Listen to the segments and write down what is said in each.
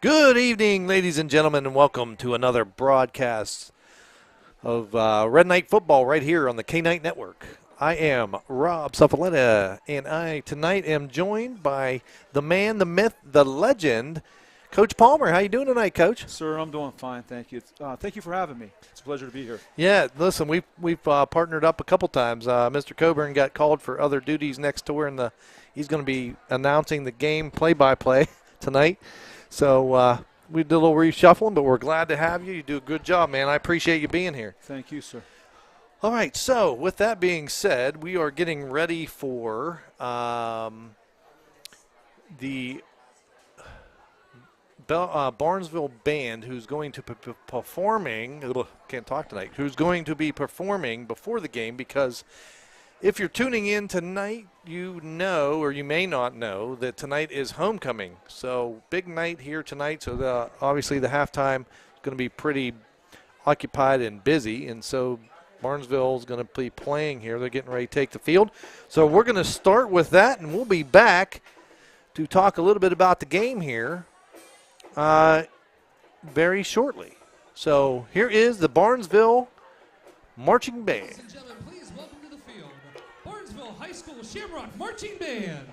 Good evening, ladies and gentlemen, and welcome to another broadcast of Red Knight Football right here on the K-Night Network. I am Rob Suffaletta, and I tonight am joined by the man, the myth, the legend, Coach Palmer. How you doing tonight, Coach? Sir, I'm doing fine, thank you. Thank you for having me. It's a pleasure to be here. Yeah, listen, we've partnered up a couple times. Mr. Coburn got called for other duties next door, and he's going to be announcing the game play-by-play tonight. So we did a little reshuffling, but we're glad to have you. You do a good job, man. I appreciate you being here. Thank you, sir. All right, so with that being said, we are getting ready for the Barnesville band, who's going to be performing. Can't talk tonight. Who's going to be performing before the game? Because if you're tuning in tonight, you know, or you may not know, that tonight is homecoming. So big night here tonight. So obviously the halftime is going to be pretty occupied and busy, and so Barnesville is going to be playing here. They're getting ready to take the field. So we're going to start with that, and we'll be back to talk a little bit about the game here very shortly. So here is the Barnesville Marching Band. Ladies and gentlemen, please welcome to the field, Barnesville High School Shamrock Marching Band.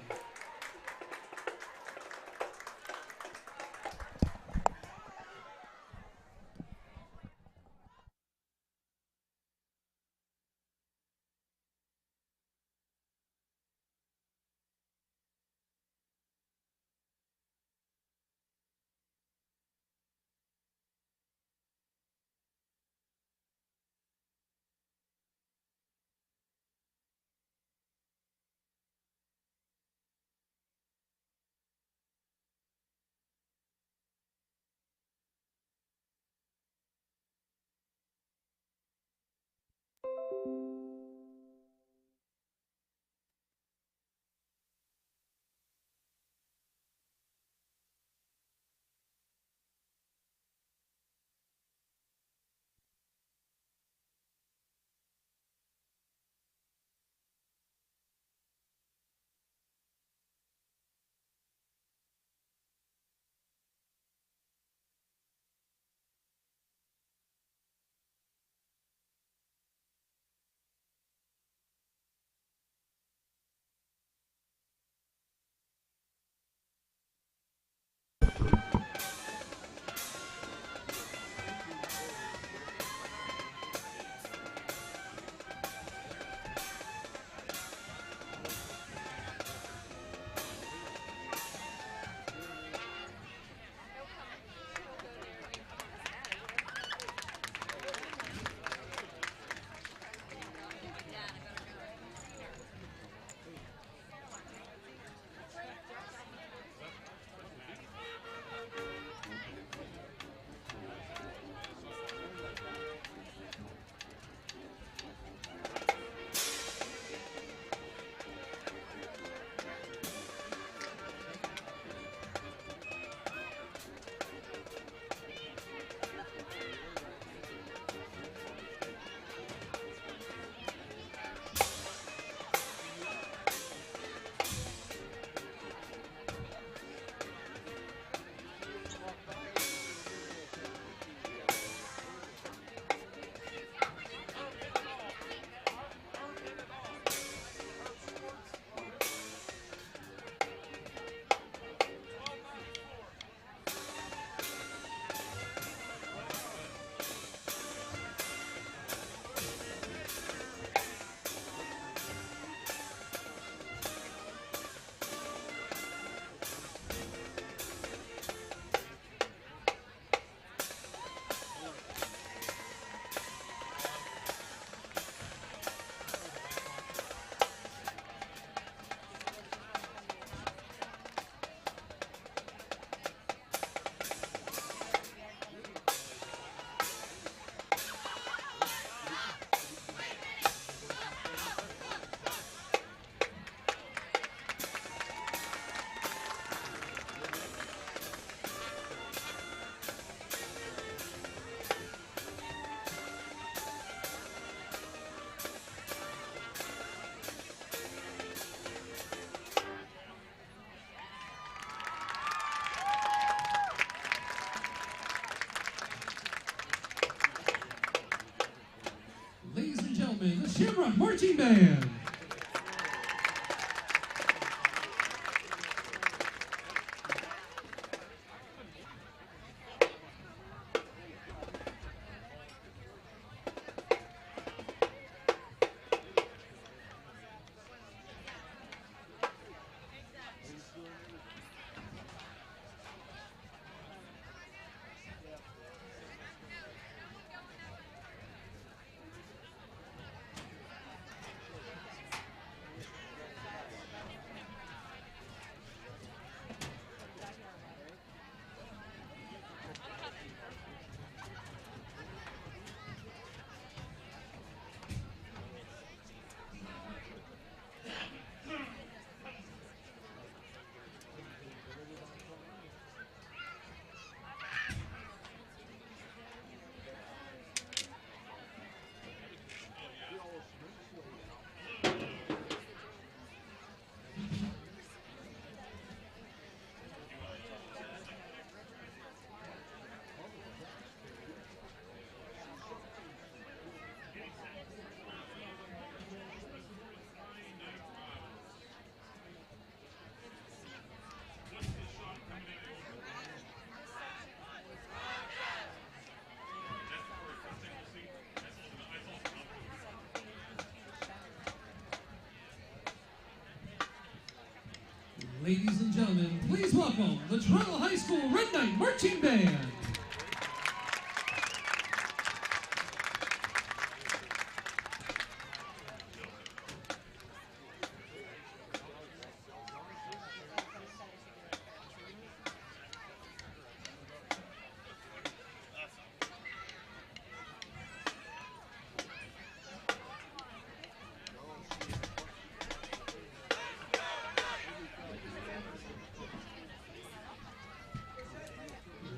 Shamrock Marching Band. Ladies and gentlemen, please welcome the Toronto High School Red Knight Marching Band.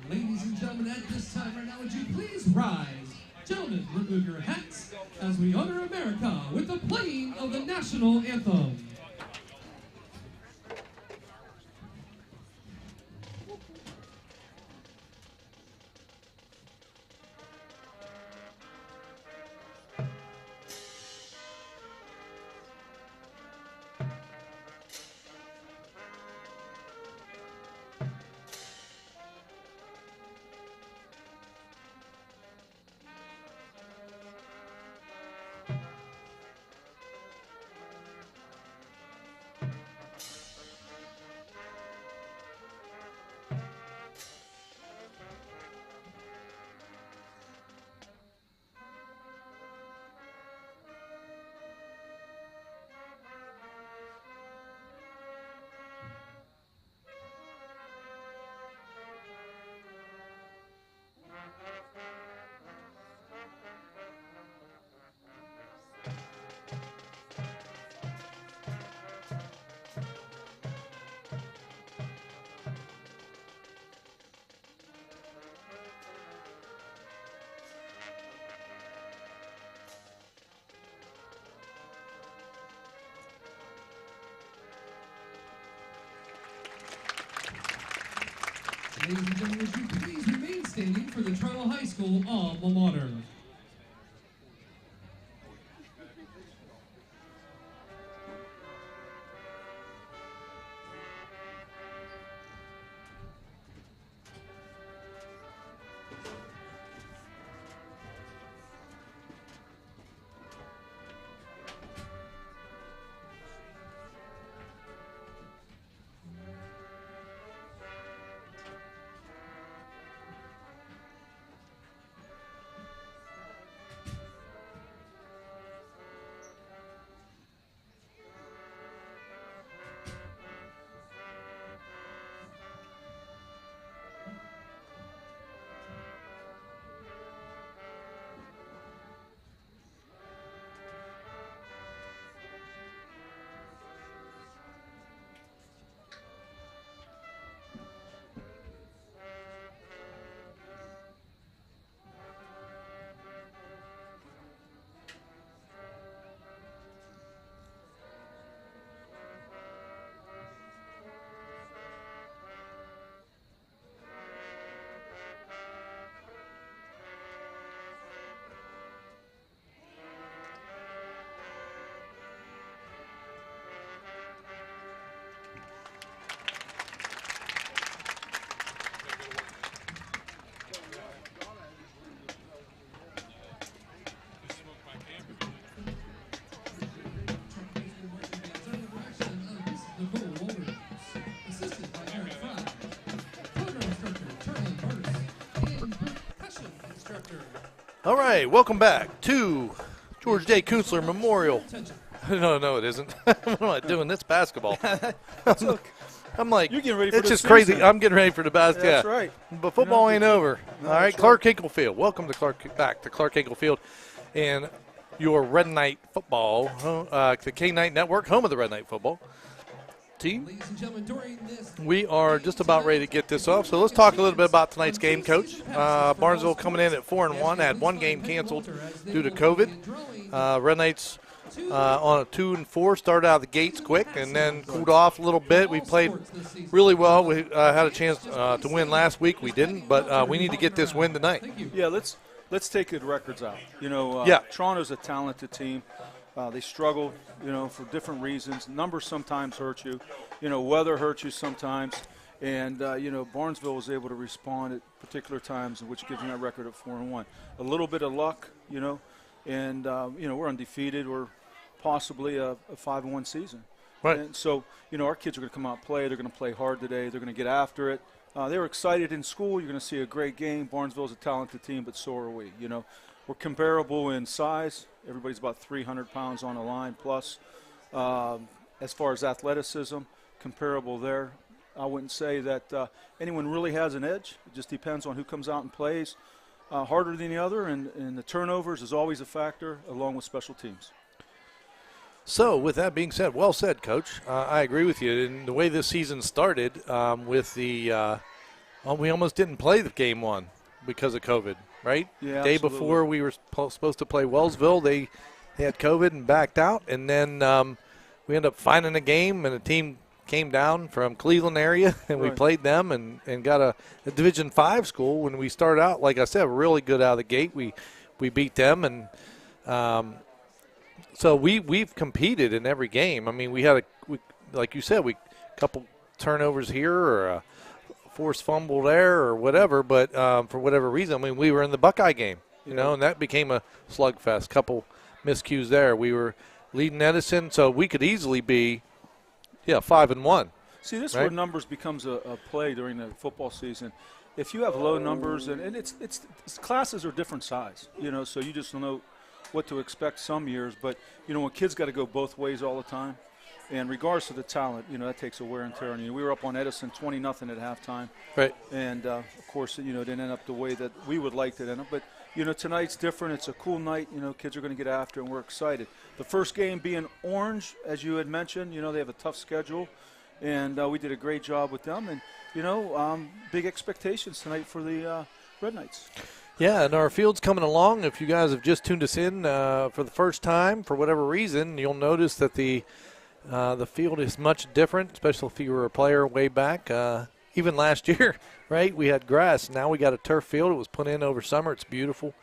Ladies and gentlemen, at this time right now, would you please rise? Gentlemen, remove your hats as we honor America with the playing of the national anthem. Ladies and gentlemen, would you please remain standing for the Toronto High School alma mater. assisted by Eric Fry. Program instructor, Charlie Curtis. And percussion instructor. All right, welcome back to George J. Kunstler Memorial. No, it isn't. What am I doing? It's basketball. I'm like, You're getting ready for it's the just crazy. season. I'm getting ready for the basketball. That's right. But football ain't over. No, All right, that's Clark Hinkle Field. Welcome to Clark Hinkle Field. And your Red Knight football, the K-Night Network, home of the Red Knight football team. Ladies and gentlemen, during this We are just about ready to get this off. So let's talk a little bit about tonight's game, Coach. Barnesville coming in at 4-1, had one game canceled due to COVID. Red Knights on a 2-4, started out of the gates quick and then cooled off a little bit. We played really well. We had a chance to win last week. We didn't, but we need to get this win tonight. Yeah, let's take the records out. Toronto's a talented team. They struggle, for different reasons. Numbers sometimes hurt you. Weather hurts you sometimes. And, Barnesville was able to respond at particular times, which gives them that record of 4-1. A little bit of luck, and, we're undefeated. We're possibly a 5-1 season. Right. And so, our kids are going to come out and play. They're going to play hard today. They're going to get after it. They were excited in school. You're going to see a great game. Barnesville's a talented team, but so are we. We're comparable in size. Everybody's about 300 pounds on the line plus. As far as athleticism, comparable there. I wouldn't say that anyone really has an edge. It just depends on who comes out and plays harder than the other, and the turnovers is always a factor, along with special teams. So, with that being said, well said, Coach. I agree with you. And the way this season started with the we almost didn't play the game one because of COVID, right? Yeah, Day absolutely. before we were supposed to play Wellsville, they had COVID and backed out. And then we ended up finding a game, and a team came down from Cleveland area, and we played them and got a Division V school. When we started out, like I said, really good out of the gate. We beat them, and so we've competed in every game. I mean, we had like you said, a couple turnovers here or a forced fumble there or whatever, but for whatever reason, I mean, we were in the Buckeye game, and that became a slugfest. Couple miscues there. We were leading Edison, so we could easily be 5-1. See, this is right? where numbers becomes a play during the football season. If you have low numbers, and it's classes are different size, so you just don't know what to expect some years. But, when kids got to go both ways all the time, and regardless of the talent, that takes a wear and tear on you. We were up on Edison 20-0 at halftime. Right. And, of course, it didn't end up the way that we would like it to end up. But, tonight's different. It's a cool night. Kids are going to get after it, and we're excited. The first game being Orange, as you had mentioned, they have a tough schedule. And we did a great job with them. And, big expectations tonight for the Red Knights. Yeah, and our field's coming along. If you guys have just tuned us in for the first time, for whatever reason, you'll notice that the field is much different, especially if you were a player way back. Even last year, right, we had grass. Now we got a turf field. It was put in over summer. It's beautiful.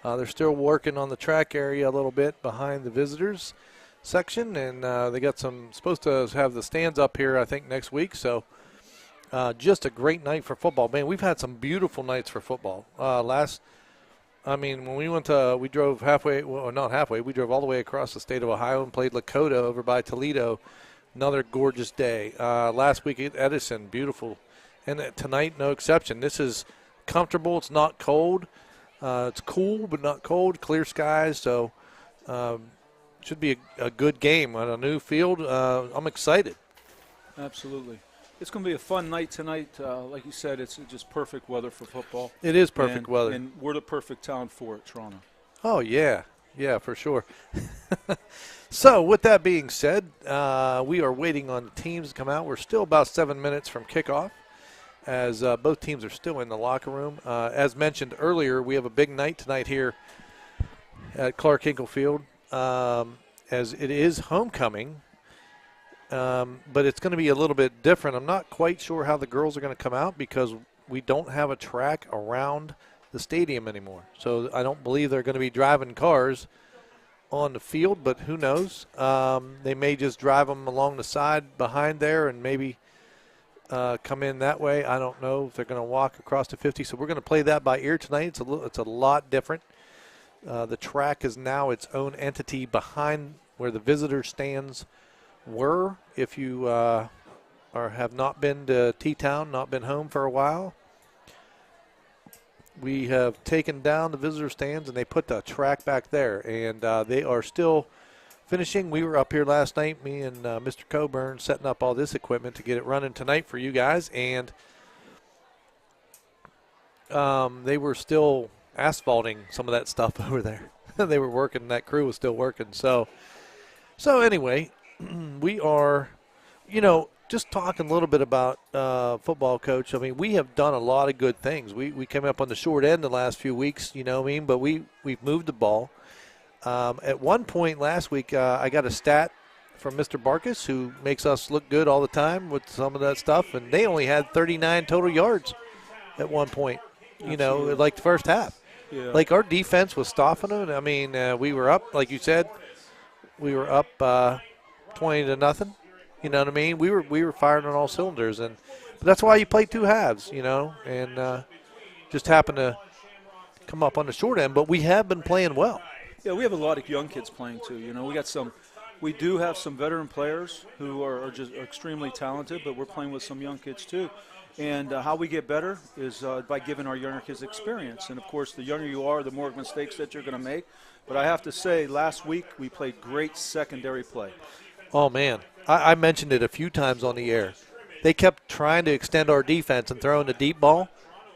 They're still working on the track area a little bit behind the visitors section, and they got supposed to have the stands up here, I think, next week. So just a great night for football. Man, we've had some beautiful nights for football. When we drove halfway, well, not halfway, we drove all the way across the state of Ohio and played Lakota over by Toledo. Another gorgeous day. Last week at Edison, beautiful. And tonight, no exception. This is comfortable. It's not cold. It's cool, but not cold. Clear skies. So should be a good game on a new field. I'm excited. Absolutely. It's going to be a fun night tonight. Like you said, it's just perfect weather for football. It is perfect weather. And we're the perfect town for it, Toronto. Oh, yeah. Yeah, for sure. So, with that being said, we are waiting on the teams to come out. We're still about 7 minutes from kickoff as both teams are still in the locker room. As mentioned earlier, we have a big night tonight here at Clark Hinkle Field as it is homecoming. But it's going to be a little bit different. I'm not quite sure how the girls are going to come out because we don't have a track around the stadium anymore. So I don't believe they're going to be driving cars on the field, but who knows? They may just drive them along the side behind there and maybe come in that way. I don't know if they're going to walk across the 50. So we're going to play that by ear tonight. It's a lot different. The track is now its own entity behind where the visitor stands were. If you have not been to T-Town, not been home for a while, we have taken down the visitor stands, and they put the track back there, and they are still finishing. We were up here last night, me and Mr. Coburn, setting up all this equipment to get it running tonight for you guys, and they were still asphalting some of that stuff over there. They were working. That crew was still working. So anyway, we are, just talking a little bit about football, Coach. I mean, we have done a lot of good things. We came up on the short end the last few weeks, but we've moved the ball. At one point last week, I got a stat from Mr. Barkus, who makes us look good all the time with some of that stuff, and they only had 39 total yards at one point, like the first half. Yeah. Like our defense was stopping them. I mean, we were up, like you said, we were up 20-0. You know what I mean? We were firing on all cylinders, but that's why you play two halves, and just happened to come up on the short end. But we have been playing well. Yeah, we have a lot of young kids playing too. We do have some veteran players who are just extremely talented, but we're playing with some young kids too. And how we get better is by giving our younger kids experience. And, of course, the younger you are, the more mistakes that you're going to make. But I have to say, last week we played great secondary play. Oh, man. I mentioned it a few times on the air. They kept trying to extend our defense and throwing the deep ball,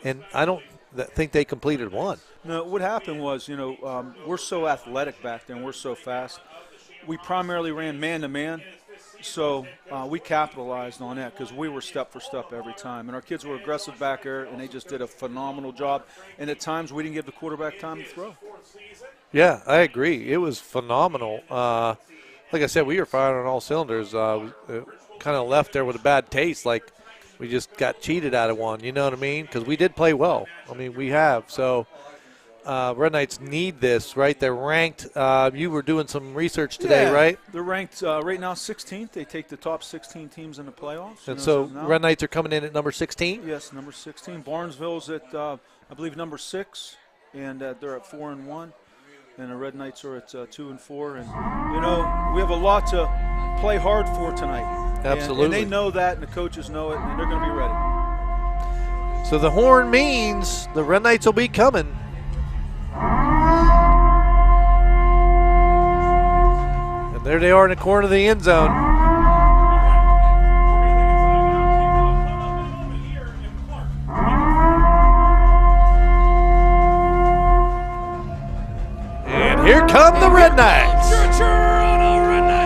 and I don't think they completed one. No, what happened was, we're so athletic back then. We're so fast. We primarily ran man-to-man. So we capitalized on that because we were step for step every time. And our kids were aggressive back there, and they just did a phenomenal job. And at times we didn't give the quarterback time to throw. Yeah, I agree. It was phenomenal. Like I said, we were firing on all cylinders. Kind of left there with a bad taste, like we just got cheated out of one. You know what I mean? Because we did play well. I mean, we have. So Red Knights need this, right? They're ranked. You were doing some research today, right? They're ranked right now 16th. They take the top 16 teams in the playoffs. And so Red Knights are coming in at number 16? Yes, number 16. Barnesville's at, I believe, number 6, and they're at 4-1. And the Red Knights are at 2-4. And, we have a lot to play hard for tonight. Absolutely. And they know that, and the coaches know it, and they're going to be ready. So the horn means the Red Knights will be coming. And there they are in the corner of the end zone. And here come the Red Knights. Toronto Red Knights.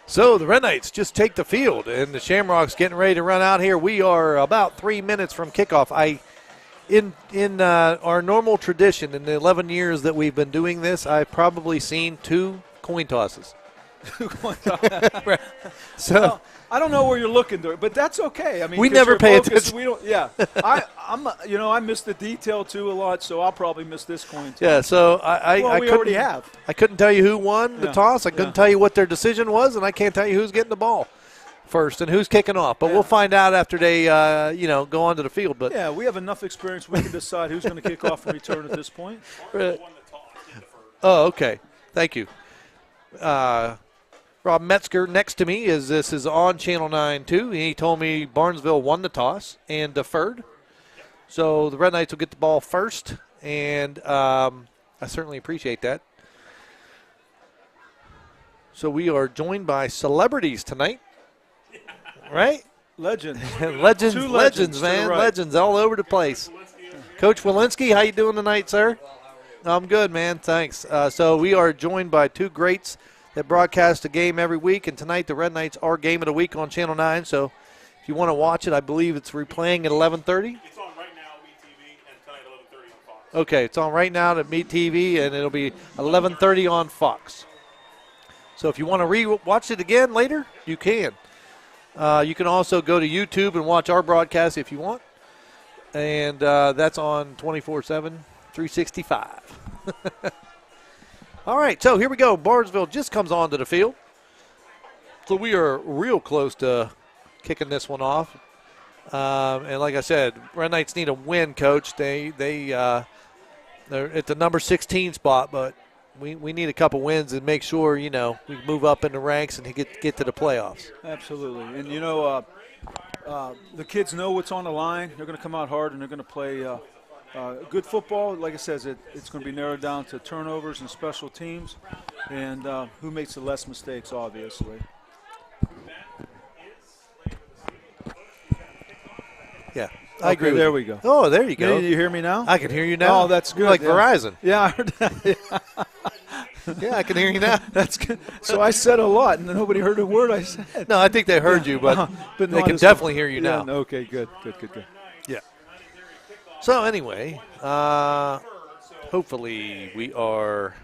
So the Red Knights just take the field, and the Shamrocks getting ready to run out here. We are about 3 minutes from kickoff. In our normal tradition, in the 11 years that we've been doing this, I've probably seen 2 coin tosses. So well, I don't know where you're looking there, but that's okay. I mean, we never pay attention. We don't. Yeah, I miss the detail too a lot, so I'll probably miss this coin too. Yeah, so we already have. I couldn't tell you who won the toss. I couldn't tell you what their decision was, and I can't tell you who's getting the ball first and who's kicking off. But we'll find out after they, go onto the field. But yeah, we have enough experience. We can decide who's going to kick off and return at this point. Oh, okay. Thank you. Rob Metzger next to me this is on Channel 9 too. He told me Barnesville won the toss and deferred. So the Red Knights will get the ball first, and I certainly appreciate that. So we are joined by celebrities tonight, right? Legends. legends, man. Right. Legends all over the place. Coach Walensky, how you doing tonight, sir? I'm good, man. Thanks. So we are joined by 2 greats that broadcast a game every week, and tonight the Red Knights are Game of the Week on Channel 9. So if you want to watch it, I believe it's replaying at 11:30. It's on right now at MeTV, and tonight 11:30 on Fox. Okay, it's on right now at MeTV, and it'll be 11:30 on Fox. So if you want to re-watch it again later, you can. You can also go to YouTube and watch our broadcast if you want. And that's on 24/7, 365. All right, so here we go. Barnesville just comes onto the field. So we are real close to kicking this one off. And like I said, Red Knights need a win, Coach. They're at the number 16 spot, but we need a couple wins and make sure, we move up in the ranks and get to the playoffs. Absolutely. And, the kids know what's on the line. They're going to come out hard, and they're going to play good football. Like I said, it's going to be narrowed down to turnovers and special teams, and who makes the less mistakes, obviously. Yeah, I agree. There we go. Oh, there you go. Can you hear me now? I can hear you now. Oh, that's good. You're like Verizon. Yeah, I heard that. Yeah, I can hear you now. That's good. So I said a lot, and nobody heard a word I said. No, I think they heard you, but they can definitely hear you now. Okay, good. Yeah. So anyway, hopefully we are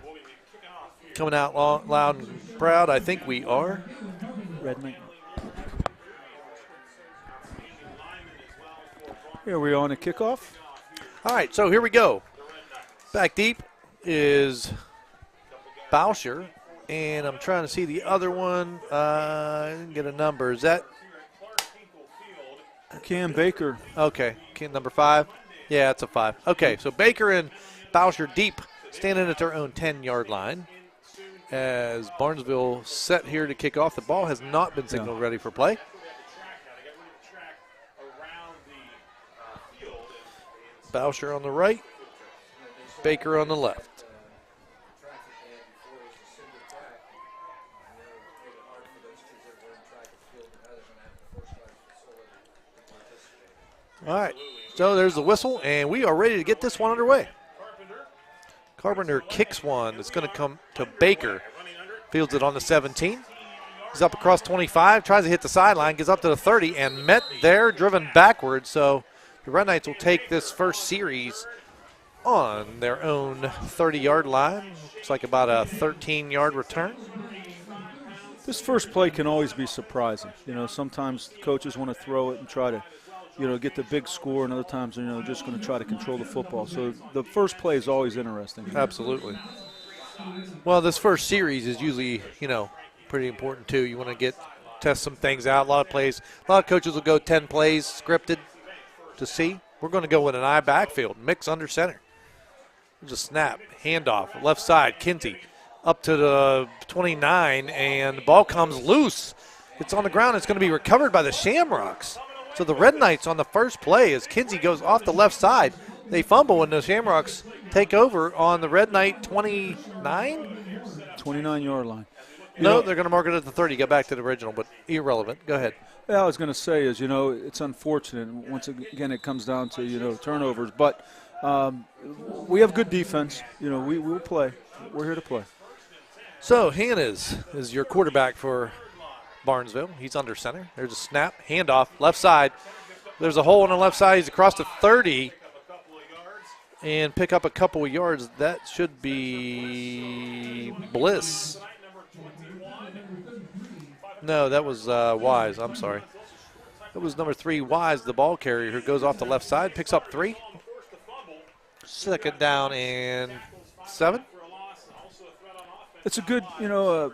coming out loud and proud. I think we are. Red Knight. Here we are on a kickoff. All right, so here we go. Back deep is Boucher, and I'm trying to see the other one. I didn't get a number. Is that Cam Baker? Okay, number 5. Yeah, it's a 5. Okay, so Baker and Boucher deep, standing at their own 10-yard line. As Barnesville set here to kick off, the ball has not been signaled ready for play. Boucher on the right, Baker on the left. All right, so there's the whistle, and we are ready to get this one underway. Carpenter kicks one. It's going to come to Baker. Fields it on the 17. He's up across 25, tries to hit the sideline, gets up to the 30, and met there, driven backwards. So the Red Knights will take this first series on their own 30-yard line. It's like about a 13-yard return. This first play can always be surprising. Sometimes coaches want to throw it and try to, get the big score, and other times, just going to try to control the football. So the first play is always interesting. Absolutely. Well, this first series is usually, pretty important too. You want to test some things out. A lot of plays. A lot of coaches will go 10 plays scripted to see. We're going to go with an I backfield, mix under center. There's a snap, handoff, left side, Kinsey up to the 29, and the ball comes loose. It's on the ground. It's going to be recovered by the Shamrocks. So the Red Knights on the first play as Kinsey goes off the left side. They fumble, and the Shamrocks take over on the Red Knight 29? 29-yard line. No, they're going to mark it at the 30. Get back to the original, but irrelevant. Go ahead. Yeah, I was going to say is, it's unfortunate. Once again, it comes down to, turnovers. But we have good defense. We'll play. We're here to play. So Hannes is your quarterback for Barnesville. He's under center. There's a snap, handoff, left side. There's a hole on the left side. He's across the 30 and pick up a couple of yards. That should be Bliss. No, that was Wise. I'm sorry. It was number 3, Wise, the ball carrier, who goes off the left side, picks up 3. Second down and 7. It's a good, a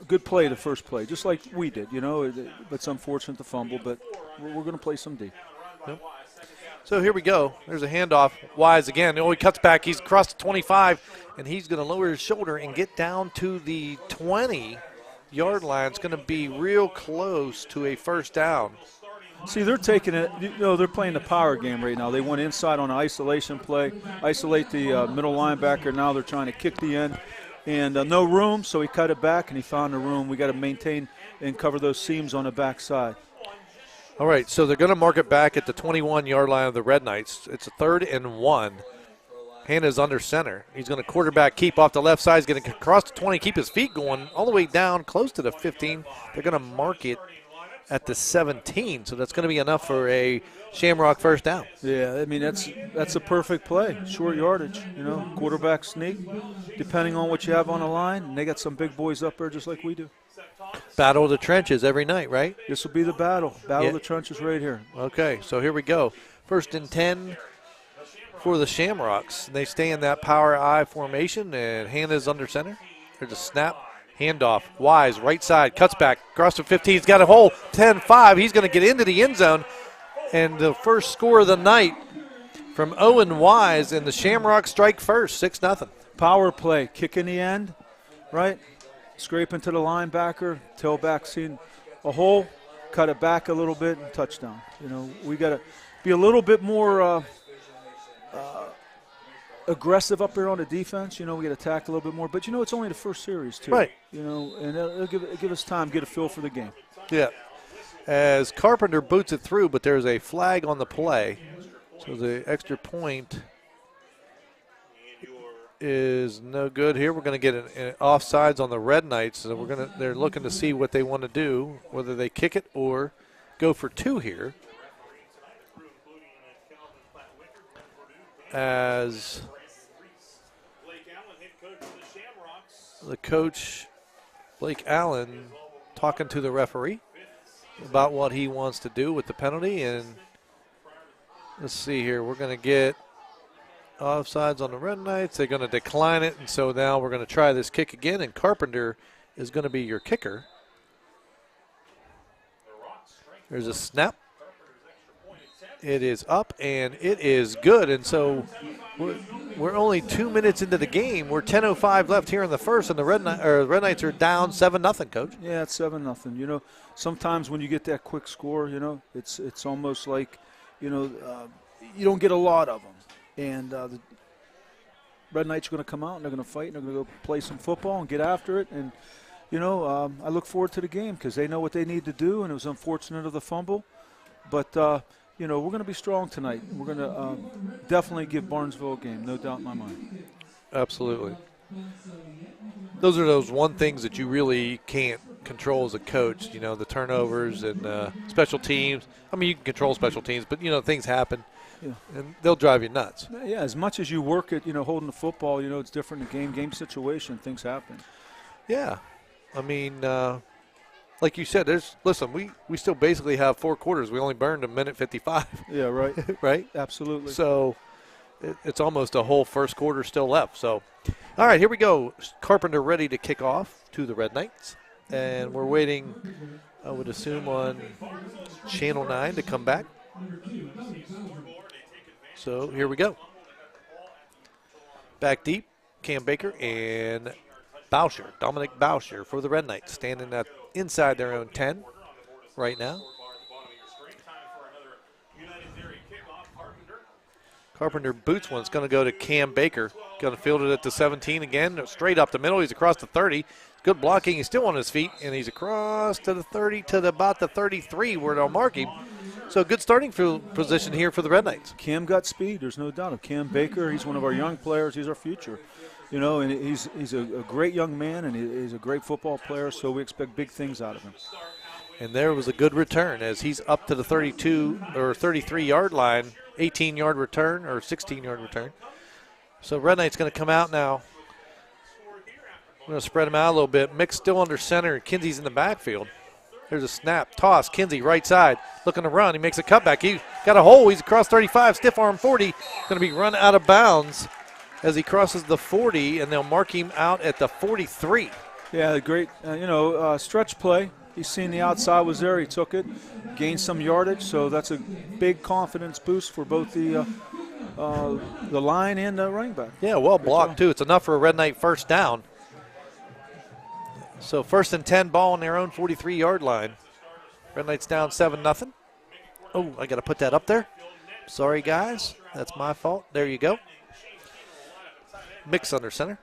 good play, the first play, just like we did, But it's unfortunate the fumble, but we're going to play some D. Yep. So here we go. There's a handoff. Wise again. He cuts back. He's across the 25, and he's going to lower his shoulder and get down to the 20-yard line. It's going to be real close to a first down. See, they're taking it, they're playing the power game right now. They went inside on an isolation play, isolate the middle linebacker. Now they're trying to kick the end. And no room, so he cut it back, and he found the room. We got to maintain and cover those seams on the backside. All right, so they're going to mark it back at the 21-yard line of the Red Knights. It's a 3rd and 1. Hannah's under center. He's going to quarterback keep off the left side. He's going to cross the 20, keep his feet going all the way down close to the 15. They're going to mark it at the 17, so that's going to be enough for a Shamrock first down. Yeah, I mean, that's a perfect play. Short yardage, quarterback sneak, depending on what you have on the line. And they got some big boys up there just like we do. Battle of the trenches every night, right? This will be the battle. Battle of the trenches right here. Okay, so here we go. 1st and 10 for the Shamrocks. They stay in that power I formation, and Hannah's under center. There's a snap, handoff. Wise, right side, cuts back, across the 15. He's got a hole, 10-5. He's going to get into the end zone. And the first score of the night from Owen Wise, and the Shamrocks strike first, 6-0. Power play, kick in the end, right? Scrape into the linebacker, tailback seeing a hole, cut it back a little bit, and touchdown. You know, we got to be a little bit more aggressive up there on the defense. You know, we get attacked a little bit more. But, you know, it's only the first series, too. Right. You know, and it'll give us time, get a feel for the game. Yeah. As Carpenter boots it through, but there's a flag on the play. So the extra point is no good here. We're going to get an offsides on the Red Knights. So they're looking to see what they want to do, whether they kick it or go for two here. As the coach, Blake Allen, talking to the referee about what he wants to do with the penalty. And let's see here. We're going to get offsides on the Red Knights. They're going to decline it, and so now we're going to try this kick again, and Carpenter is going to be your kicker. There's a snap. It is up, and it is good. And so we're only 2 minutes into the game. We're 10:05 left here in the first, and the Red Knights are down 7-0, Coach. Yeah, it's 7-0. You know, sometimes when you get that quick score, you know, it's almost like, you know, you don't get a lot of them. And the Red Knights are going to come out, and they're going to fight, and they're going to go play some football and get after it. And, you know, I look forward to the game because they know what they need to do, and it was unfortunate of the fumble. But, you know, we're going to be strong tonight. We're going to definitely give Barnesville a game, no doubt in my mind. Absolutely. Those are those one things that you really can't control as a coach, you know, the turnovers and special teams. I mean, you can control special teams, but, you know, things happen. Yeah. And they'll drive you nuts. Yeah, as much as you work at, you know, holding the football, you know, it's different in game situation. Things happen. Yeah. I mean, like you said, listen, we still basically have 4 quarters. We only burned a minute 55. Yeah, right. Right? Absolutely. So it's almost a whole first quarter still left. So, all right, here we go. Carpenter ready to kick off to the Red Knights. And we're waiting, I would assume, on Channel 9 to come back. So here we go. Back deep, Cam Baker and Boucher, Dominic Boucher for the Red Knights, standing inside their own 10 right now. Carpenter boots one. It's going to go to Cam Baker. Going to field it at the 17 again, straight up the middle. He's across the 30. Good blocking. He's still on his feet, and he's across to the 30 to about the 33 where they'll mark him. So good starting field position here for the Red Knights. Cam got speed. There's no doubt. Cam Baker, he's one of our young players. He's our future. You know, and he's a great young man, and he's a great football player, so we expect big things out of him. And there was a good return as he's up to the 32 or 33-yard line, 18-yard return or 16-yard return. So Red Knight's going to come out now. I'm going to spread him out a little bit. Mick's still under center. Kinsey's in the backfield. There's a snap. Toss. Kinsey right side. Looking to run. He makes a cutback. He got a hole. He's across 35. Stiff arm 40. Going to be run out of bounds as he crosses the 40, and they'll mark him out at the 43. Yeah, great, stretch play. He's seen the outside was there. He took it, gained some yardage, so that's a big confidence boost for both the line and the running back. Yeah, well blocked, too. It's enough for a Red Knight first down. So 1st and 10, ball on their own 43-yard line. Red Knights down 7-0. Oh, I got to put that up there. Sorry, guys. That's my fault. There you go. Mix under center.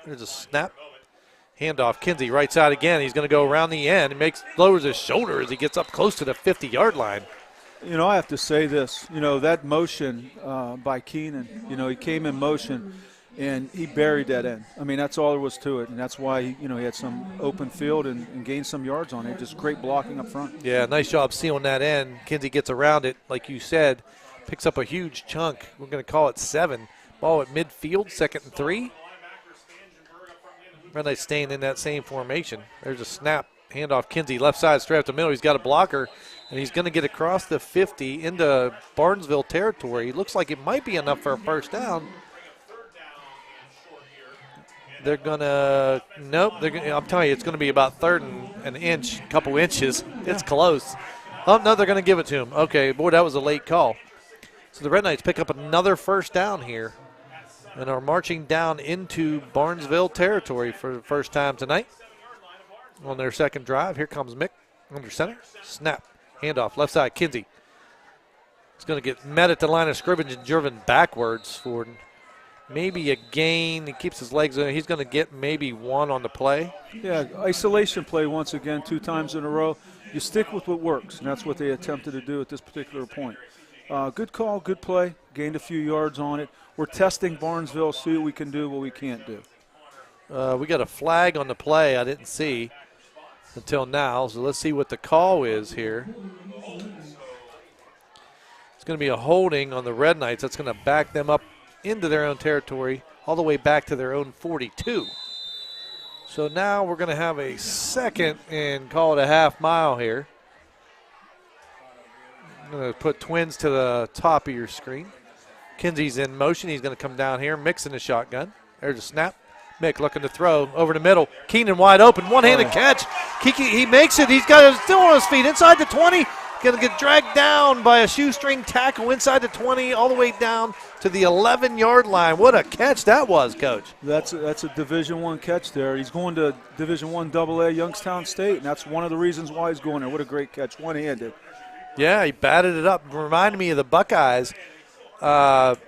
There's a snap. Handoff. Kinsey right side again. He's going to go around the end. He lowers his shoulder as he gets up close to the 50-yard line. You know, I have to say this. You know, that motion by Keenan, you know, he came in motion and he buried that end. I mean, that's all there was to it. And that's why, he had some open field and gained some yards on it. Just great blocking up front. Yeah, nice job sealing that end. Kinsey gets around it, like you said, picks up a huge chunk. We're going to call it 7. Ball at midfield, 2nd and 3. Red Knights staying in that same formation. There's a snap. Handoff Kinsey, left side, straight up the middle. He's got a blocker, and he's going to get across the 50 into Barnesville territory. Looks like it might be enough for a first down. They're going to – nope. I'm telling you, it's going to be about 3rd and an inch, a couple inches. It's close. Oh, no, they're going to give it to him. Okay, boy, that was a late call. So the Red Knights pick up another first down here and are marching down into Barnesville territory for the first time tonight. On their second drive, here comes Mick under center. Snap, handoff, left side, Kinsey. He's going to get met at the line of scrimmage and driven backwards for maybe a gain. He keeps his legs in. He's going to get maybe one on the play. Yeah, isolation play once again, 2 times in a row. You stick with what works, and that's what they attempted to do at this particular point. Good call, good play, gained a few yards on it. We're testing Barnesville, see what we can do, what we can't do. We got a flag on the play I didn't see until now, so let's see what the call is here. It's going to be a holding on the Red Knights. That's going to back them up into their own territory, all the way back to their own 42. So now we're going to have a second and call it a half mile here. I'm going to put Twins to the top of your screen. Kinsey's in motion. He's going to come down here, mixing the shotgun. There's a snap. Mick looking to throw over the middle. Keenan wide open, one-handed catch. He makes it. He's got it still on his feet inside the 20. Going to get dragged down by a shoestring tackle inside the 20 all the way down to the 11-yard line. What a catch that was, Coach. That's a Division I catch there. He's going to Division I AA Youngstown State, and that's one of the reasons why he's going there. What a great catch, one-handed. Yeah, he batted it up. Reminded me of the Buckeyes tight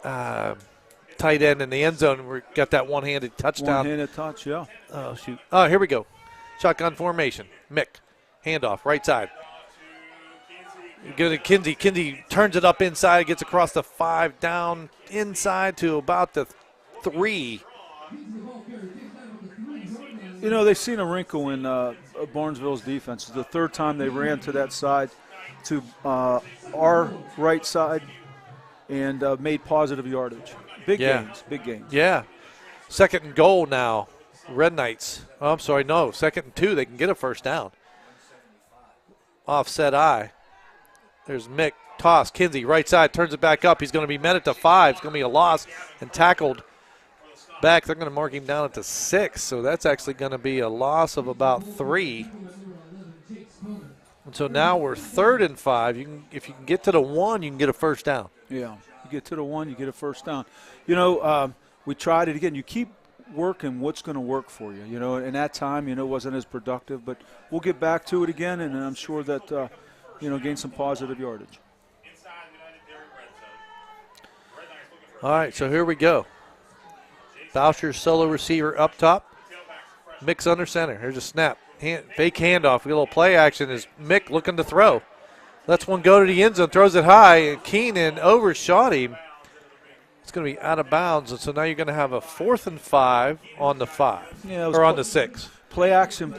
end in the end zone. We got that one-handed touchdown. One-handed touch, yeah. Oh, shoot. Oh, here we go. Shotgun formation. Mick, handoff, right side. Go to Kinsey. Kinsey turns it up inside, gets across the 5, down inside to about the 3. You know, they've seen a wrinkle in Barnesville's defense. It's the third time they ran to that side, to our right side, and made positive yardage. Big gains, big gains. Yeah. Second and goal now. Red Knights. Oh, I'm sorry, no. Second and 2. They can get a first down. Offset eye. There's Mick. Toss. Kinsey, right side, turns it back up. He's going to be met at the 5. It's going to be a loss and tackled back. They're going to mark him down at the 6. So that's actually going to be a loss of about 3. And so now we're 3rd and 5. If you can get to the 1, you can get a first down. Yeah. You get to the 1, you get a first down. You know, we tried it again. You keep working what's going to work for you. You know, and that time, you know, wasn't as productive. But we'll get back to it again, and I'm sure that, gain some positive yardage. All right, so here we go. Boucher's solo receiver up top. Mick's under center. Here's a snap. Fake handoff. A little play action is Mick looking to throw. Lets one go to the end zone, throws it high, and Keenan overshot him. It's going to be out of bounds, and so now you're going to have a 4th and 5 on the 5, or on the 6. Play action,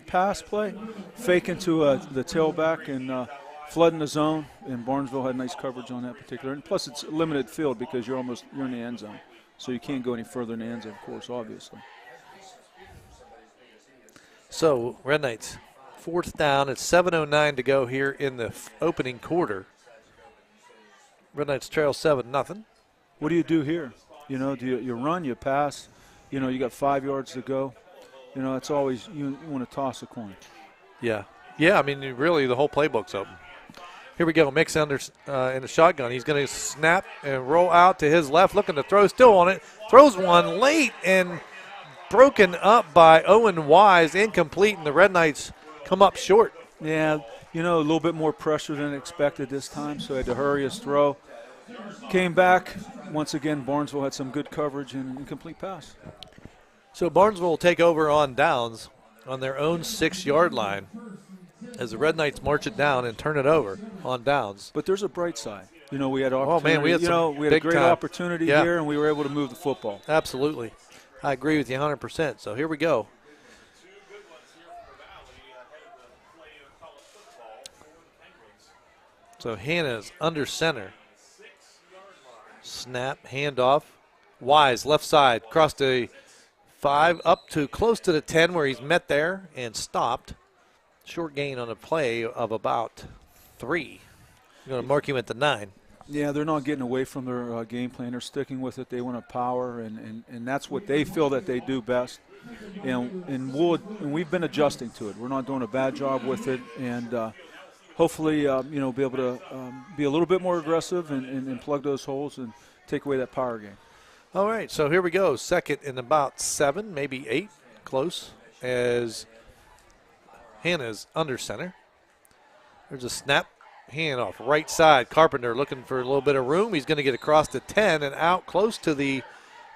pass play, fake into the tailback and flooding the zone, and Barnesville had nice coverage on that particular. And plus, it's a limited field because you're in the end zone, so you can't go any further in the end zone, of course, obviously. So, Red Knights, 4th down. It's 7:09 to go here in the opening quarter. Red Knights trail 7-0. What do you do here? You know, do you run, you pass? You know, you got 5 yards to go. You know, it's always you want to toss a coin. Yeah. Yeah, I mean, really, the whole playbook's open. Here we go. Mick's under in the shotgun. He's going to snap and roll out to his left, looking to throw, still on it. Throws one late and broken up by Owen Wise, incomplete, and the Red Knights come up short. Yeah, you know, a little bit more pressure than expected this time, so he had to hurry his throw. Came back. Once again, Barnesville had some good coverage and incomplete pass. So Barnesville will take over on downs on their own 6-yard line as the Red Knights march it down and turn it over on downs. But there's a bright side. You know, we had opportunity. Oh, man, we had a great opportunity here, and we were able to move the football. Absolutely. I agree with you 100%. So here we go. So Hannah's under center. Snap, handoff. Wise, left side, across the 5, up to close to the 10 where he's met there and stopped. Short gain on a play of about 3. You're going to mark him at the 9. Yeah, they're not getting away from their game plan. They're sticking with it. They want to power, and that's what they feel that they do best. And we've been adjusting to it. We're not doing a bad job with it, and hopefully, be able to be a little bit more aggressive and plug those holes and take away that power game. All right, so here we go. Second and about 7, maybe 8, close, as Hannah's under center. There's a snap, handoff, right side. Carpenter looking for a little bit of room. He's going to get across the 10 and out close to the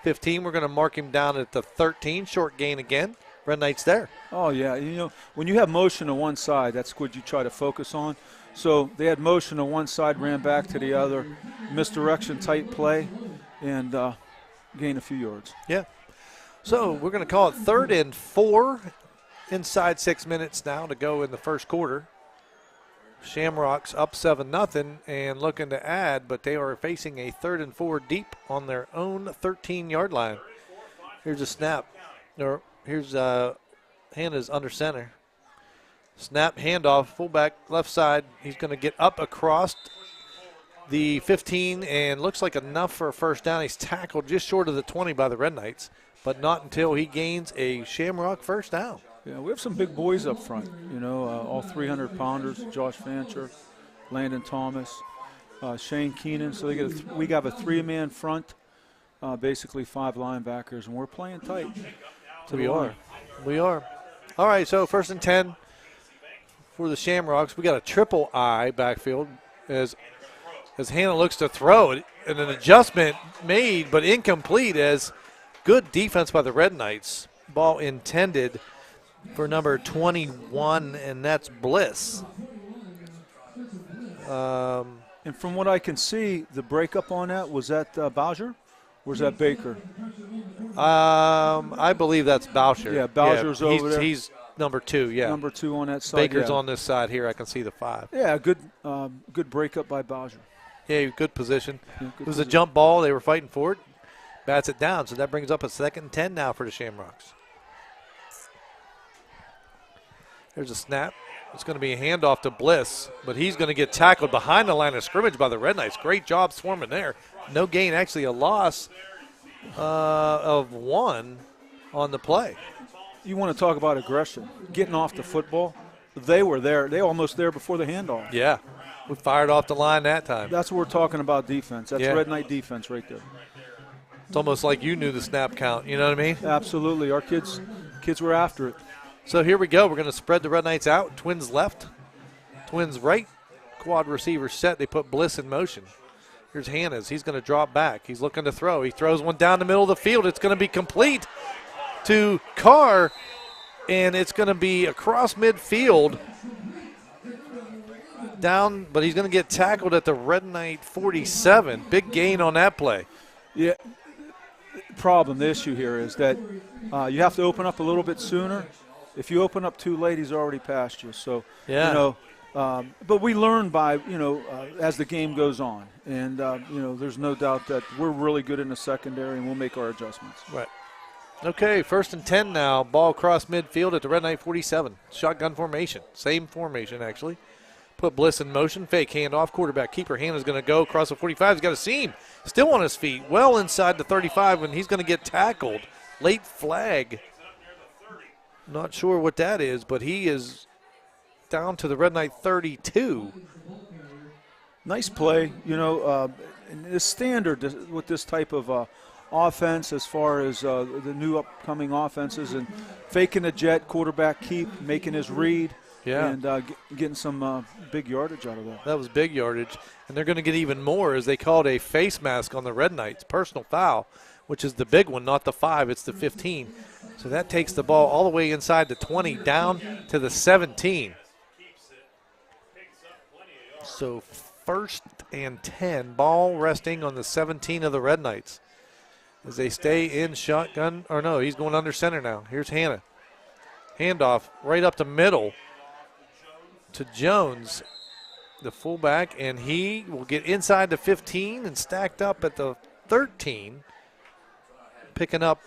15. We're going to mark him down at the 13. Short gain again. Red Knight's there. Oh, yeah. When you have motion to one side, that's what you try to focus on. So they had motion to one side, ran back to the other, misdirection, tight play, and gain a few yards. Yeah. So we're going to call it 3rd and 4. Inside 6 minutes now to go in the first quarter. Shamrocks up 7-0 and looking to add, but they are facing a 3rd and 4 deep on their own 13-yard line. Here's a snap. Here's Hannah's under center. Snap, handoff, fullback, left side. He's going to get up across the 15 and looks like enough for a first down. He's tackled just short of the 20 by the Red Knights, but not until he gains a Shamrock first down. Yeah, we have some big boys up front, all 300-pounders, Josh Fancher, Landon Thomas, Shane Keenan. So we got a 3-man front, basically 5 linebackers, and we're playing tight. We are. All right, so 1st and 10 for the Shamrocks. We got a triple I backfield as Hannah looks to throw it, and an adjustment made but incomplete as good defense by the Red Knights. Ball intended for number 21, and that's Bliss. And from what I can see, the breakup on that, was that Bowser or was that Baker? I believe that's Boucher. Yeah, Bowser's over there. He's number 2, yeah. Number 2 on that side. Baker's on this side here. I can see the 5. Yeah, good breakup by Bowser. Yeah, good position. Yeah, It was a jump ball. They were fighting for it. Bats it down, so that brings up a 2nd and 10 now for the Shamrocks. There's a snap. It's going to be a handoff to Bliss, but he's going to get tackled behind the line of scrimmage by the Red Knights. Great job swarming there. No gain, actually a loss of 1 on the play. You want to talk about aggression, getting off the football. They were there. They were almost there before the handoff. Yeah, we fired off the line that time. That's what we're talking about defense. That's Red Knight defense right there. It's almost like you knew the snap count, you know what I mean? Absolutely. Our kids were after it. So here we go. We're going to spread the Red Knights out. Twins left, Twins right. Quad receiver set. They put Bliss in motion. Here's Hannes. He's going to drop back. He's looking to throw. He throws one down the middle of the field. It's going to be complete to Carr, and it's going to be across midfield. Down, but he's going to get tackled at the Red Knight 47. Big gain on that play. Yeah. The issue here is that you have to open up a little bit sooner. If you open up too late, he's already past you. So, but we learn by, as the game goes on. And, there's no doubt that we're really good in the secondary, and we'll make our adjustments. Right. Okay, 1st and 10 now. Ball across midfield at the Red Knight 47. Shotgun formation. Same formation, actually. Put Bliss in motion. Fake handoff. Quarterback keeper. Hannah's going to go across the 45. He's got a seam. Still on his feet. Well inside the 35, and he's going to get tackled. Late flag. Not sure what that is, but he is down to the Red Knight 32. Nice play. And the standard with this type of offense as far as the new upcoming offenses, and faking a jet, quarterback keep, making his read. Yeah. And getting some big yardage out of that. That was big yardage. And they're going to get even more as they called a face mask on the Red Knights. Personal foul, which is the big one, not the 5. It's the 15. So that takes the ball all the way inside the 20 down to the 17. So 1st and 10. Ball resting on the 17 of the Red Knights as they stay in shotgun. Or no, he's going under center now. Here's Hannah. Handoff right up the middle to Jones, the fullback, and he will get inside the 15 and stacked up at the 13, picking up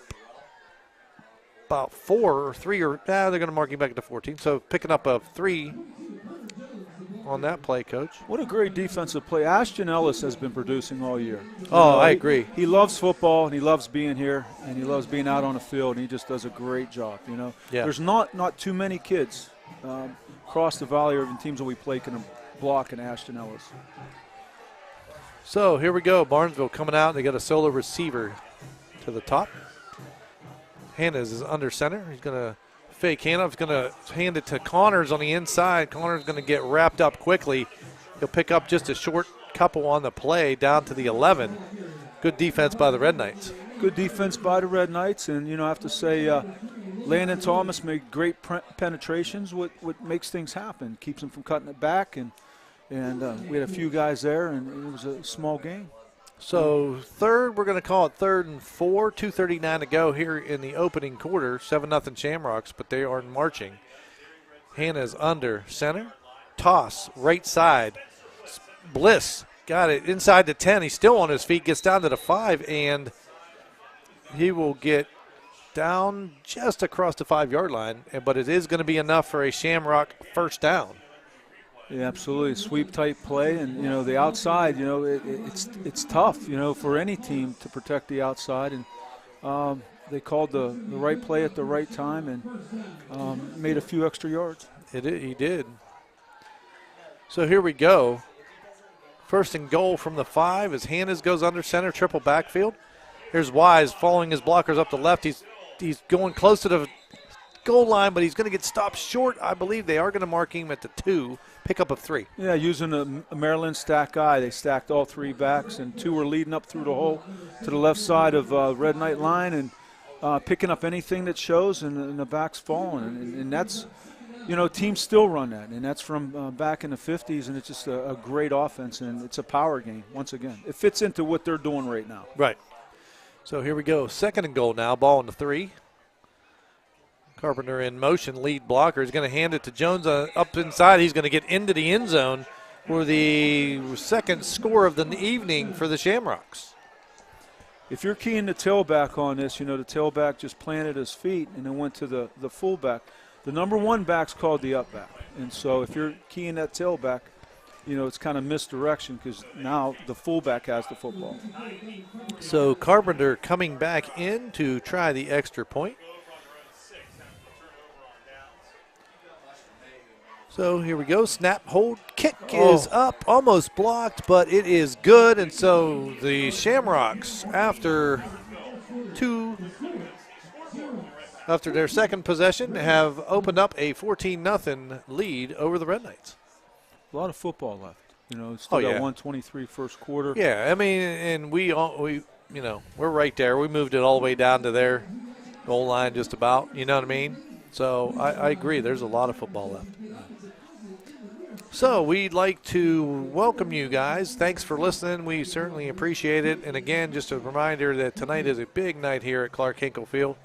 about 4 or 3, or they're going to mark him back at the 14, so picking up a 3 on that play, Coach. What a great defensive play. Ashton Ellis has been producing all year. I agree. He loves football, and he loves being here, and he loves being out on the field, and he just does a great job, Yeah. There's not too many kids across the valley or even teams that we play can block and Ashton Ellis. So here we go. Barnesville coming out. They got a solo receiver to the top. Hannes is under center. He's going to fake handoff. He's going to hand it to Connors on the inside. Connors going to get wrapped up quickly. He'll pick up just a short couple on the play down to the 11. Good defense by the Red Knights. Good defense by the Red Knights. And, I have to say Landon Thomas made great penetrations, what makes things happen, keeps them from cutting it back. And we had a few guys there, and it was a small game. So third, we're going to call it 3rd and 4, 2:39 to go here in the opening quarter. 7-0 Shamrocks, but they are marching. Hannah's under center. Toss, right side. Bliss got it inside the 10. He's still on his feet, gets down to the 5, and he will get down just across the 5-yard line, but it is going to be enough for a Shamrock first down. Yeah, absolutely. Sweep type play, and the outside. It's tough. For any team to protect the outside, and they called the right play at the right time and made a few extra yards. He did. So here we go. 1st and goal from the 5 as Hannes goes under center, triple backfield. Here's Wise following his blockers up the left. He's going close to the goal line, but he's going to get stopped short. I believe they are going to mark him at the 2, pickup of 3. Yeah, using a Maryland stack guy. They stacked all 3 backs, and 2 were leading up through the hole to the left side of Red Knight line and picking up anything that shows, and the back's falling. And that's, teams still run that, and that's from back in the 50s, and it's just a great offense, and it's a power game once again. It fits into what they're doing right now. Right. So here we go. 2nd and goal now, ball in the 3. Carpenter in motion, lead blocker. He's going to hand it to Jones up inside. He's going to get into the end zone for the 2nd score of the evening for the Shamrocks. If you're keying the tailback on this, the tailback just planted his feet and then went to the fullback. The number 1 back's called the up back. And so if you're keying that tailback, it's kind of misdirection because now the fullback has the football. So Carpenter coming back in to try the extra point. So here we go. Snap, hold, kick is up, almost blocked, but it is good. And so the Shamrocks, after their second possession, have opened up a 14-0 lead over the Red Knights. A lot of football left. Still got 123 first quarter. Yeah, I mean, and we're right there. We moved it all the way down to their goal line just about, you know what I mean? So I agree. There's a lot of football left. So we'd like to welcome you guys. Thanks for listening. We certainly appreciate it. And again, just a reminder that tonight is a big night here at Clark Hinkle Field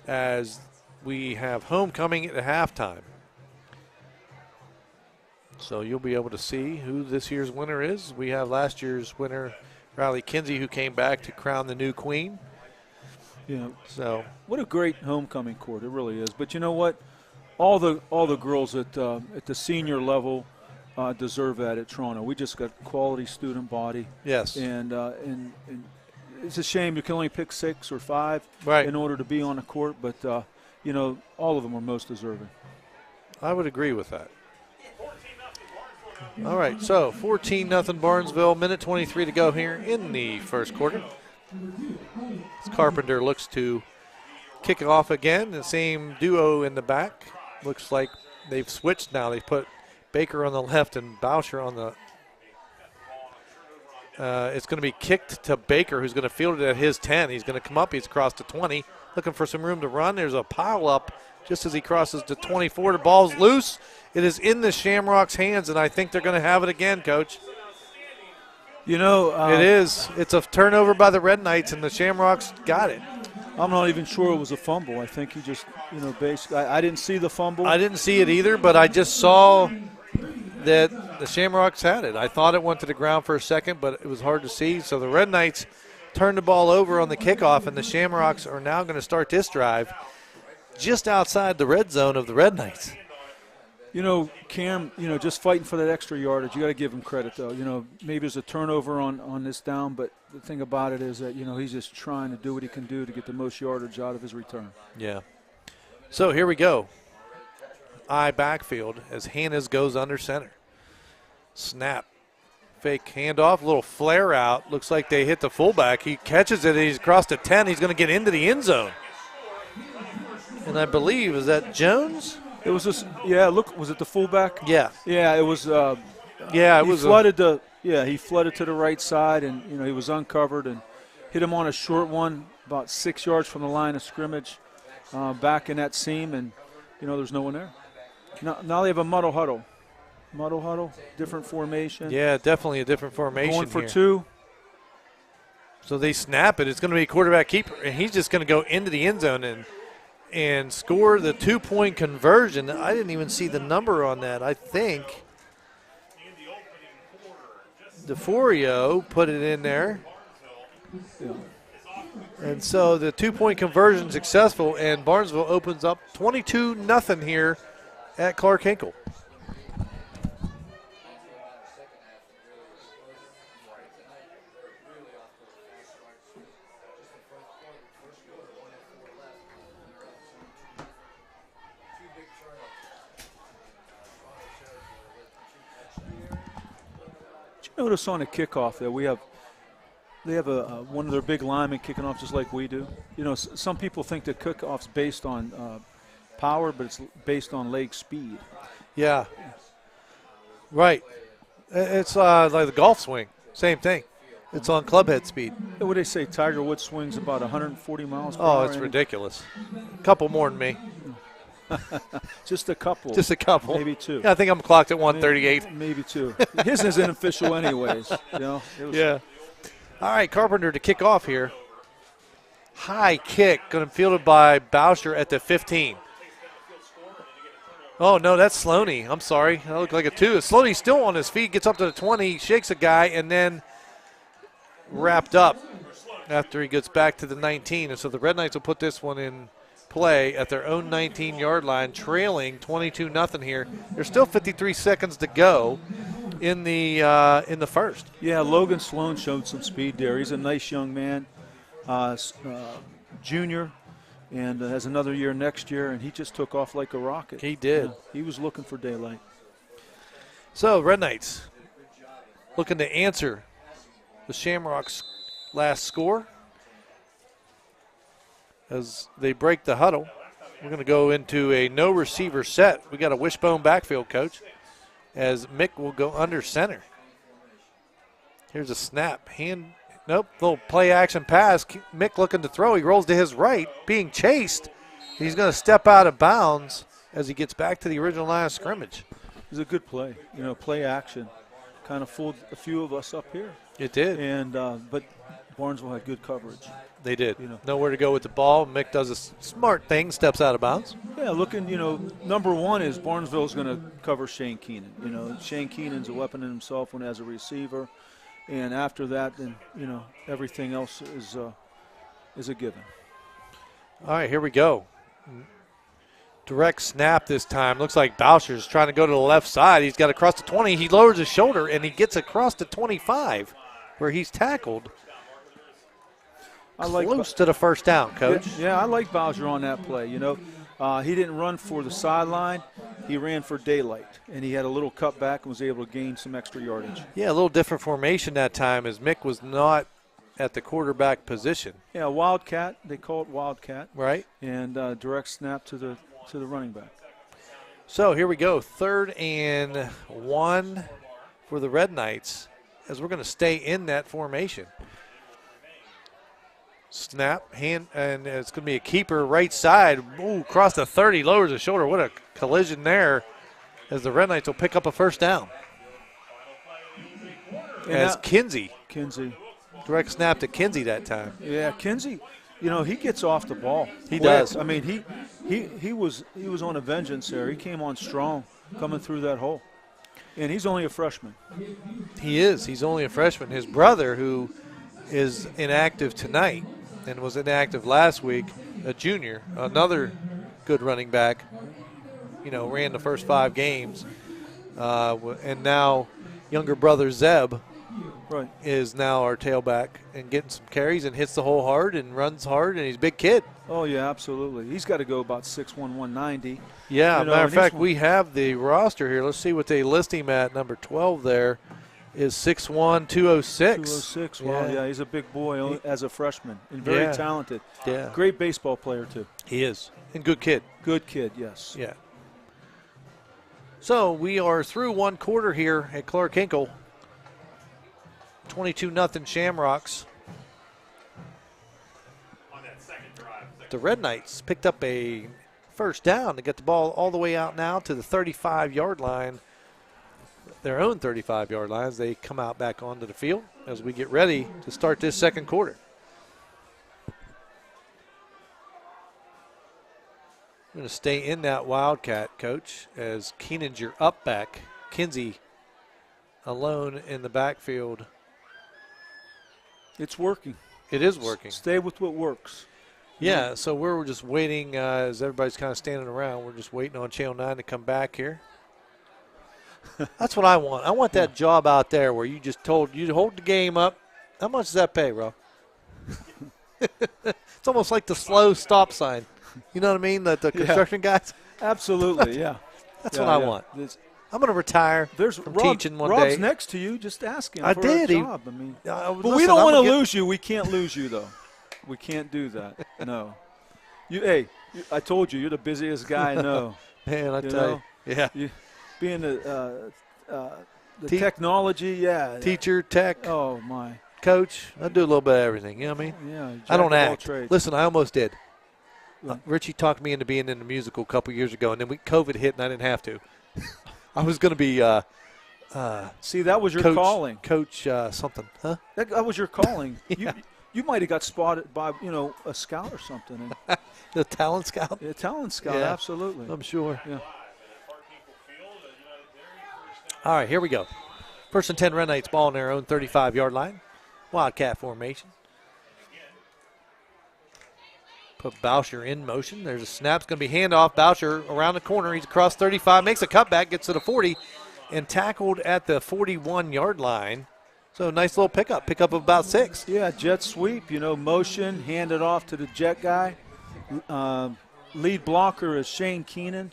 as we have homecoming at halftime. So you'll be able to see who this year's winner is. We have last year's winner, Riley Kinsey, who came back to crown the new queen. Yeah. So what a great homecoming court. It really is. But you know what? All the girls at the senior level deserve that at Toronto. We just got quality student body. Yes. And it's a shame you can only pick 6 or 5 in order to be on the court. But all of them are most deserving. I would agree with that. All right, so 14-0 Barnesville, minute 23 to go here in the first quarter. As Carpenter looks to kick it off again, the same duo in the back. Looks like they've switched now. They put Baker on the left and Boucher on the it's going to be kicked to Baker, who's going to field it at his 10. He's going to come up. He's across to 20, looking for some room to run. There's a pile up just as he crosses to 24. The ball's loose. It is in the Shamrocks' hands, and I think they're going to have it again, Coach. It is. It's a turnover by the Red Knights, and the Shamrocks got it. I'm not even sure it was a fumble. I think he just, basically, I didn't see the fumble. I didn't see it either, but I just saw that the Shamrocks had it. I thought it went to the ground for a second, but it was hard to see. So the Red Knights turned the ball over on the kickoff, and the Shamrocks are now going to start this drive just outside the red zone of the Red Knights. Cam, just fighting for that extra yardage. You got to give him credit, though. Maybe there's a turnover on this down, but the thing about it is that, he's just trying to do what he can do to get the most yardage out of his return. Yeah. So here we go. I backfield as Hannes goes under center. Snap. Fake handoff, little flare out. Looks like they hit the fullback. He catches it. He's across the 10. He's going to get into the end zone. And I believe, is that Jones? It was just, yeah, look, was it the fullback? Yeah. Yeah, it was. He flooded to the right side, and, he was uncovered and hit him on a short one about 6 yards from the line of scrimmage back in that seam, and, there's no one there. Now they have a muddle huddle. Muddle huddle, different formation. Yeah, definitely a different formation. Going for here. 2. So they snap it. It's going to be quarterback keeper, and he's just going to go into the end zone and score the 2-point conversion. I didn't even see the number on that. I think DeForio put it in there. Yeah. And so the 2-point conversion successful, and Barnesville opens up 22-0 here at Clark Hinkle. Notice on a kickoff that they have one of their big linemen kicking off just like we do. Some people think that kickoff's based on power, but it's based on leg speed. Yeah. Right. It's like the golf swing. Same thing. It's on clubhead speed. What do they say? Tiger Woods swings about 140 miles per hour. Oh, it's ridiculous. A couple more than me. Just a couple. Just a couple. Maybe 2. Yeah, I think I'm clocked at 138. Maybe 2. His isn't official anyways. Yeah. All right, Carpenter to kick off here. High kick, going to be fielded by Boucher at the 15. Oh, no, that's Sloaney. I'm sorry. That looked like a 2. Sloaney's still on his feet, gets up to the 20, shakes a guy, and then wrapped up after he gets back to the 19. And so the Red Knights will put this one in play at their own 19-yard line, trailing 22-0 here. There's still 53 seconds to go in the first. Yeah, Logan Sloan showed some speed there. He's a nice young man, junior, and has another year next year, and he just took off like a rocket. He did. He was looking for daylight. So Red Knights looking to answer the Shamrocks' last score. As they break the huddle, we're going to go into a no receiver set. We got a wishbone backfield, coach, as Mick will go under center. Here's a snap. Little play action pass. Mick looking to throw. He rolls to his right, being chased. He's going to step out of bounds as he gets back to the original line of scrimmage. It was a good play. Play action. Kind of fooled a few of us up here. It did. And but Barnesville had good coverage. They did. Nowhere to go with the ball. Mick does a smart thing, steps out of bounds. Yeah, looking, number one is Barnesville's going to cover Shane Keenan. Shane Keenan's a weapon in himself when as a receiver. And after that, then, everything else is a given. All right, here we go. Direct snap this time. Looks like Boucher's trying to go to the left side. He's got across the 20. He lowers his shoulder, and he gets across the 25 where he's tackled. Close to the first down, Coach. Yeah, I like Boucher on that play. He didn't run for the sideline. He ran for daylight, and he had a little cutback and was able to gain some extra yardage. Yeah, a little different formation that time as Mick was not at the quarterback position. Yeah, wildcat. They call it wildcat. Right. And direct snap to the running back. So here we go, 3rd and 1 for the Red Knights as we're going to stay in that formation. Snap, and it's going to be a keeper right side. Ooh, across the 30, lowers his shoulder. What a collision there as the Red Knights will pick up a first down. As Kinsey. Direct snap to Kinsey that time. Yeah, Kinsey, he gets off the ball. He does. I mean, he was on a vengeance there. He came on strong coming through that hole. And he's only a freshman. He is. He's only a freshman. His brother, who is inactive tonight and was inactive last week, a junior, another good running back, ran the first 5 games. And now younger brother Zeb is now our tailback and getting some carries and hits the hole hard and runs hard, and he's a big kid. Oh, yeah, absolutely. He's got to go about 6'1", 190. Yeah, You know, matter of and he's fact, we have the roster here. Let's see what they list him at. Number 12 there is 6'1", 206. 206. Wow, yeah, he's a big boy as a freshman and very Yeah. talented. Yeah. Great baseball player, too. He is. And good kid. Good kid, yes. Yeah. So we are through one quarter here at Clark Hinkle. 22-0 Shamrocks. On that second drive. The Red Knights picked up a first down to get the ball all the way out now to the 35-yard line. Their own 35-yard line as they come out back onto the field as we get ready to start this second quarter. We're going to stay in that Wildcat, Coach, as Keenan's your up back. Kinsey alone in the backfield. It's working. It is working. Stay with what works. Yeah, so we're just waiting as everybody's kind of standing around. We're just waiting on Channel 9 to come back here. That's what I want. I want that job out there where you just told you to hold the game up. How much does that pay, bro? It's almost like the slow stop sign. You know what I mean? The construction guys. Absolutely, yeah. That's what I want. I'm going to retire from teaching one Rob's day. next to you. Just ask him I for did. a job. I mean, but listen, we don't want to get- lose you. We can't lose you, though. We can't do that. No. I told you, you're the busiest guy I know. Man, I You tell know? you. Yeah. You, being the technology, yeah. Teacher, tech, Oh, my. coach. I do a little bit of everything. You know what I mean? Yeah. I don't jack of all act. trades. Listen, I almost did. Right. Richie talked me into being in the musical a couple years ago, and then COVID hit, and I didn't have to. I was going to be See, that was your coach, calling. Coach something, huh? That was your calling. Yeah. You might have got spotted by, a scout or something. And, The talent scout? a talent scout, Yeah. absolutely. I'm sure. Yeah. All right, here we go. First and 10 Red Knights ball on their own 35-yard line. Wildcat formation. Put Boucher in motion. There's a snap. It's going to be handoff. Boucher around the corner. He's across 35, makes a cutback, gets to the 40, and tackled at the 41-yard line. So nice little pickup of about 6. Yeah, jet sweep, motion, hand it off to the jet guy. Lead blocker is Shane Keenan,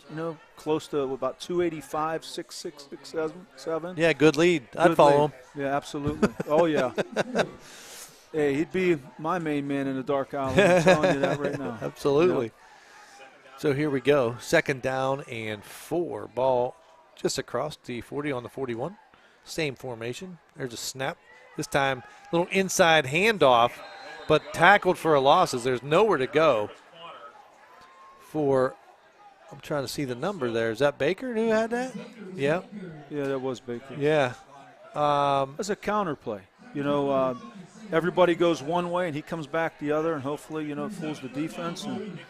close to about 285, 6'6", 6'7". Yeah, good lead. I'd Good follow lead. him. Yeah, absolutely. Oh, yeah. Hey, he'd be my main man in the dark alley. I'm telling you that right now. Absolutely. Yep. So here we go. Second down and 4. Ball just across the 40 on the 41. Same formation. There's a snap. This time, little inside handoff, but tackled for a loss as there's nowhere to go. I'm trying to see the number there. Is that Baker who had that? Yeah. Yeah, that was Baker. Yeah. That's a counter play. Everybody goes one way and he comes back the other, and hopefully, it fools the defense. And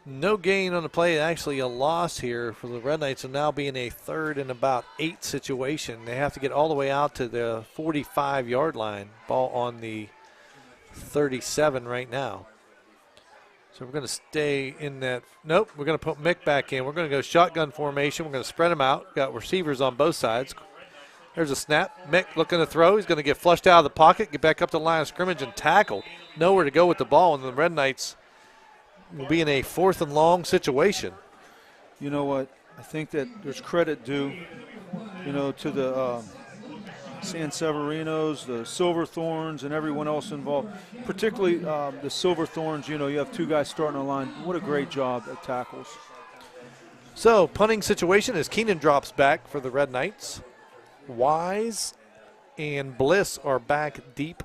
No gain on the play. Actually, a loss here for the Red Knights, and now being a 3rd and about 8 situation. They have to get all the way out to the 45-yard line. Ball on the 37 right now. So we're going to stay in that. Nope, we're going to put Mick back in. We're going to go shotgun formation. We're going to spread them out. Got receivers on both sides. There's a snap. Mick looking to throw. He's going to get flushed out of the pocket, get back up to the line of scrimmage, and tackled. Nowhere to go with the ball, and the Red Knights will be in a 4th and long situation. you know what? I think that there's credit due, to the San Severinos, the Silverthorns, and everyone else involved. Particularly the Silverthorns, you have 2 guys starting the line. What a great job at tackles. So, punting situation as Keenan drops back for the Red Knights. Wise and Bliss are back deep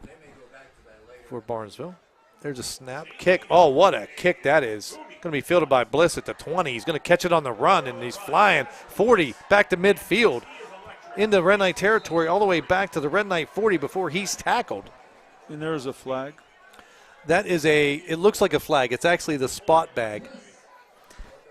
for Barnesville. There's a snap. Kick. Oh, what a kick that is. Going to be fielded by Bliss at the 20. He's going to catch it on the run, and he's flying 40 back to midfield into Red Knight territory, all the way back to the Red Knight 40 before he's tackled. And there's a flag. That is it looks like a flag. It's actually the spot bag.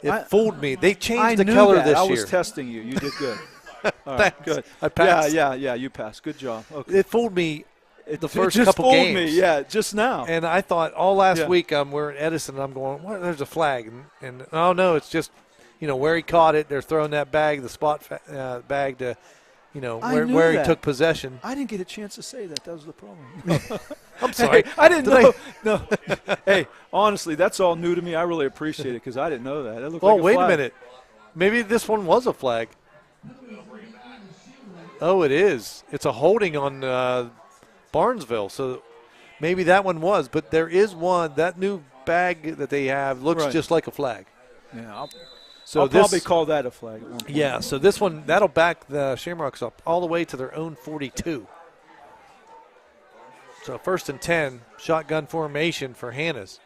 It fooled me. They changed the color this year. I was testing you. You did good. All right, Thanks. good. I passed. Yeah, you passed. Good job. Okay. It fooled me the first it just couple fooled games. me, yeah, just now. And I thought all last Yeah. week we're at Edison, and I'm going, what? There's a flag. And oh, no, it's just, where he caught it. They're throwing that bag, the spot bag, to where he took possession. I didn't get a chance to say that. That was the problem. I'm sorry. Hey, I didn't know. No. Hey, honestly, that's all new to me. I really appreciate it because I didn't know that. It looked like a wait flag. a minute. Maybe this one was a flag. Oh, it is. It's a holding on Barnesville. So maybe that one was. But there is one. That new bag that they have looks just like a flag. Yeah, I'll So probably call that a flag at one point. Yeah, so this one, that'll back the Shamrocks up all the way to their own 42. So 1st and 10, shotgun formation for Hannah's.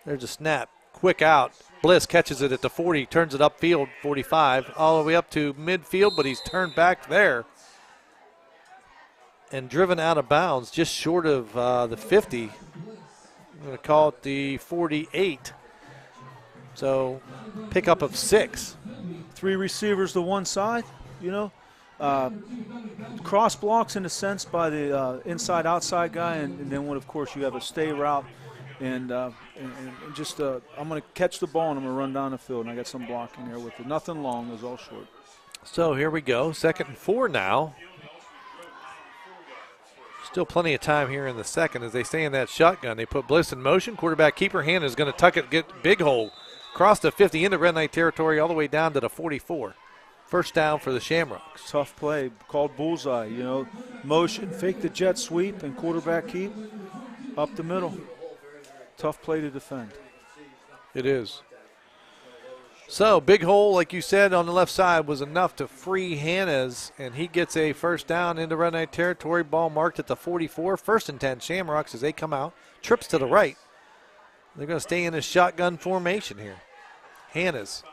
There's a snap, quick out. Bliss catches it at the 40, turns it upfield, 45, all the way up to midfield, but he's turned back there and driven out of bounds just short of the 50. I'm going to call it the 48. So pickup of 6. 3 receivers to one side, cross blocks in a sense by the inside-outside guy, and then of course, you have a stay route. And just I'm going to catch the ball and I'm going to run down the field, and I got some blocking there with it. Nothing long, it was all short. So here we go, 2nd and 4 now. Still plenty of time here in the second as they stay in that shotgun. They put Bliss in motion. Quarterback keeper hand is going to tuck it, get big hole, cross the 50 into Red Knight territory all the way down to the 44. First down for the Shamrocks. Tough play, called bullseye, motion, fake the jet sweep, and quarterback keep up the middle. Tough play to defend. It is. So, big hole, like you said, on the left side was enough to free Hannah's, and he gets a first down into Red Knight territory. Ball marked at the 44. 1st and 10, Shamrocks as they come out. Trips to the right. They're going to stay in a shotgun formation here. Hannah's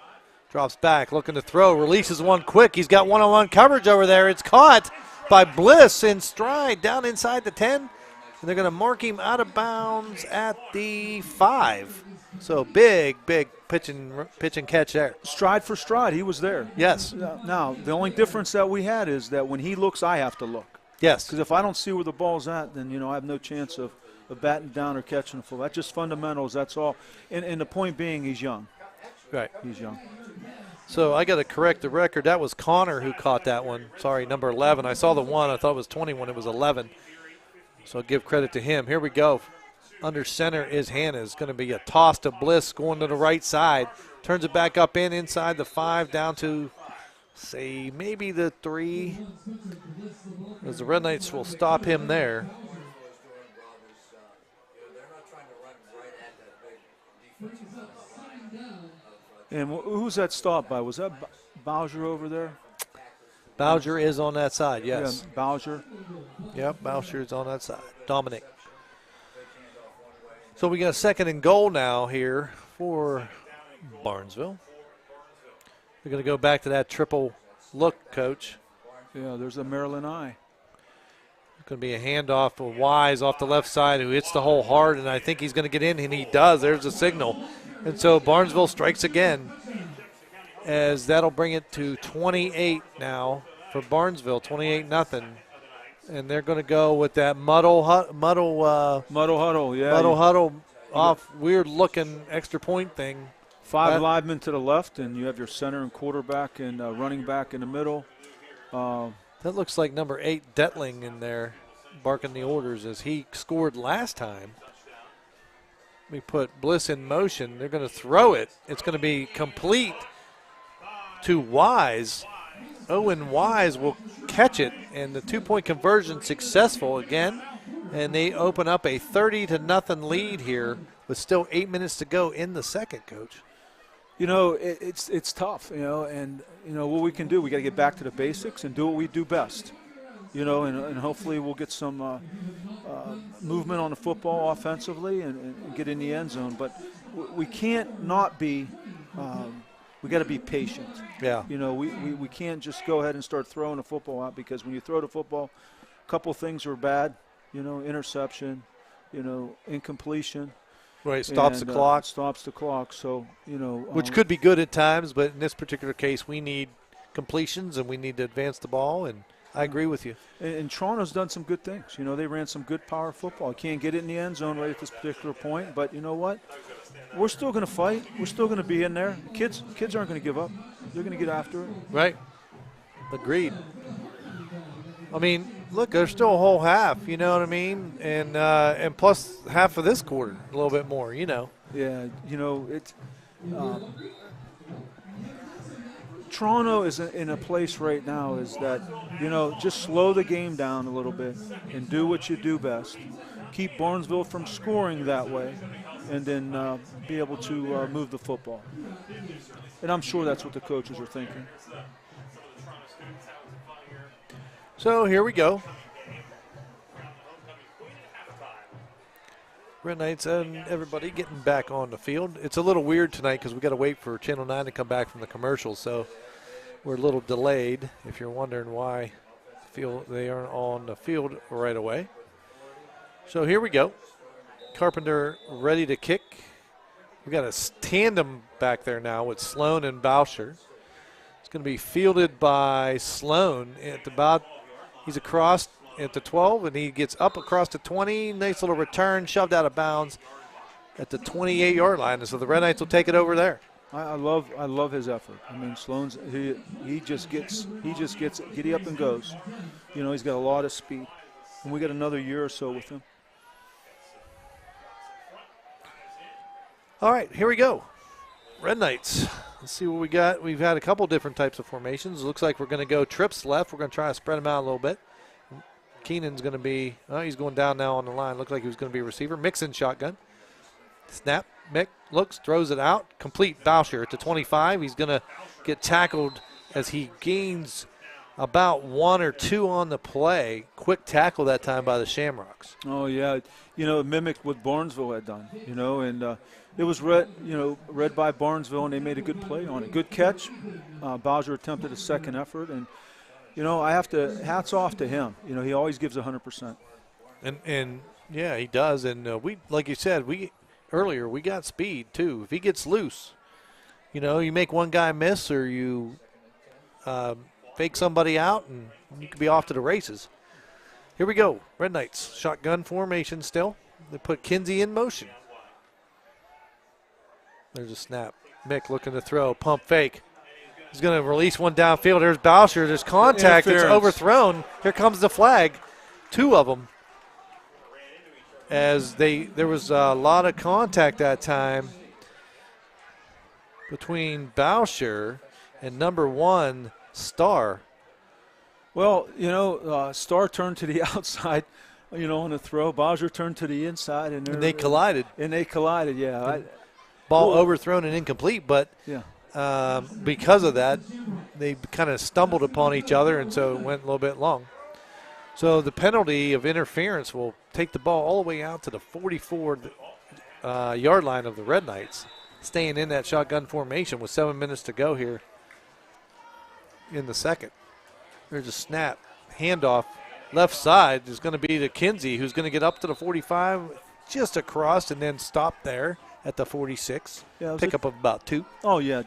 drops back, looking to throw, releases one quick. He's got one-on-one coverage over there. It's caught by Bliss in stride down inside the 10. And they're going to mark him out of bounds at the 5. So big pitch and catch there. Stride for stride, he was there. Yes. Now, the only difference that we had is that when he looks, I have to look. Yes. Because if I don't see where the ball's at, then, I have no chance of batting down or catching the football. That's just fundamentals, that's all. And the point being, he's young. Right. He's young. So I got to correct the record. That was Connor who caught that one. Sorry, number 11. I saw the 1. I thought it was 21. It was 11. So I'll give credit to him. Here we go. Under center is Hannah. It's going to be a toss to Bliss going to the right side. Turns it back up inside the 5 down to, say, maybe the 3. As the Red Knights will stop him there. And who's that stop by? Was that Bowser over there? Bowser is on that side, yes. Yeah, Bowser. Yep, Bowser is on that side. Dominic. So we got a 2nd and goal now here for Barnesville. We're going to go back to that triple look, Coach. Yeah, there's a Maryland eye. It's going to be a handoff of Wise off the left side who hits the hole hard, and I think he's going to get in, and he does. There's a signal. And so Barnesville strikes again as that'll bring it to 28 now for Barnesville, 28-0. And they're going to go with that muddle huddle, off weird-looking extra point thing. 5 linemen to the left, and you have your center and quarterback and running back in the middle. That looks like number 8, Detling, in there barking the orders as he scored last time. We put Bliss in motion. They're going to throw it. It's going to be complete to Wise. Owen Wise will catch it, and the 2-point conversion successful again. And they open up a 30-0 lead here with still 8 minutes to go in the second, Coach. It's tough, and what we can do, we got to get back to the basics and do what we do best, and hopefully we'll get some movement on the football offensively and get in the end zone. But we can't not be we got to be patient. Yeah. We can't just go ahead and start throwing the football out, because when you throw the football, a couple things are bad, interception, incompletion. Right, stops the clock. Stops the clock, so, which could be good at times, but in this particular case, we need completions and we need to advance the ball, and I agree with you. And Toronto's done some good things. They ran some good power football. Can't get it in the end zone right at this particular point, but you know what? We're still going to fight. We're still going to be in there. Kids aren't going to give up. They're going to get after it. Right. Agreed. I mean, look, there's still a whole half, you know what I mean? And plus half of this quarter, a little bit more, you know. Yeah, it's Toronto is in a place right now is that, just slow the game down a little bit and do what you do best. Keep Barnesville from scoring that way, and then be able to move the football. And I'm sure that's what the coaches are thinking. So here we go. Red Knights and everybody getting back on the field. It's a little weird tonight because we got to wait for Channel 9 to come back from the commercial, so we're a little delayed. If you're wondering why they aren't on the field right away. So here we go. Carpenter ready to kick. We got a tandem back there now with Sloan and Boucher. It's going to be fielded by Sloan at about. He's across at the 12, and he gets up across the 20. Nice little return, shoved out of bounds at the 28-yard line. And so the Red Knights will take it over there. I love his effort. I mean, Sloan's he just gets giddy up and goes. He's got a lot of speed, and we got another year or so with him. All right, here we go. Red Knights. Let's see what we got. We've had a couple different types of formations. It looks like we're going to go trips left. We're going to try to spread them out a little bit. Keenan's going to be, he's going down now on the line. Looks like he was going to be a receiver. Mixon shotgun. Snap. Mick looks, throws it out. Complete. Boucher at the 25. He's going to get tackled as he gains about 1 or 2 on the play. Quick tackle that time by the Shamrocks. Oh, yeah. It mimicked what Barnesville had done, and it was read by Barnesville, and they made a good play on it. Good catch. Bowser attempted a second effort, and, I have to hats off to him. He always gives 100%. And yeah, he does. And we, like you said, earlier we got speed too. If he gets loose, you make one guy miss or you fake somebody out, and you could be off to the races. Here we go. Red Knights shotgun formation still. They put Kinsey in motion. There's a snap. Mick looking to throw. Pump fake. He's going to release one downfield. There's Boucher. There's contact. It's overthrown. Here comes the flag. 2 of them. As there was a lot of contact that time between Boucher and number 1, Starr. Well, Starr turned to the outside, on the throw. Boucher turned to the inside. And they collided. Yeah. Ball overthrown and incomplete, but yeah. Because of that, they kind of stumbled upon each other, and so it went a little bit long. So the penalty of interference will take the ball all the way out to the 44-yard line of the Red Knights, staying in that shotgun formation with 7 minutes to go here in the second. There's a snap. Handoff. Left side is going to be to Kinsey, who's going to get up to the 45, just across, and then stop there at the 46. Yeah, pickup of about 2. Oh, yeah.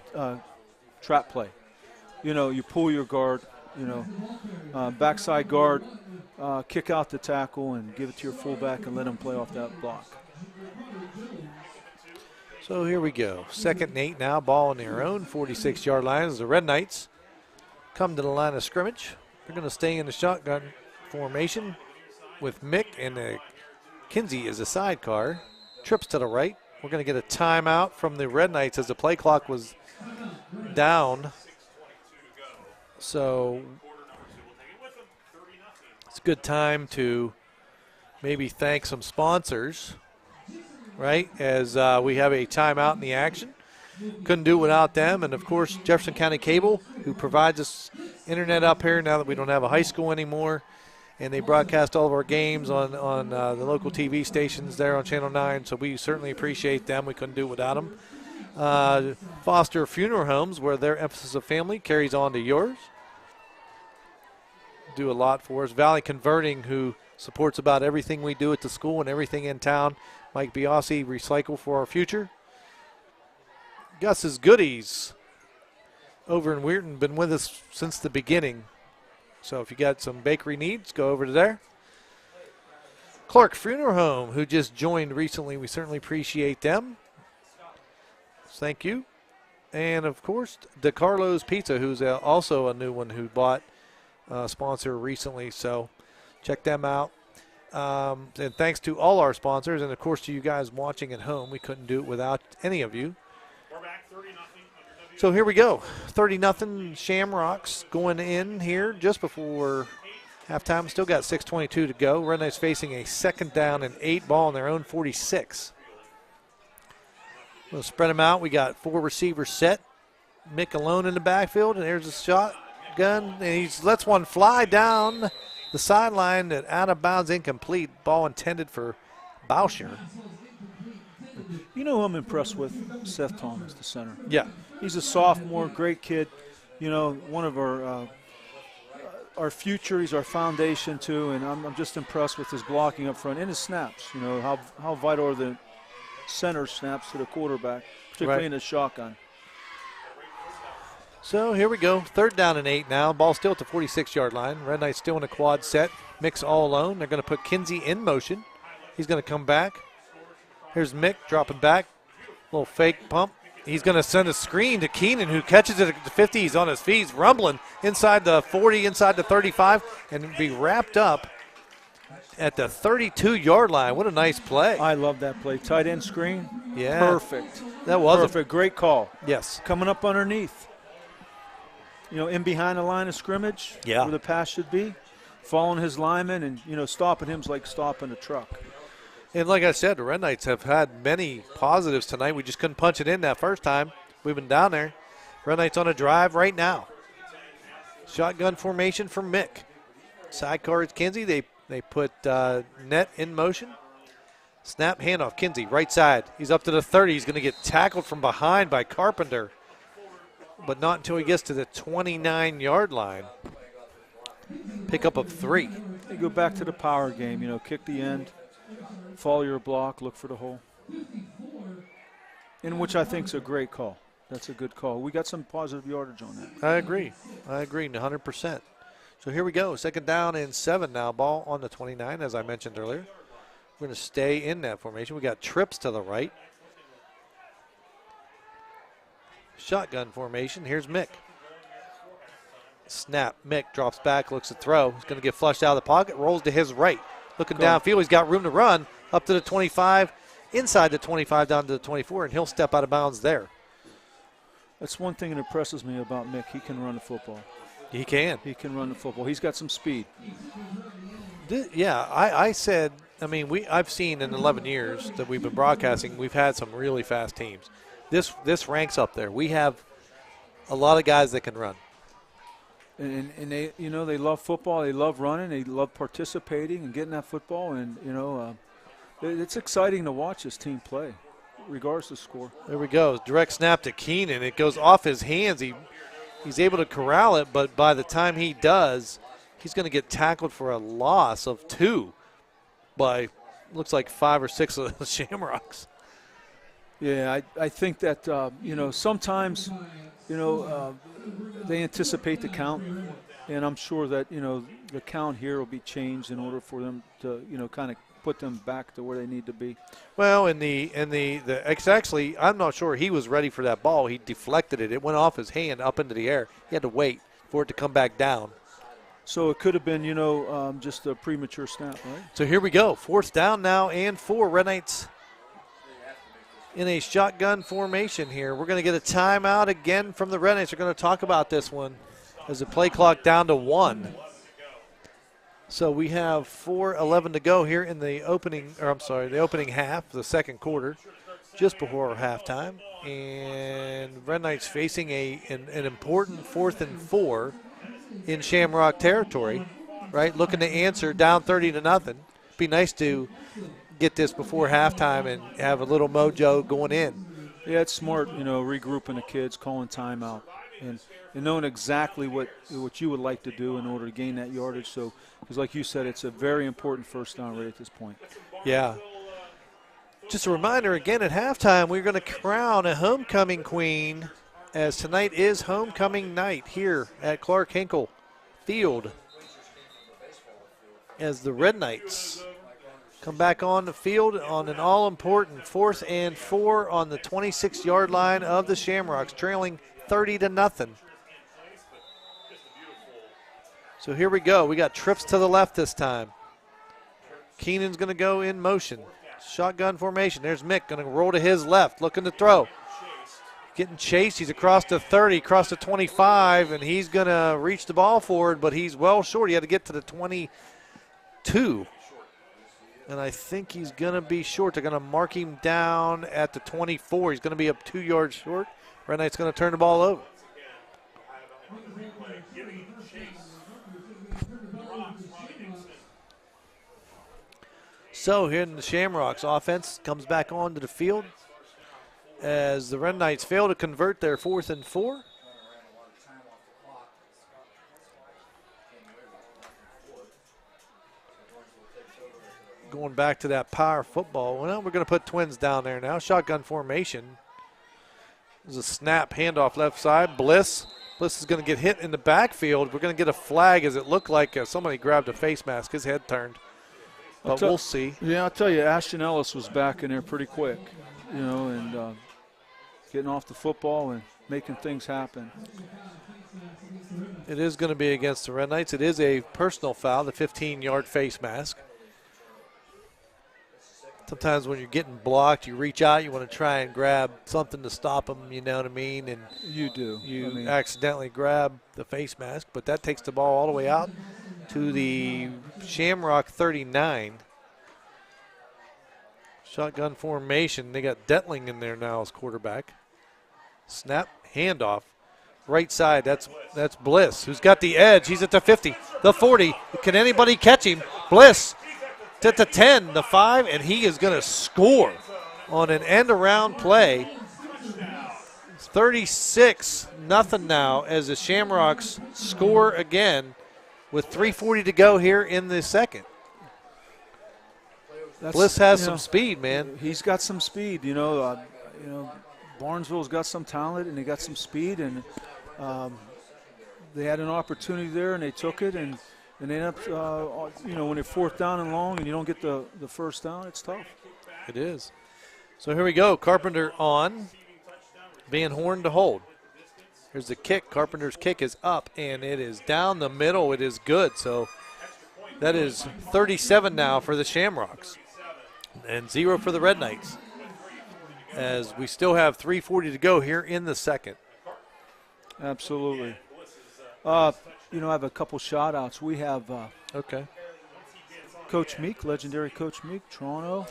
Trap play. You pull your guard, backside guard, kick out the tackle and give it to your fullback and let him play off that block. So here we go. 2nd and 8 now. Ball on their own 46-yard line as the Red Knights come to the line of scrimmage. They're going to stay in the shotgun formation with Mick, and Kinsey is a sidecar. Trips to the right. We're going to get a timeout from the Red Knights as the play clock was down. So it's a good time to maybe thank some sponsors, right, as we have a timeout in the action. Couldn't do it without them. And, of course, Jefferson County Cable, who provides us internet up here now that we don't have a high school anymore. And they broadcast all of our games on the local TV stations there on Channel 9, so we certainly appreciate them. We couldn't do it without them. Foster Funeral Homes, where their emphasis of family carries on to yours. Do a lot for us. Valley Converting, who supports about everything we do at the school and everything in town. Mike Biasi, Recycle for Our Future. Gus's Goodies over in Weirton, been with us since the beginning. So if you got some bakery needs, go over to there. Clark Funeral Home, who just joined recently, we certainly appreciate them. Thank you. And, of course, DeCarlo's Pizza, who's also a new one who bought sponsor recently, so check them out. And thanks to all our sponsors, and of course to you guys watching at home. We couldn't do it without any of you. We're back 30-0. So here we go, 30-0 Shamrocks going in here just before halftime. Still got 6:22 to go. Red Knights facing a 2nd down and 8 ball on their own 46. We'll spread them out. We got 4 receivers set. Mick alone in the backfield, and there's a shotgun, and he lets one fly down the sideline, that out of bounds, incomplete. Ball intended for Boucher. You know who I'm impressed with? Seth Thomas, the center. Yeah. He's a sophomore, great kid. You know, one of our future. He's our foundation too, and I'm just impressed with his blocking up front and his snaps. You know how vital are the center snaps to the quarterback, particularly in the shotgun. So here we go, 3rd down and 8 now. Ball still at the 46-yard line. Red Knights still in a quad set. Mick's all alone. They're going to put Kinsey in motion. He's going to come back. Here's Mick dropping back. Little fake pump. He's going to send a screen to Keenan, who catches it at the 50. He's on his feet. He's rumbling inside the 40, inside the 35, and be wrapped up at the 32-yard line. What a nice play. I love that play. Tight end screen. Yeah. Perfect. That was perfect. Great call. Yes. Coming up underneath. You know, in behind the line of scrimmage, where the pass should be, following his lineman and, you know, stopping him's like stopping a truck. And like I said, the Red Knights have had many positives tonight. We just couldn't punch it in that first time. We've been down there. Red Knights on a drive right now. Shotgun formation for Mick. Sidecar is Kinsey. They put net in motion. Snap, handoff. Kinsey, right side. He's up to the 30. He's going to get tackled from behind by Carpenter, but not until he gets to the 29-yard line. Pickup of 3. You go back to the power game, you know, kick the end, follow your block, look for the hole. In which I think is a great call. That's a good call. We got some positive yardage on that. I agree 100%. So here we go, 2nd down and 7 now. Ball on the 29, as I mentioned earlier. We're going to stay in that formation. We got trips to the right. Shotgun formation. Here's Mick. Snap. Mick drops back, looks to throw. He's going to get flushed out of the pocket, rolls to his right. Looking downfield, he's got room to run up to the 25, inside the 25, down to the 24, and he'll step out of bounds there. That's one thing that impresses me about Mick. He can run the football. He can. He can run the football. He's got some speed. Yeah, I said, I mean, I've seen in 11 years that we've been broadcasting, we've had some really fast teams. This ranks up there. We have a lot of guys that can run. And they, you know, they love football. They love running. They love participating and getting that football. And, you know, it's exciting to watch this team play, regardless of score. There we go. Direct snap to Keenan. It goes off his hands. He's able to corral it, but by the time he does, he's going to get tackled for a loss of 2 by, looks like 5 or 6 of the Shamrocks. Yeah, I think that, you know, sometimes, you know, they anticipate the count, and I'm sure that, you know, the count here will be changed in order for them to, you know, kind of put them back to where they need to be. Well, actually, I'm not sure he was ready for that ball. He deflected it. It went off his hand up into the air. He had to wait for it to come back down. So it could have been, you know, just a premature snap, right? So here we go. 4th down now and 4. Red Knights in a shotgun formation here. We're going to get a timeout again from the Red Knights. We're going to talk about this one as the play clock down to 1. So we have 4:11 to go here in the opening half, the 2nd quarter, just before halftime. And Red Knights facing an important 4th and 4 in Shamrock territory, right? Looking to answer down 30-0. Be nice to get this before halftime and have a little mojo going in. Yeah, it's smart, you know, regrouping the kids, calling timeout, and knowing exactly what you would like to do in order to gain that yardage. So, because like you said, it's a very important 1st down right at this point. Yeah. Just a reminder again, at halftime, we're going to crown a homecoming queen, as tonight is homecoming night here at Clark Hinkle Field, as the Red Knights come back on the field on an all-important 4th and 4 on the 26-yard line of the Shamrocks, trailing 30-0. So here we go. We got trips to the left this time. Keenan's going to go in motion. Shotgun formation. There's Mick going to roll to his left, looking to throw. Getting chased. He's across the 30, across the 25, and he's going to reach the ball forward, but he's well short. He had to get to the 22. And I think he's going to be short. They're going to mark him down at the 24. He's going to be up 2 yards short. Red Knight's going to turn the ball over. So here in the Shamrocks, offense comes back onto the field as the Red Knights fail to convert their 4th and 4. Going back to that power football. Well, we're going to put Twins down there now. Shotgun formation. There's a snap handoff left side. Bliss is going to get hit in the backfield. We're going to get a flag as it looked like somebody grabbed a face mask. His head turned. But we'll see. Yeah, I'll tell you, Ashton Ellis was back in there pretty quick, and getting off the football and making things happen. It is going to be against the Red Knights. It is a personal foul, the 15-yard face mask. Sometimes when you're getting blocked, you reach out, you want to try and grab something to stop them, you know what I mean? And you do. You accidentally grab the face mask, but that takes the ball all the way out to the Shamrock 39. Shotgun formation. They got Detling in there now as quarterback. Snap, handoff. Right side, that's Bliss, who's got the edge. He's at the 50, the 40. Can anybody catch him? Bliss to the 10, the 5, and he is going to score on an end-around play. 36-0 now as the Shamrocks score again with 3:40 to go here in the second. Bliss has some speed, man. He's got some speed. Barnesville's got some talent and they got some speed, and they had an opportunity there and they took it, and they end up, when they're 4th down and long and you don't get the first down, it's tough. It is. So here we go. Carpenter on. Van Horn to hold. Here's the kick. Carpenter's kick is up, and it is down the middle. It is good. So that is 37 now for the Shamrocks and 0 for the Red Knights, as we still have 3:40 to go here in the second. Absolutely. I have a couple shout-outs. We have Coach Meek, legendary Coach Meek, Toronto,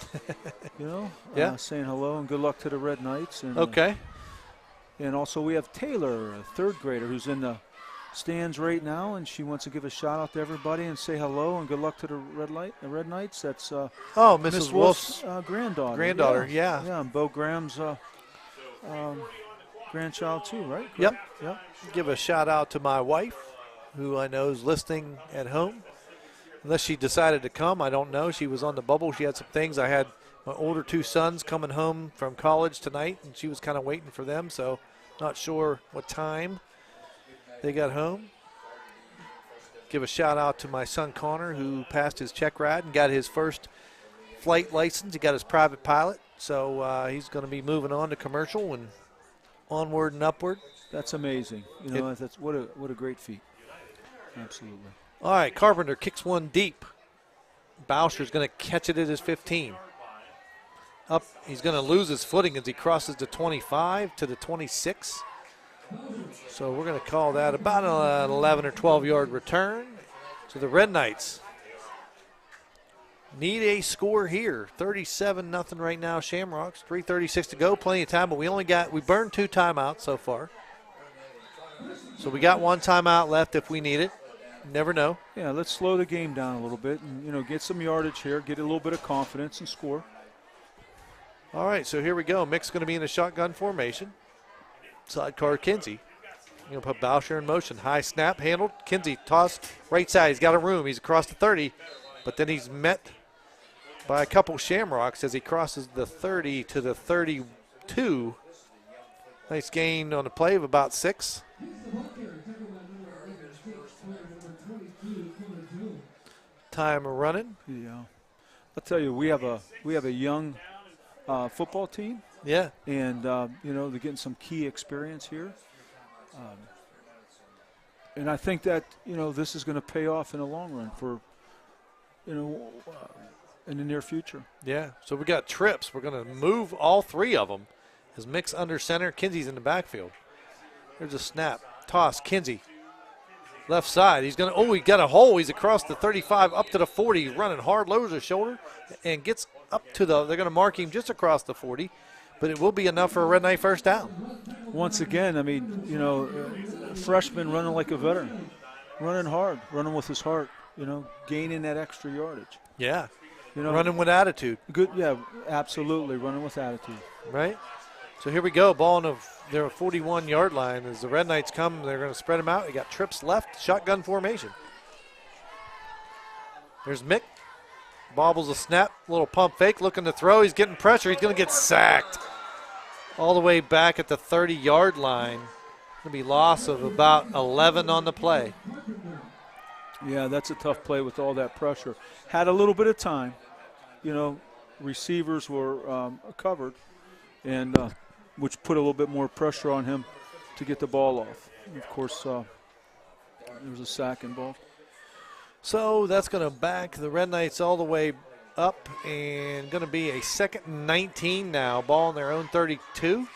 saying hello and good luck to the Red Knights. And, and also we have Taylor, a 3rd grader, who's in the stands right now, and she wants to give a shout-out to everybody and say hello and good luck to the Red Knights. That's Mrs. Wolf's granddaughter. Yeah, and Bo Graham's grandchild too, right? Yep. Give a shout-out to my wife, who I know is listening at home. Unless she decided to come, I don't know. She was on the bubble. She had some things. I had my older 2 sons coming home from college tonight, and she was kind of waiting for them, so not sure what time they got home. Give a shout-out to my son Connor, who passed his check ride and got his first flight license. He got his private pilot, so he's going to be moving on to commercial and onward and upward. That's amazing. That's what a great feat. Absolutely. All right, Carpenter kicks one deep. Boucher's going to catch it at his 15. Up, he's going to lose his footing as he crosses the 25 to the 26. So we're going to call that about an 11 or 12-yard return. So the Red Knights need a score here. 37-0 right now, Shamrocks. 3:36 to go, plenty of time, but we burned 2 timeouts so far. So we got 1 timeout left if we need it. Never know. Yeah, let's slow the game down a little bit and, get some yardage here, get a little bit of confidence and score. All right, so here we go. Mick's going to be in a shotgun formation. Sidecar Kinsey. You're going to put Boucher in motion. High snap, handled. Kinsey tossed right side. He's got a room. He's across the 30, but then he's met by a couple Shamrocks as he crosses the 30 to the 32. Nice gain on the play of about 6. Time running. Yeah, I'll tell you, we have a young football team. Yeah, and they're getting some key experience here. And I think that, this is going to pay off in the long run for, in the near future. Yeah, so we got trips. We're going to move all three of them. As Mick's under center, Kinsey's in the backfield. There's a snap. Toss, Kinsey. Left side. He's going to, he got a hole. He's across the 35 up to the 40. He's running hard, lowers his shoulder, and gets up to they're going to mark him just across the 40. But it will be enough for a Red Knight first down. Once again, I mean, freshman running like a veteran, running hard, running with his heart, gaining that extra yardage. Yeah, running with attitude. Good, yeah, absolutely, running with attitude. Right? So here we go, ball on their 41-yard line. As the Red Knights come, they're going to spread them out. They got trips left, shotgun formation. There's Mick. Bobbles a snap, little pump fake, looking to throw. He's getting pressure. He's going to get sacked all the way back at the 30-yard line. Going to be loss of about 11 on the play. Yeah, that's a tough play with all that pressure. Had a little bit of time. Receivers were covered, and which put a little bit more pressure on him to get the ball off. And of course, there was a sack involved. So that's going to back the Red Knights all the way up, and going to be a 2nd and 19 now. Ball on their own 32.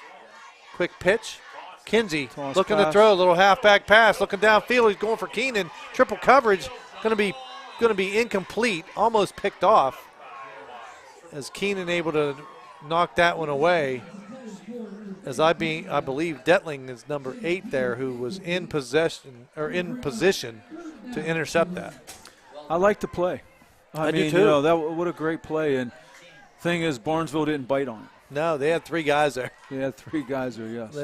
Quick pitch. Kinsey looking to throw, a little halfback pass, looking downfield. He's going for Keenan. Triple coverage. Going to be incomplete, almost picked off. As Keenan able to knock that one away. As I believe Detling is number 8 there, who was in position to intercept that. I like the play. I mean, do too. What a great play. And thing is, Barnesville didn't bite on it. No, they had 3 guys there. They had 3 guys there, yes.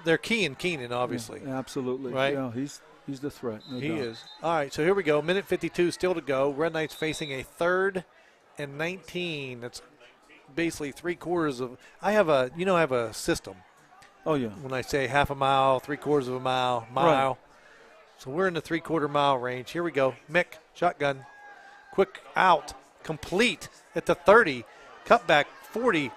They're keying Keenan, obviously. Yeah, absolutely. Right? Yeah, he's the threat. No he doubt. is. All right, so here we go. Minute 52 still to go. Red Knights facing a 3rd and 19. That's basically 3/4 of. I have a system. Oh, yeah. When I say half a mile, 3/4 of a mile. Right. So we're in the 3/4 mile range. Here we go. Mick, shotgun. Quick out. Complete at the 30. Cut back 40.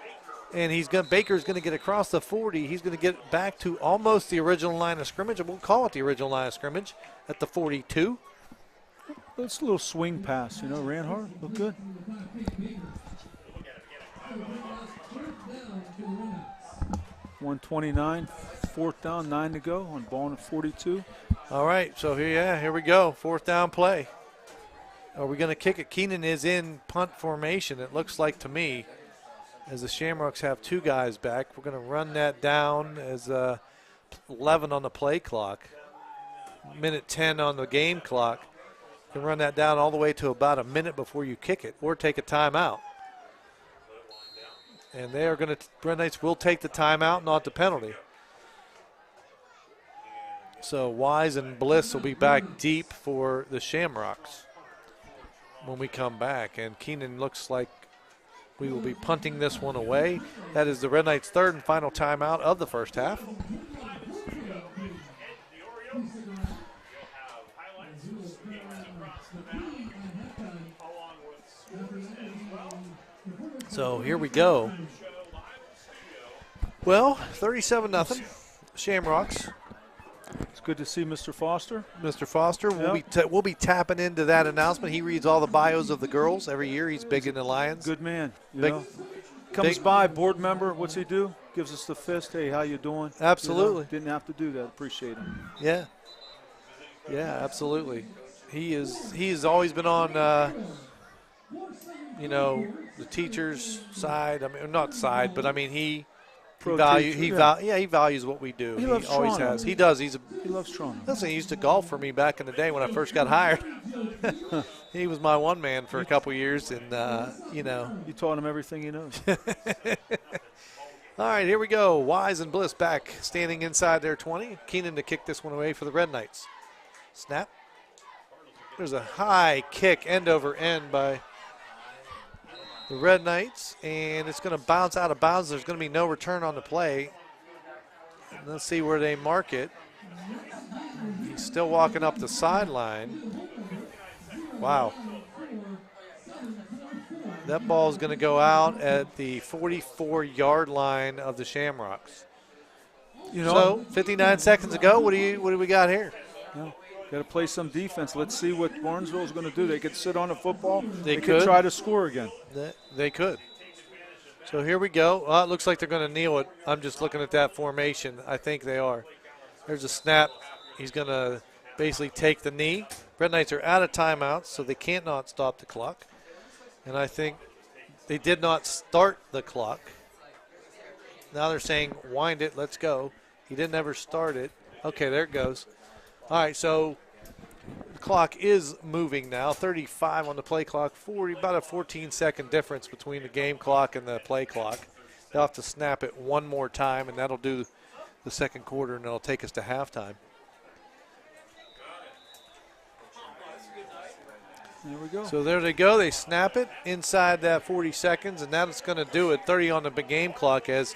And Baker's going to get across the 40. He's going to get back to almost the original line of scrimmage. And we'll call it the original line of scrimmage at the 42. It's a little swing pass, ran hard. Looked good. $129, 4th down, 9 to go on ball at 42. All right, so here we go. 4th down play. Are we going to kick it? Keenan is in punt formation, it looks like to me, as the Shamrocks have 2 guys back. We're going to run that down as 11 on the play clock. Minute 10 on the game clock. You can run that down all the way to about a minute before you kick it or take a timeout. And they are going to, Red Knights will take the timeout, not the penalty. So Wise and Bliss will be back deep for the Shamrocks when we come back. And Keenan looks like we will be punting this one away. That is the Red Knights' 3rd and final timeout of the first half. So here we go. Well, 37-0, Shamrocks. It's good to see Mr. Foster. Mr. Foster, we'll be tapping into that announcement. He reads all the bios of the girls every year. He's big in the Lions. Good man. Comes by, board member. What's he do? Gives us the fist. Hey, how you doing? Absolutely. Didn't have to do that. Appreciate him. Yeah. Yeah, absolutely. He's always been on, the teacher's side. I mean, not side, but I mean he values what we do. He loves always Toronto. has. He does. He loves Toronto. Listen, he used to golf for me back in the day when I first got hired. He was my one man for a couple years, and You taught him everything he knows. All right, here we go. Wise and Bliss back, standing inside their 20. Keenan to kick this one away for the Red Knights. Snap. There's a high kick, end over end by the Red Knights, and it's going to bounce out of bounds. There's going to be no return on the play. And let's see where they mark it. He's still walking up the sideline. Wow. That ball is going to go out at the 44-yard line of the Shamrocks. So 59 seconds ago, what do we got here? Got to play some defense. Let's see what Barnesville is going to do. They could sit on the football. They could could try to score again. They could. So here we go. It looks like they're going to kneel it. I'm just looking at that formation. I think they are. There's a snap. He's going to basically take the knee. Red Knights are out of timeouts, so they can't not stop the clock. And I think they did not start the clock. Now they're saying, wind it, let's go. He didn't ever start it. Okay, there it goes. All right, so the clock is moving now. 35 on the play clock, about a 14-second difference between the game clock and the play clock. They'll have to snap it one more time, and that'll do the second quarter, and it'll take us to halftime. There we go. So there they go. They snap it inside that 40 seconds, and that's going to do it. 30 on the game clock as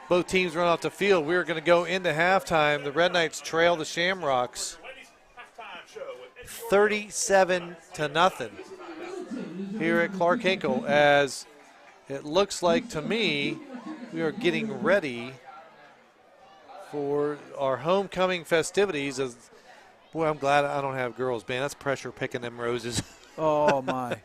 both teams run off the field. We're going to go into halftime. The Red Knights trail the Shamrocks 37-0 here at Clark Hinkle, as it looks like to me we are getting ready for our homecoming festivities. Boy, I'm glad I don't have girls band. That's pressure picking them roses. Oh, my.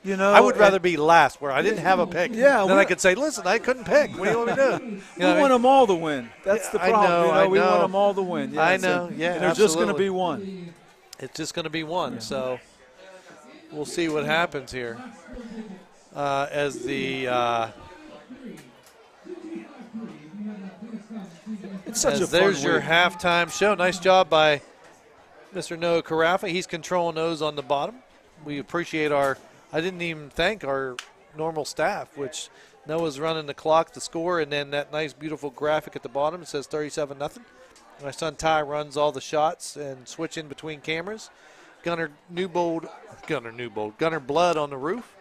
You know, I would rather be last where I didn't have a pick. Yeah. Then I could say, listen, I couldn't pick. What do you want me to do? We want them all to win. That's the problem. I know. We want them all to win. Yeah, I know. Yeah, and there's just going to be one. It's just going to be one. So we'll see what happens here. As it's such a fun there's your week. halftime show. Nice job by Mr. Noah Carafa. He's controlling those on the bottom. We appreciate I didn't even thank our normal staff, which Noah's running the clock, the score, and then that nice, beautiful graphic at the bottom. It says 37-0. My son Ty runs all the shots and switch in between cameras. Gunner Blood on the roof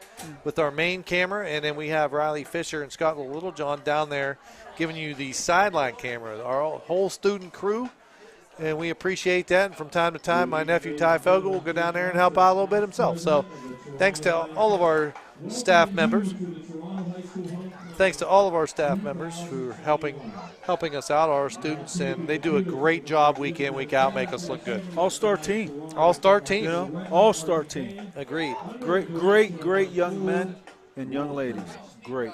with our main camera, and then we have Riley Fisher and Scott Littlejohn down there giving you the sideline camera. Our whole student crew. And we appreciate that. And from time to time, my nephew Ty Fogel will go down there and help out a little bit himself. So thanks to all of our staff members. Thanks to all of our staff members who are helping us out, our students. And they do a great job week in, week out, make us look good. All-star team. All-star team. You know, all-star team. Agreed. Great young men and young ladies. Great.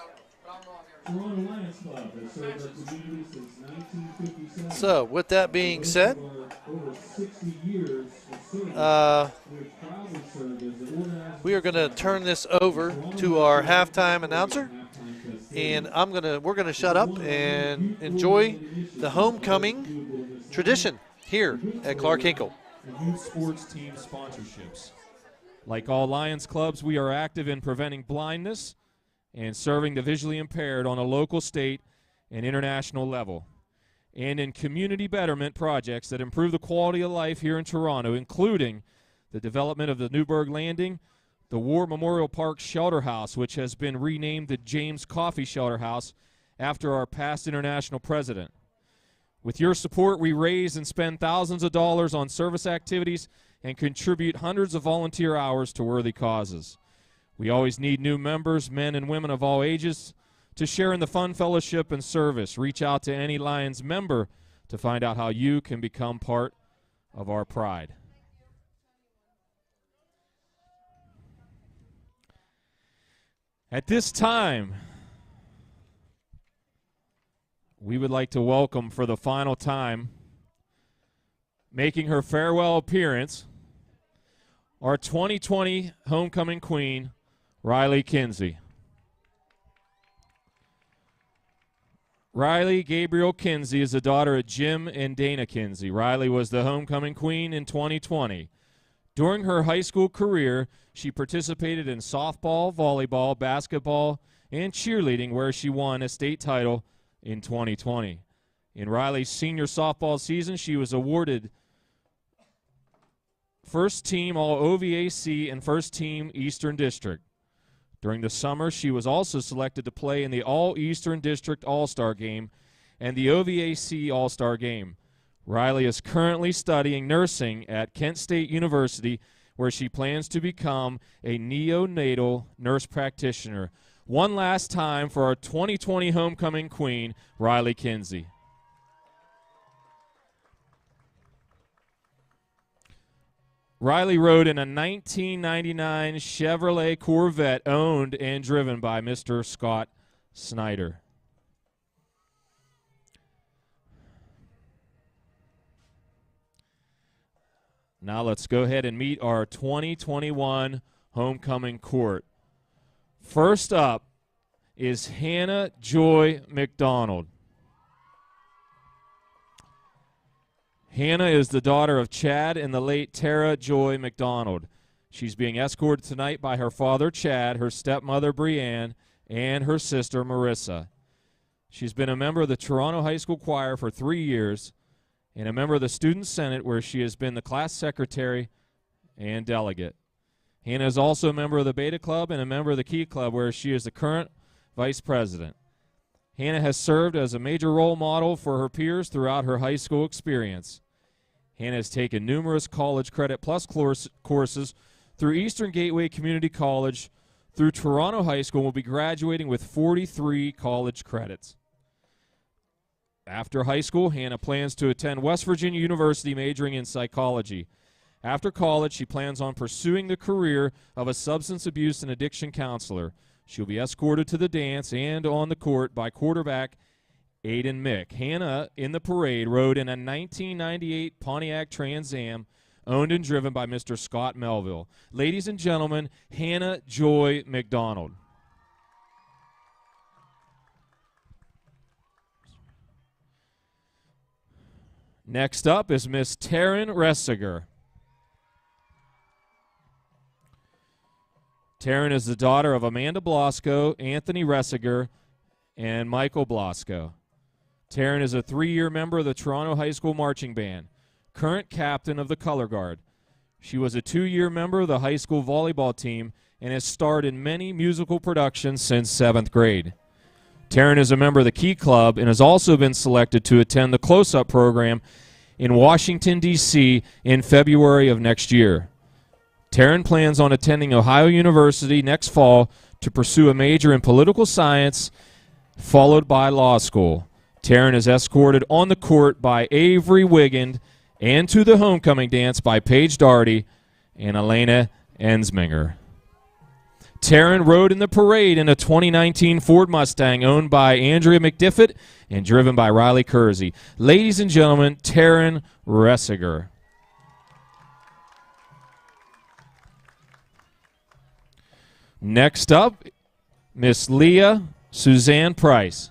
So, with that being said, we are going to turn this over to our halftime announcer, and we're going to shut up and enjoy the homecoming tradition here at Clark Hinkle. Youth sports team sponsorships. Like all Lions clubs, we are active in preventing blindness and serving the visually impaired on a local, state, and international level, and in community betterment projects that improve the quality of life here in Toronto, including the development of the Newburgh Landing, the War Memorial Park Shelter House, which has been renamed the James Coffey Shelter House after our past international president. With your support, we raise and spend thousands of dollars on service activities and contribute hundreds of volunteer hours to worthy causes. We always need new members, men and women of all ages, to share in the fun, fellowship, and service. Reach out to any Lions member to find out how you can become part of our pride. At this time, we would like to welcome for the final time, making her farewell appearance, our 2020 homecoming queen, Riley Kinsey. Riley Gabriel Kinsey is the daughter of Jim and Dana Kinsey. Riley was the homecoming queen in 2020. During her high school career, she participated in softball, volleyball, basketball, and cheerleading, where she won a state title in 2020. In Riley's senior softball season, she was awarded First Team All-OVAC and First Team Eastern District. During the summer, she was also selected to play in the All-Eastern District All-Star Game and the OVAC All-Star Game. Riley is currently studying nursing at Kent State University, where she plans to become a neonatal nurse practitioner. One last time for our 2020 homecoming queen, Riley Kinsey. Riley rode in a 1999 Chevrolet Corvette owned and driven by Mr. Scott Snyder. Now let's go ahead and meet our 2021 homecoming court. First up is Hannah Joy Mcdonald. Hannah is the daughter of Chad and the late Tara Joy Mcdonald. She's being escorted tonight by her father, Chad, her stepmother, Brianne, and her sister, Marissa. She's been a member of the Toronto High School Choir for 3 years and a member of the Student Senate, where she has been the class secretary and delegate. Hannah is also a member of the Beta Club and a member of the Key Club, where she is the current vice president. Hannah has served as a major role model for her peers throughout her high school experience. Hannah has taken numerous College Credit Plus courses through Eastern Gateway Community College, through Toronto High School, and will be graduating with 43 college credits. After high school, Hannah plans to attend West Virginia University, majoring in psychology. After college, she plans on pursuing the career of a substance abuse and addiction counselor. She'll be escorted to the dance and on the court by quarterback Aiden Mick. Hannah, in the parade, rode in a 1998 Pontiac Trans Am, owned and driven by Mr. Scott Melville. Ladies and gentlemen, Hannah Joy Mcdonald. Next up is Miss Taryn Ressiger. Taryn is the daughter of Amanda Blasco, Anthony Ressiger, and Michael Blasco. Taryn is a 3-year member of the Toronto High School Marching Band, current captain of the Color Guard. She was a 2-year member of the high school volleyball team and has starred in many musical productions since 7th grade. Taryn is a member of the Key Club and has also been selected to attend the Close-Up program in Washington, D.C. in February of next year. Taryn plans on attending Ohio University next fall to pursue a major in political science, followed by law school. Taryn is escorted on the court by Avery Wigand and to the homecoming dance by Paige Doherty and Elena Ensminger. Taryn rode in the parade in a 2019 Ford Mustang owned by Andrea McDiffett and driven by Riley Kersey. Ladies and gentlemen, Taryn Ressiger. Next up, Miss Leah Suzanne Price.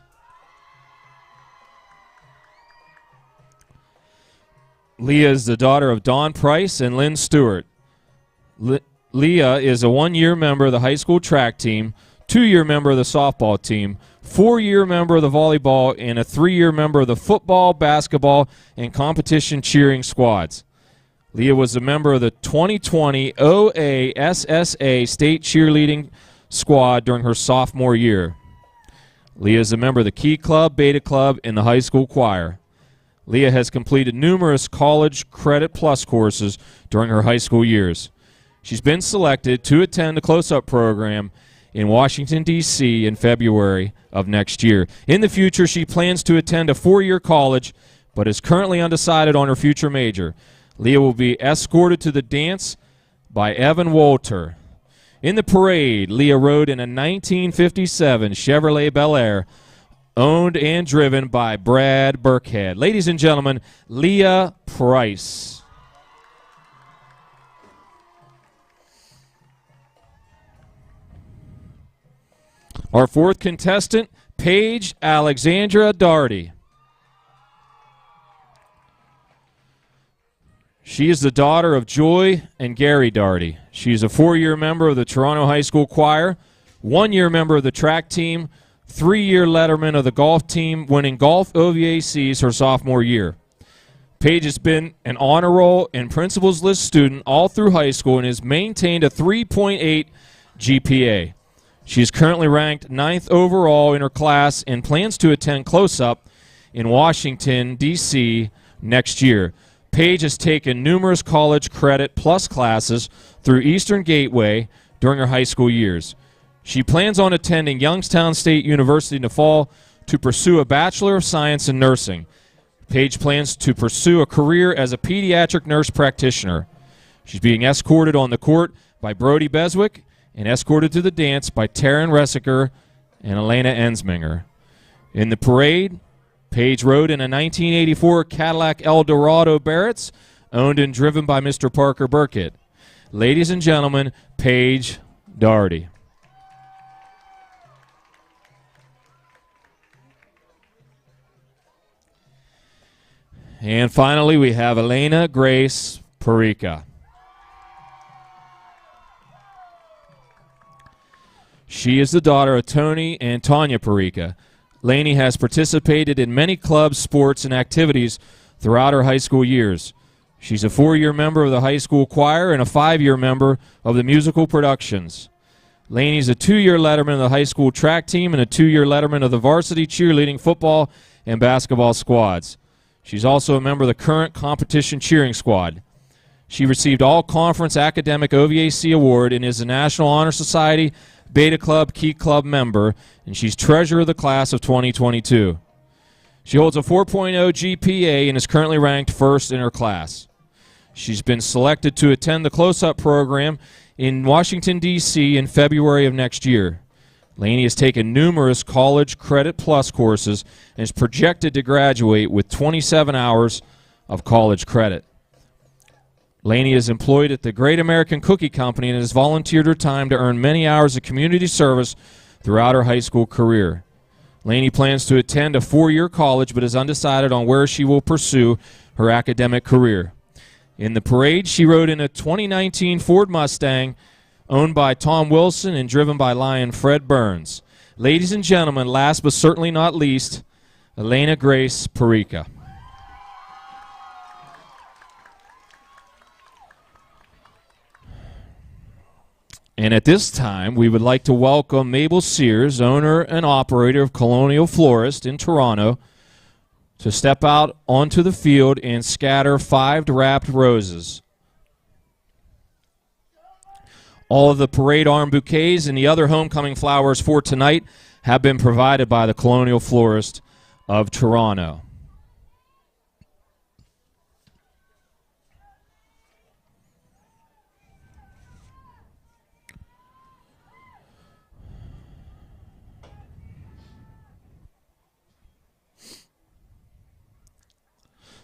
Leah is the daughter of Don Price and Lynn Stewart. Leah is a 1-year member of the high school track team, 2-year member of the softball team, 4-year member of the volleyball, and a 3-year member of the football, basketball, and competition cheering squads. Leah was a member of the 2020 OASSA state cheerleading squad during her sophomore year. Leah is a member of the Key Club, Beta Club, and the high school choir. Leah has completed numerous College Credit Plus courses during her high school years. She's been selected to attend the Close-Up program in Washington, D.C. in February of next year. In the future, she plans to attend a 4-year college, but is currently undecided on her future major. Leah will be escorted to the dance by Evan Walter. In the parade, Leah rode in a 1957 Chevrolet Bel Air, owned and driven by Brad Burkhead. Ladies and gentlemen, Leah Price. Our fourth contestant, Paige Alexandra Doherty. She is the daughter of Joy and Gary Doherty. She is a 4-year member of the Toronto High School Choir, 1-year member of the track team, 3-year letterman of the golf team, winning golf OVACs her sophomore year. Paige has been an honor roll and principals list student all through high school and has maintained a 3.8 GPA. She is currently ranked 9th overall in her class and plans to attend Close-Up in Washington, D.C. next year. Paige has taken numerous College Credit Plus classes through Eastern Gateway during her high school years. She plans on attending Youngstown State University in the fall to pursue a Bachelor of Science in Nursing. Paige plans to pursue a career as a pediatric nurse practitioner. She's being escorted on the court by Brody Beswick and escorted to the dance by Taryn Ressiker and Elena Ensminger. In the parade, Paige rode in a 1984 Cadillac Eldorado Barretts, owned and driven by Mr. Parker Burkett. Ladies and gentlemen, Paige Doherty. And finally, we have Elena Grace Parika. She is the daughter of Tony and Tanya Parika. Lainey has participated in many clubs, sports, and activities throughout her high school years. She's a 4-year member of the high school choir and a 5-year member of the musical productions. Lainey's a 2-year letterman of the high school track team and a 2-year letterman of the varsity cheerleading, football, and basketball squads. She's also a member of the current competition cheering squad. She received all-conference academic OVAC award and is a National Honor Society Beta Club Key Club member, and she's treasurer of the class of 2022. She holds a 4.0 GPA and is currently ranked first in her class. She's been selected to attend the Close-Up program in Washington, D.C. in February of next year. Lainey has taken numerous college credit plus courses and is projected to graduate with 27 hours of college credit. Lainey is employed at the Great American Cookie Company and has volunteered her time to earn many hours of community service throughout her high school career. Lainey plans to attend a 4-year college but is undecided on where she will pursue her academic career. In the parade, she rode in a 2019 Ford Mustang owned by Tom Wilson and driven by Lion Fred Burns. Ladies and gentlemen, last but certainly not least, Elena Grace Parika. And at this time, we would like to welcome Mabel Sears, owner and operator of Colonial Florist in Toronto, to step out onto the field and scatter 5 wrapped roses. All of the parade arm bouquets and the other homecoming flowers for tonight have been provided by the Colonial Florist of Toronto.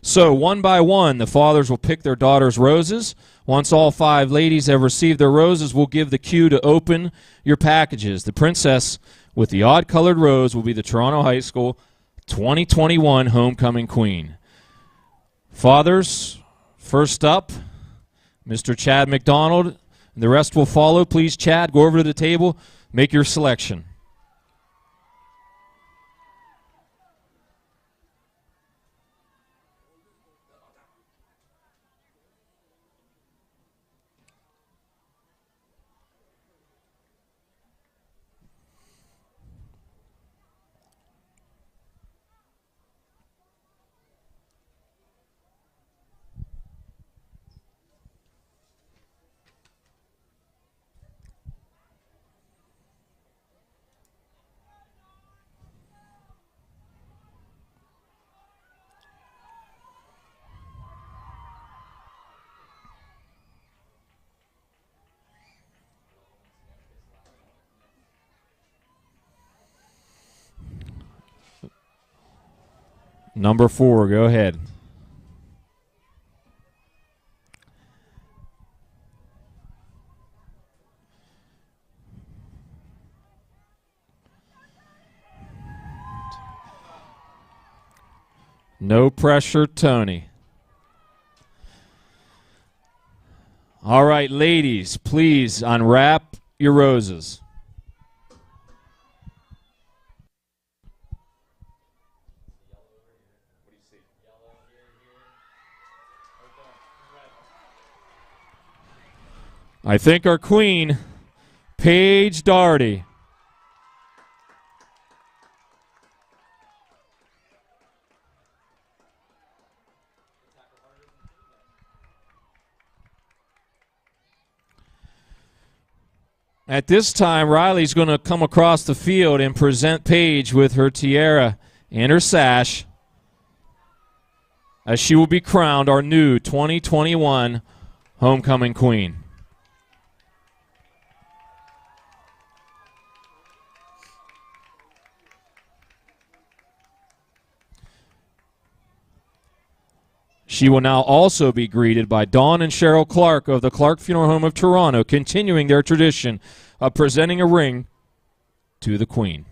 So, one by one, the fathers will pick their daughters' roses. Once all 5 ladies have received their roses, we'll give the cue to open your packages. The princess with the odd-colored rose will be the Toronto High School 2021 Homecoming Queen. Fathers, first up, Mr. Chad McDonald, and the rest will follow. Please, Chad, go over to the table, make your selection. Number 4, go ahead. No pressure, Tony. All right, ladies, please unwrap your roses. I think our queen, Paige Doherty. At this time, Riley's going to come across the field and present Paige with her tiara and her sash as she will be crowned our new 2021 homecoming queen. She will now also be greeted by Dawn and Cheryl Clark of the Clark Funeral Home of Toronto, continuing their tradition of presenting a ring to the Queen.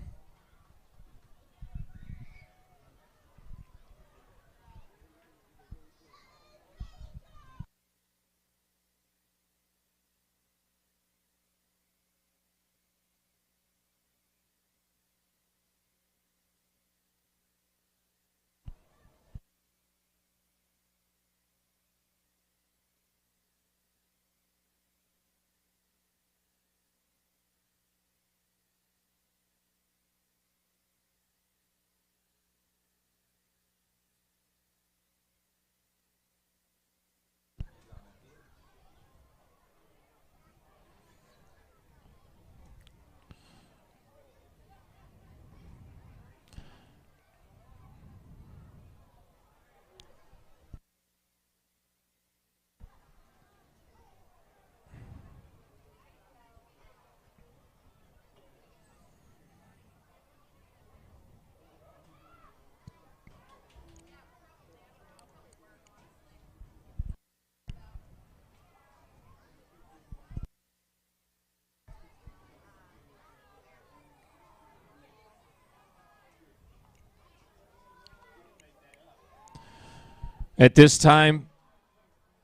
At this time,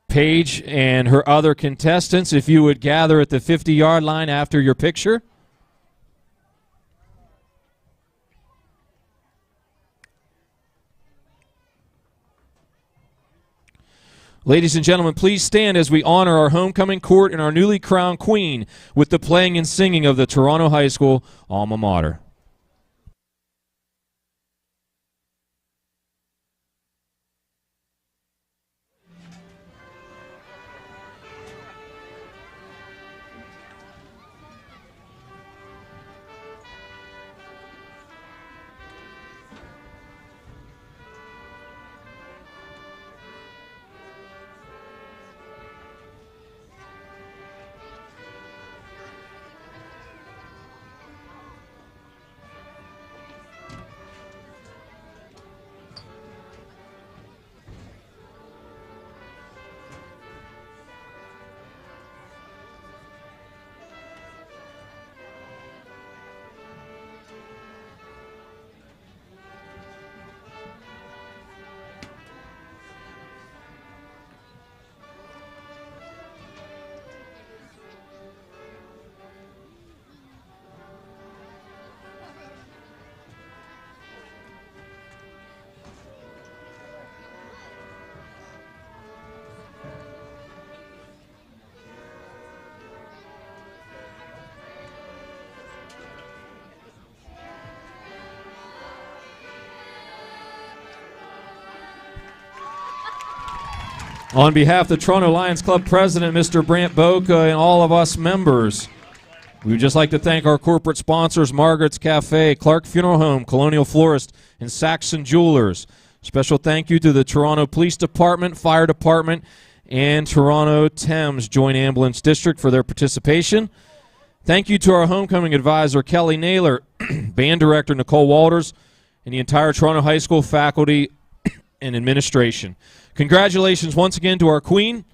Paige and her other contestants, if you would gather at the 50-yard line after your picture. Ladies and gentlemen, please stand as we honor our homecoming court and our newly crowned queen with the playing and singing of the Toronto High School alma mater. On behalf of the Toronto Lions Club President, Mr. Brant Boca, and all of us members, we would just like to thank our corporate sponsors, Margaret's Cafe, Clark Funeral Home, Colonial Florist, and Saxon Jewelers. Special thank you to the Toronto Police Department, Fire Department, and Toronto Thames Joint Ambulance District for their participation. Thank you to our homecoming advisor, Kelly Naylor, band director, Nicole Walters, and the entire Toronto High School faculty and administration. Congratulations once again to our queen,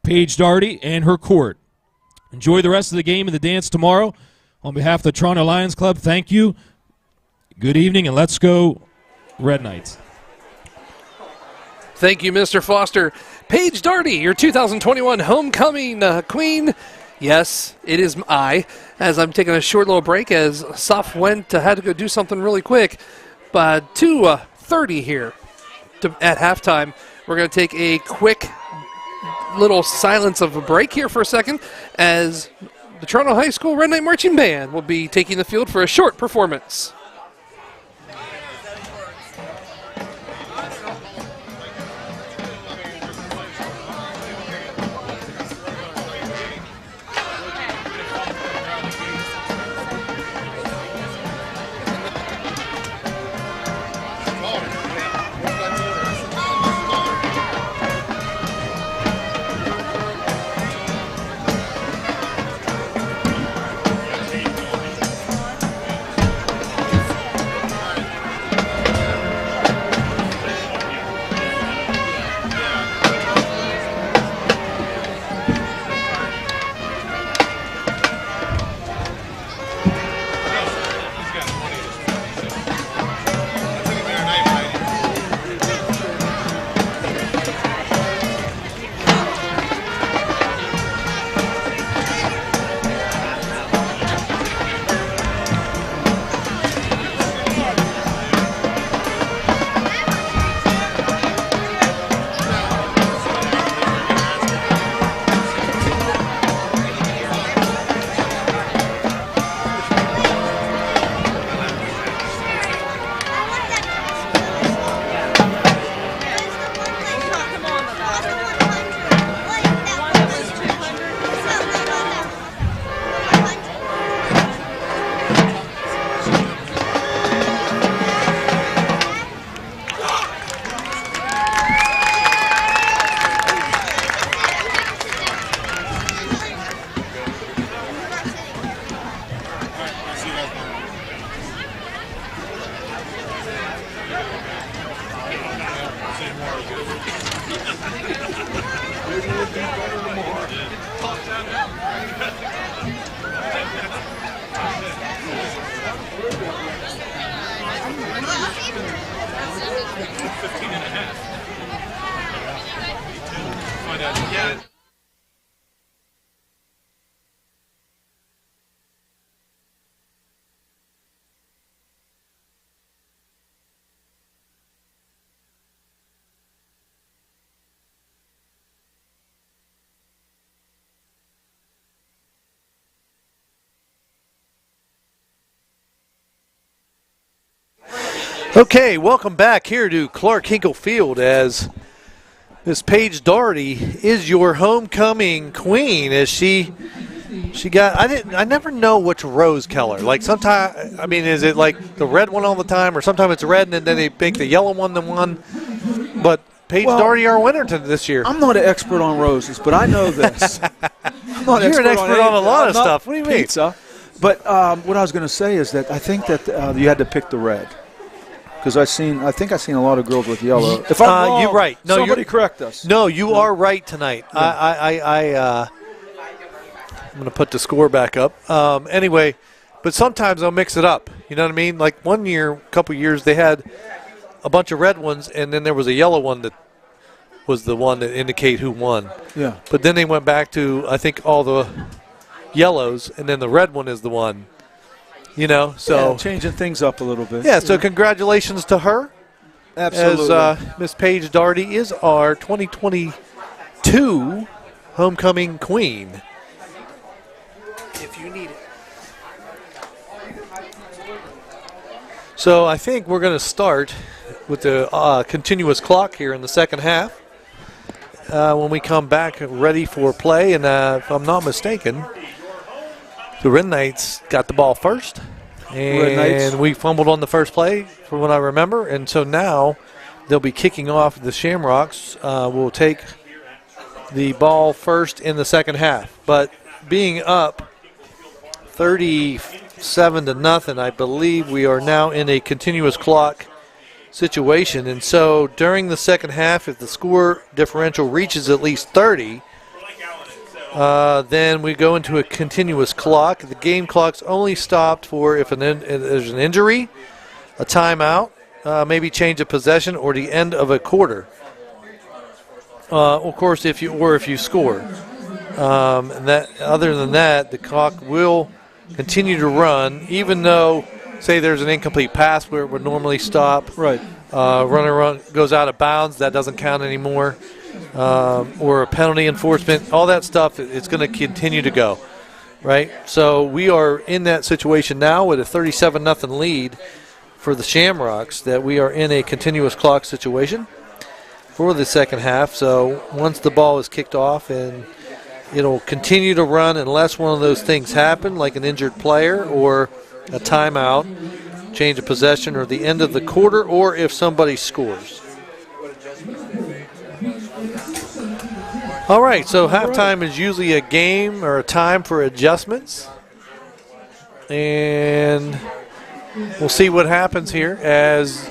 Paige Doherty, and her court. Enjoy the rest of the game and the dance tomorrow. On behalf of the Toronto Lions Club, thank you. Good evening, and let's go Red Knights. Thank you, Mr. Foster. Paige Doherty, your 2021 homecoming queen. Yes, it is I, as I'm taking a short little break as Soph had to go do something really quick. But 2:30 here at halftime. We're going to take a quick little silence of a break here for a second as the Toronto High School Red Knight Marching Band will be taking the field for a short performance. Okay, welcome back here to Clark Hinkle Field as Miss Paige Doherty is your homecoming queen. As she got, I never know which rose color. Like sometimes, I mean, is it like the red one all the time, or sometimes it's red and then they make the yellow one the one? But Paige Doherty, our winner this year. I'm not an expert on roses, but I know this. You're an expert on a lot of stuff. What do you mean? Pizza. But what I was going to say is that I think that you had to pick the red. Because I think I've seen a lot of girls with yellow. If I'm wrong, you're right. No, somebody correct us. No, you are right tonight. Yeah. I'm going to put the score back up. Anyway, but sometimes I'll mix it up. You know what I mean? Like one year, a couple years, they had a bunch of red ones, and then there was a yellow one that was the one that indicate who won. Yeah. But then they went back to, I think, all the yellows, and then the red one is the one. You know, so yeah, changing things up a little bit. Yeah, so congratulations to her. Absolutely. As Miss Paige Doherty is our 2022 homecoming queen. If you need it. So I think we're going to start with the continuous clock here in the second half. When we come back ready for play, and if I'm not mistaken, the Red Knights got the ball first, and we fumbled on the first play, from what I remember. And so now they'll be kicking off. The Shamrocks will take the ball first in the second half. But being up 37-0, I believe we are now in a continuous clock situation. And so during the second half, if the score differential reaches at least 30, then we go into a continuous clock. The game clock's only stopped for if there's an injury, a timeout, maybe change of possession, or the end of a quarter. Of course, if you score. And other than that, the clock will continue to run, even though, say, there's an incomplete pass where it would normally stop. Right. Runner goes out of bounds, that doesn't count anymore. Or a penalty enforcement, all that stuff, it's going to continue to go, right? So we are in that situation now with a 37-0 lead for the Shamrocks, that we are in a continuous clock situation for the second half. So once the ball is kicked off, and it'll continue to run unless one of those things happen, like an injured player or a timeout, change of possession, or the end of the quarter, or if somebody scores. All right, so halftime is usually a game or a time for adjustments. And we'll see what happens here as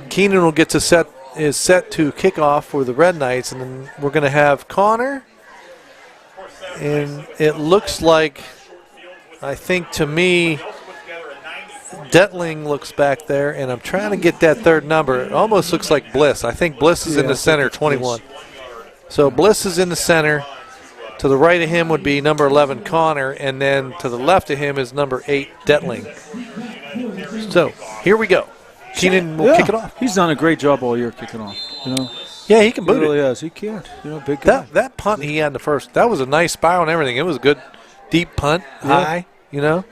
Keenan will get set to kick off for the Red Knights. And then we're going to have Connor. And it looks like, I think to me, Detling looks back there. And I'm trying to get that third number. It almost looks like Bliss. I think Bliss is in the center, 21. So Bliss is in the center. To the right of him would be number 11, Connor, and then to the left of him is number 8, Detling. So here we go. Keenan will kick it off. He's done a great job all year kicking off. You know. Yeah, he can boot it. He really it. has. He can. You know, big guy. That punt he had in the first, that was a nice spiral and everything. It was a good deep punt, high, you know.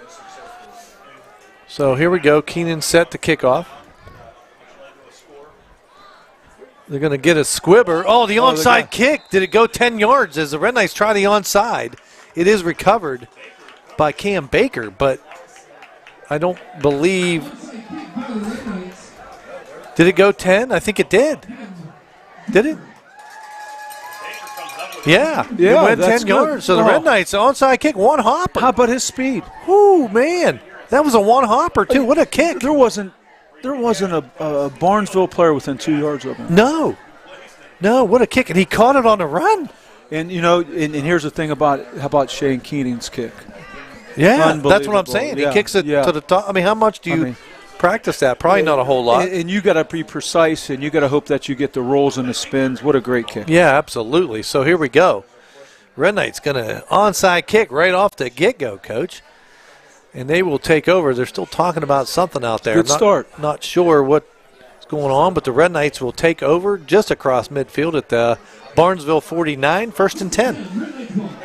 So here we go. Keenan set to kick off. They're going to get a squibber. Oh, the onside kick. Did it go 10 yards as the Red Knights try the onside? It is recovered by Cam Baker, but I don't believe. Did it go 10? I think it did. Did it? Yeah. It went 10 yards. So the Red Knights onside kick, one hopper. How about his speed? Oh, man. That was a one hopper, too. What a kick. There wasn't a Barnesville player within 2 yards of him. No, what a kick. And he caught it on the run. And, and here's the thing how about Shane Keenan's kick? Yeah, that's what I'm saying. Yeah, he kicks it to the top. I mean, how much do you practice that? Probably not a whole lot. And you got to be precise, and you got to hope that you get the rolls and the spins. What a great kick. Yeah, absolutely. So here we go. Red Knight's going to onside kick right off the get-go, Coach. And they will take over. They're still talking about something out there. Good start. Not sure what's going on, but the Red Knights will take over just across midfield at the Barnesville 49, 1st and 10.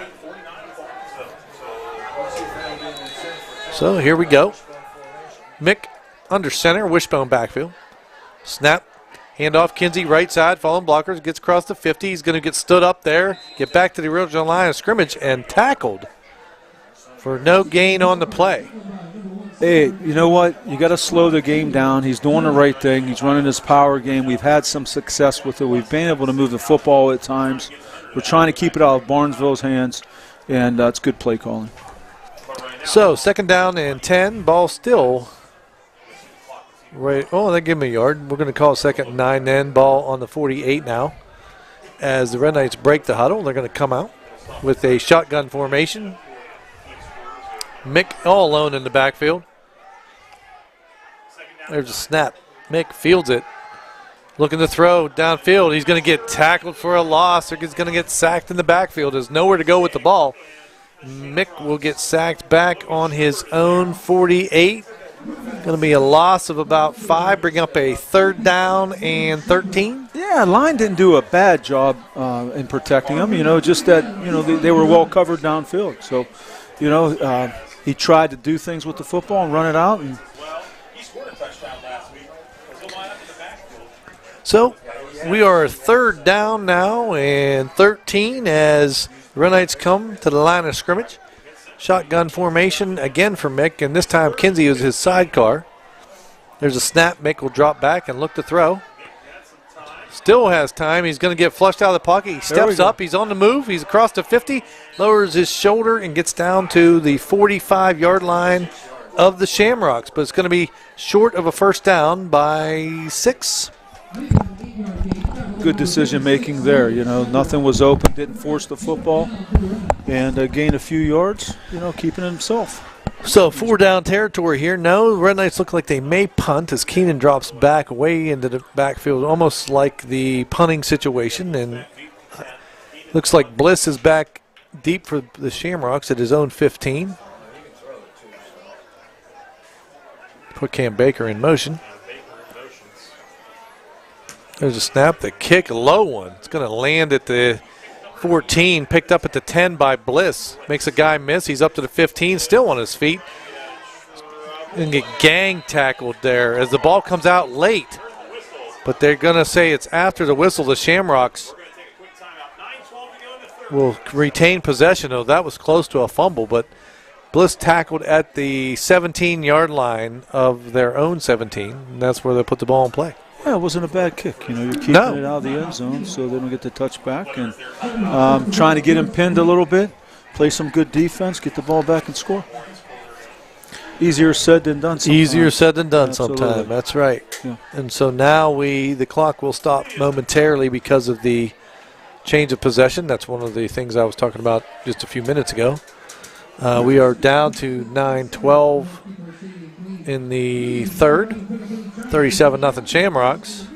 So here we go. Mick under center, wishbone backfield. Snap, handoff, Kinsey right side, following blockers, gets across the 50. He's going to get stood up there, get back to the original line of scrimmage, and tackled for no gain on the play. Hey, you know what? You got to slow the game down. He's doing the right thing. He's running his power game. We've had some success with it. We've been able to move the football at times. We're trying to keep it out of Barnesville's hands, and it's good play calling. So 2nd down and 10. Ball still right. Oh, they give him a yard. We're going to call it 2nd and 9 then. Ball on the 48 now. As the Red Knights break the huddle, they're going to come out with a shotgun formation. Mick all alone in the backfield. There's a snap. Mick fields it. Looking to throw downfield. He's going to get tackled for a loss, or he's going to get sacked in the backfield. There's nowhere to go with the ball. Mick will get sacked back on his own 48. Going to be a loss of about 5, bring up a 3rd down and 13. Yeah, line didn't do a bad job in protecting him. Just that, they were well covered downfield. So, he tried to do things with the football and run it out. And He scored a touchdown last week. He'll line up in the backfield. So we are 3rd down now and 13 as the Red Knights come to the line of scrimmage. Shotgun formation again for Mick, and this time Kinsey is his sidecar. There's a snap. Mick will drop back and look to throw. Still has time. He's going to get flushed out of the pocket. He steps up. He's on the move. He's across the 50, lowers his shoulder, and gets down to the 45-yard line of the Shamrocks. But it's going to be short of a 1st down by 6. Good decision-making there. Nothing was open, didn't force the football, and gained a few yards, keeping it himself. So 4-down territory here. No, the Red Knights look like they may punt as Keenan drops back way into the backfield, almost like the punting situation. And looks like Bliss is back deep for the Shamrocks at his own 15. Put Cam Baker in motion. There's a snap. The kick, a low one. It's going to land at the 14, picked up at the 10 by Bliss. Makes a guy miss. He's up to the 15, still on his feet. And get gang tackled there as the ball comes out late. But they're going to say it's after the whistle. The Shamrocks will retain possession. Oh, that was close to a fumble, but Bliss tackled at the 17-yard line of their own 17, and that's where they put the ball in play. Yeah, it wasn't a bad kick. You're keeping it out of the end zone so they don't get the touchback. And trying to get him pinned a little bit, play some good defense, get the ball back and score. Easier said than done sometimes. Easier said than done sometimes. That's right. Yeah. And so now the clock will stop momentarily because of the change of possession. That's one of the things I was talking about just a few minutes ago. We are down to 9-12 in the 3rd. 37-0 Shamrocks.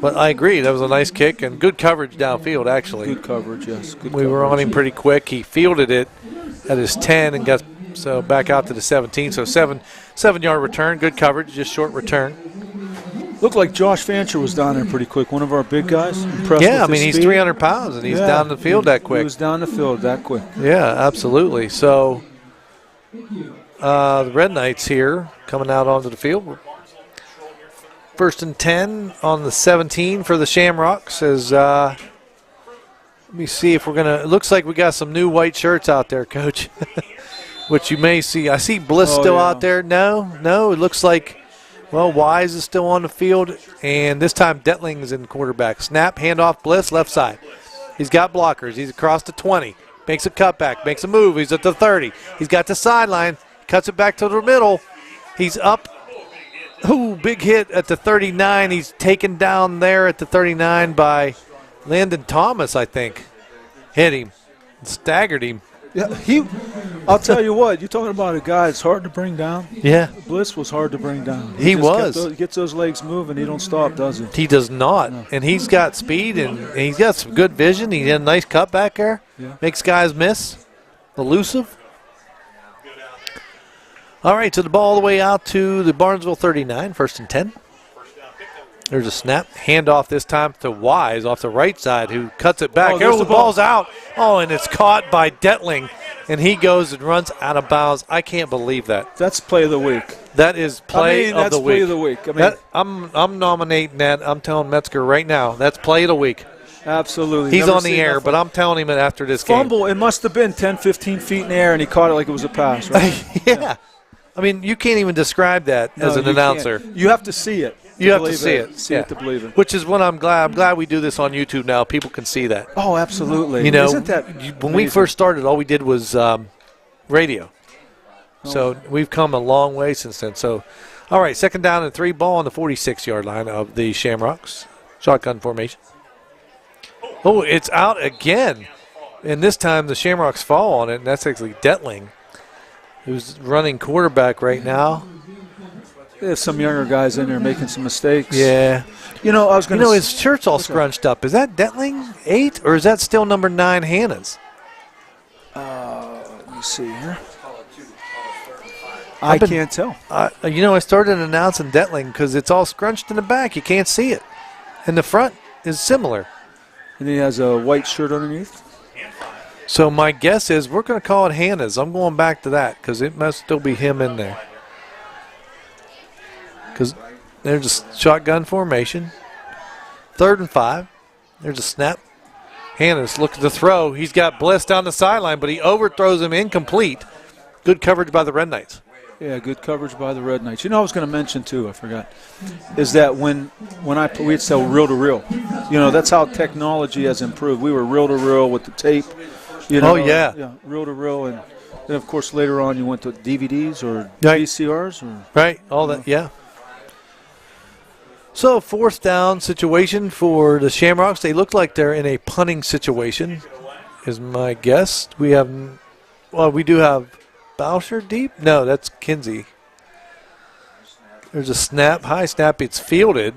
But I agree, that was a nice kick and good coverage downfield, actually. Good coverage, yes. We were on him pretty quick. He fielded it at his 10 and got back out to the 17. So 7-yard return, good coverage, just short return. Looked like Josh Fancher was down there pretty quick. One of our big guys. Yeah, I mean, he's 300 pounds and he's down the field that quick. He was down the field that quick. Yeah, absolutely. So the Red Knights here coming out onto the field. 1st and 10 on the 17 for the Shamrocks. Let me see if we're going to – it looks like we got some new white shirts out there, Coach, which you may see. I see Bliss still out there. No, it looks like, Wise is still on the field, and this time Detling is in quarterback. Snap, handoff, Bliss, left side. He's got blockers. He's across the 20. Makes a cutback, makes a move. He's at the 30. He's got the sideline, cuts it back to the middle. He's up. Ooh, big hit at the 39. He's taken down there at the 39 by Landon Thomas, I think. hit him, staggered him. Yeah, I'll tell you what. You're talking about a guy that's hard to bring down. Yeah. Bliss was hard to bring down. He was. He gets those legs moving. He don't stop, does he? He does not. No. And he's got speed, and he's got some good vision. He had a nice cut back there. Yeah. Makes guys miss. Elusive. All right, so the ball all the way out to the Barnesville 39, 1st and 10. There's a snap. Handoff this time to Wise off the right side, who cuts it back. There's The the ball. ball's out. Oh, and it's caught by Detling, and he goes and runs out of bounds. I can't believe that. That's play of the week. That is play of that's the play week. of the week. I mean, I'm nominating that. I'm telling Metzger right now. That's play of the week. absolutely. He's Never on the seen air, nothing. but I'm telling him it after this game. Fumble. It must have been 10, 15 feet in the air, and he caught it like it was a pass, right? Yeah. I mean, you can't even describe that as an you announcer. can't. You have to see it. You have to believe see it. See Yeah. it to believe it. Which is what I'm glad. I'm glad we do this on YouTube now. People can see that. Oh, absolutely. You know, Isn't that when we amazing? first started, all we did was radio. So we've come a long way since then. So, all right, 2nd down and 3, ball on the 46-yard line of the Shamrocks. Shotgun formation. Oh, it's out again. And this time the Shamrocks fall on it, and that's actually Detling, who's running quarterback right now. There's some younger guys in there making some mistakes. Yeah. You know, I was going You to know, his shirt's all scrunched up. Is that Detling 8, or is that still number 9 Hannah's? Let me see here. I can't tell. You know, I started announcing Detling because it's all scrunched in the back. You can't see it. And the front is similar. And he has a white shirt underneath. So my guess is we're going to call it Hannah's. I'm going back to that because it must still be him in there. Because there's a shotgun formation. 3rd and 5. There's a snap. Hannah's look at the throw. He's got Bliss down the sideline, but he overthrows him incomplete. Good coverage by the Red Knights. Yeah, good coverage by the Red Knights. You know, I was going to mention too, I forgot, is that when we'd sell reel to reel. You know, that's how technology has improved. We were reel to reel with the tape. You know, yeah, reel to reel, and then of course later on you went to DVDs or Right. VCRs or Right, all that, yeah. So 4th down situation for the Shamrocks. They look like they're in a punting situation, is my guess. We do have Boucher deep? No, that's Kinsey. There's a snap, high snap. It's fielded.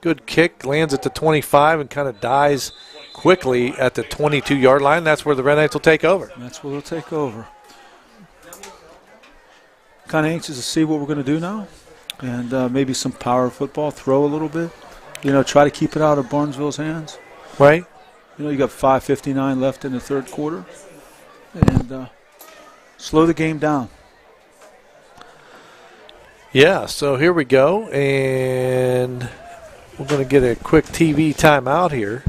Good kick, lands at the 25 and kind of dies quickly at the 22-yard line. That's where the Red Knights will take over. that's where they'll take over. Kind of anxious to see what we're going to do now, and maybe some power football, throw a little bit. You know, try to keep it out of Barnesville's hands. Right? You know, you got 5:59 left in the 3rd quarter, and slow the game down. Yeah, so here we go, and we're going to get a quick TV timeout here.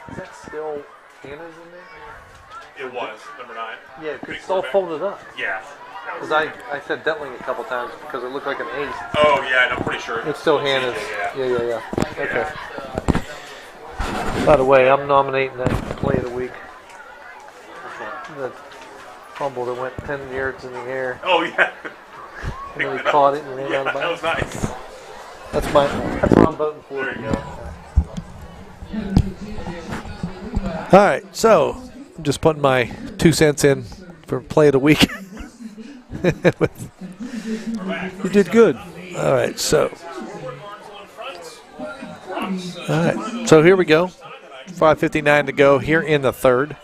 Is that still Hannah's in there? It was, number 9. Yeah, it's all folded up. Yeah. Because I said Detling a couple times because it looked like an 8. Oh, yeah, and I'm pretty sure. It's still Hannah's. Yeah. Yeah. Okay. By the way, I'm nominating that play of the week. The fumble that went 10 yards in the air. Oh, yeah. And then he caught it and ran out of That was bounds. nice. That's what I'm voting for. There you go. All right, so I'm just putting my 2 cents in for play of the week. You did good. All right, so here we go. 5:59 to go here in the 3rd.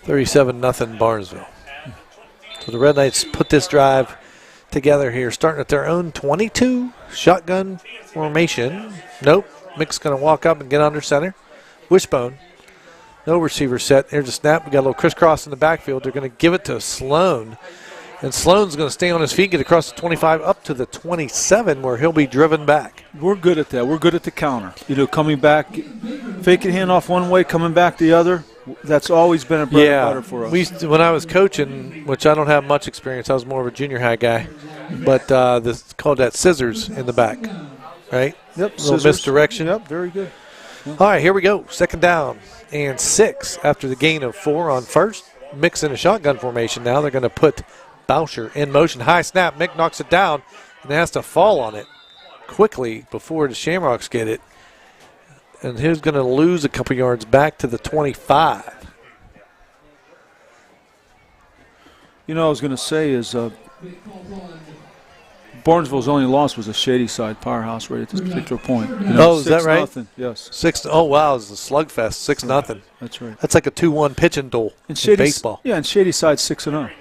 37-0 Barnesville. So the Red Knights put this drive together here, starting at their own 22. Shotgun formation. Nope. Mick's going to walk up and get under center. Wishbone. No receiver set. Here's a snap. We got a little crisscross in the backfield. They're going to give it to Sloan. And Sloan's going to stay on his feet, get across the 25 up to the 27 where he'll be driven back. We're good at that. We're good at the counter. You know, coming back, faking handoff one way, coming back the other. That's always been a bread and butter for us. When I was coaching, which I don't have much experience, I was more of a junior high guy, but this called that scissors in the back, right? Yep, a little misdirection. Yep, very good. All right, here we go. 2nd down and 6 after the gain of 4 on 1st. Mick's in a shotgun formation now. They're going to put Boucher in motion. High snap. Mick knocks it down. and has to fall on it quickly before the Shamrocks get it. And he's going to lose a couple yards back to the 25. You know, I was going to say is Barnesville's only loss was a Shady Side powerhouse right at this particular point. You know, oh, is that right? 6-0, yes. 6. Oh, wow, it's a slugfest, 6-0. That's right. That's like a 2-1 pitching duel in baseball. Yeah, and Shady Side's 6-0.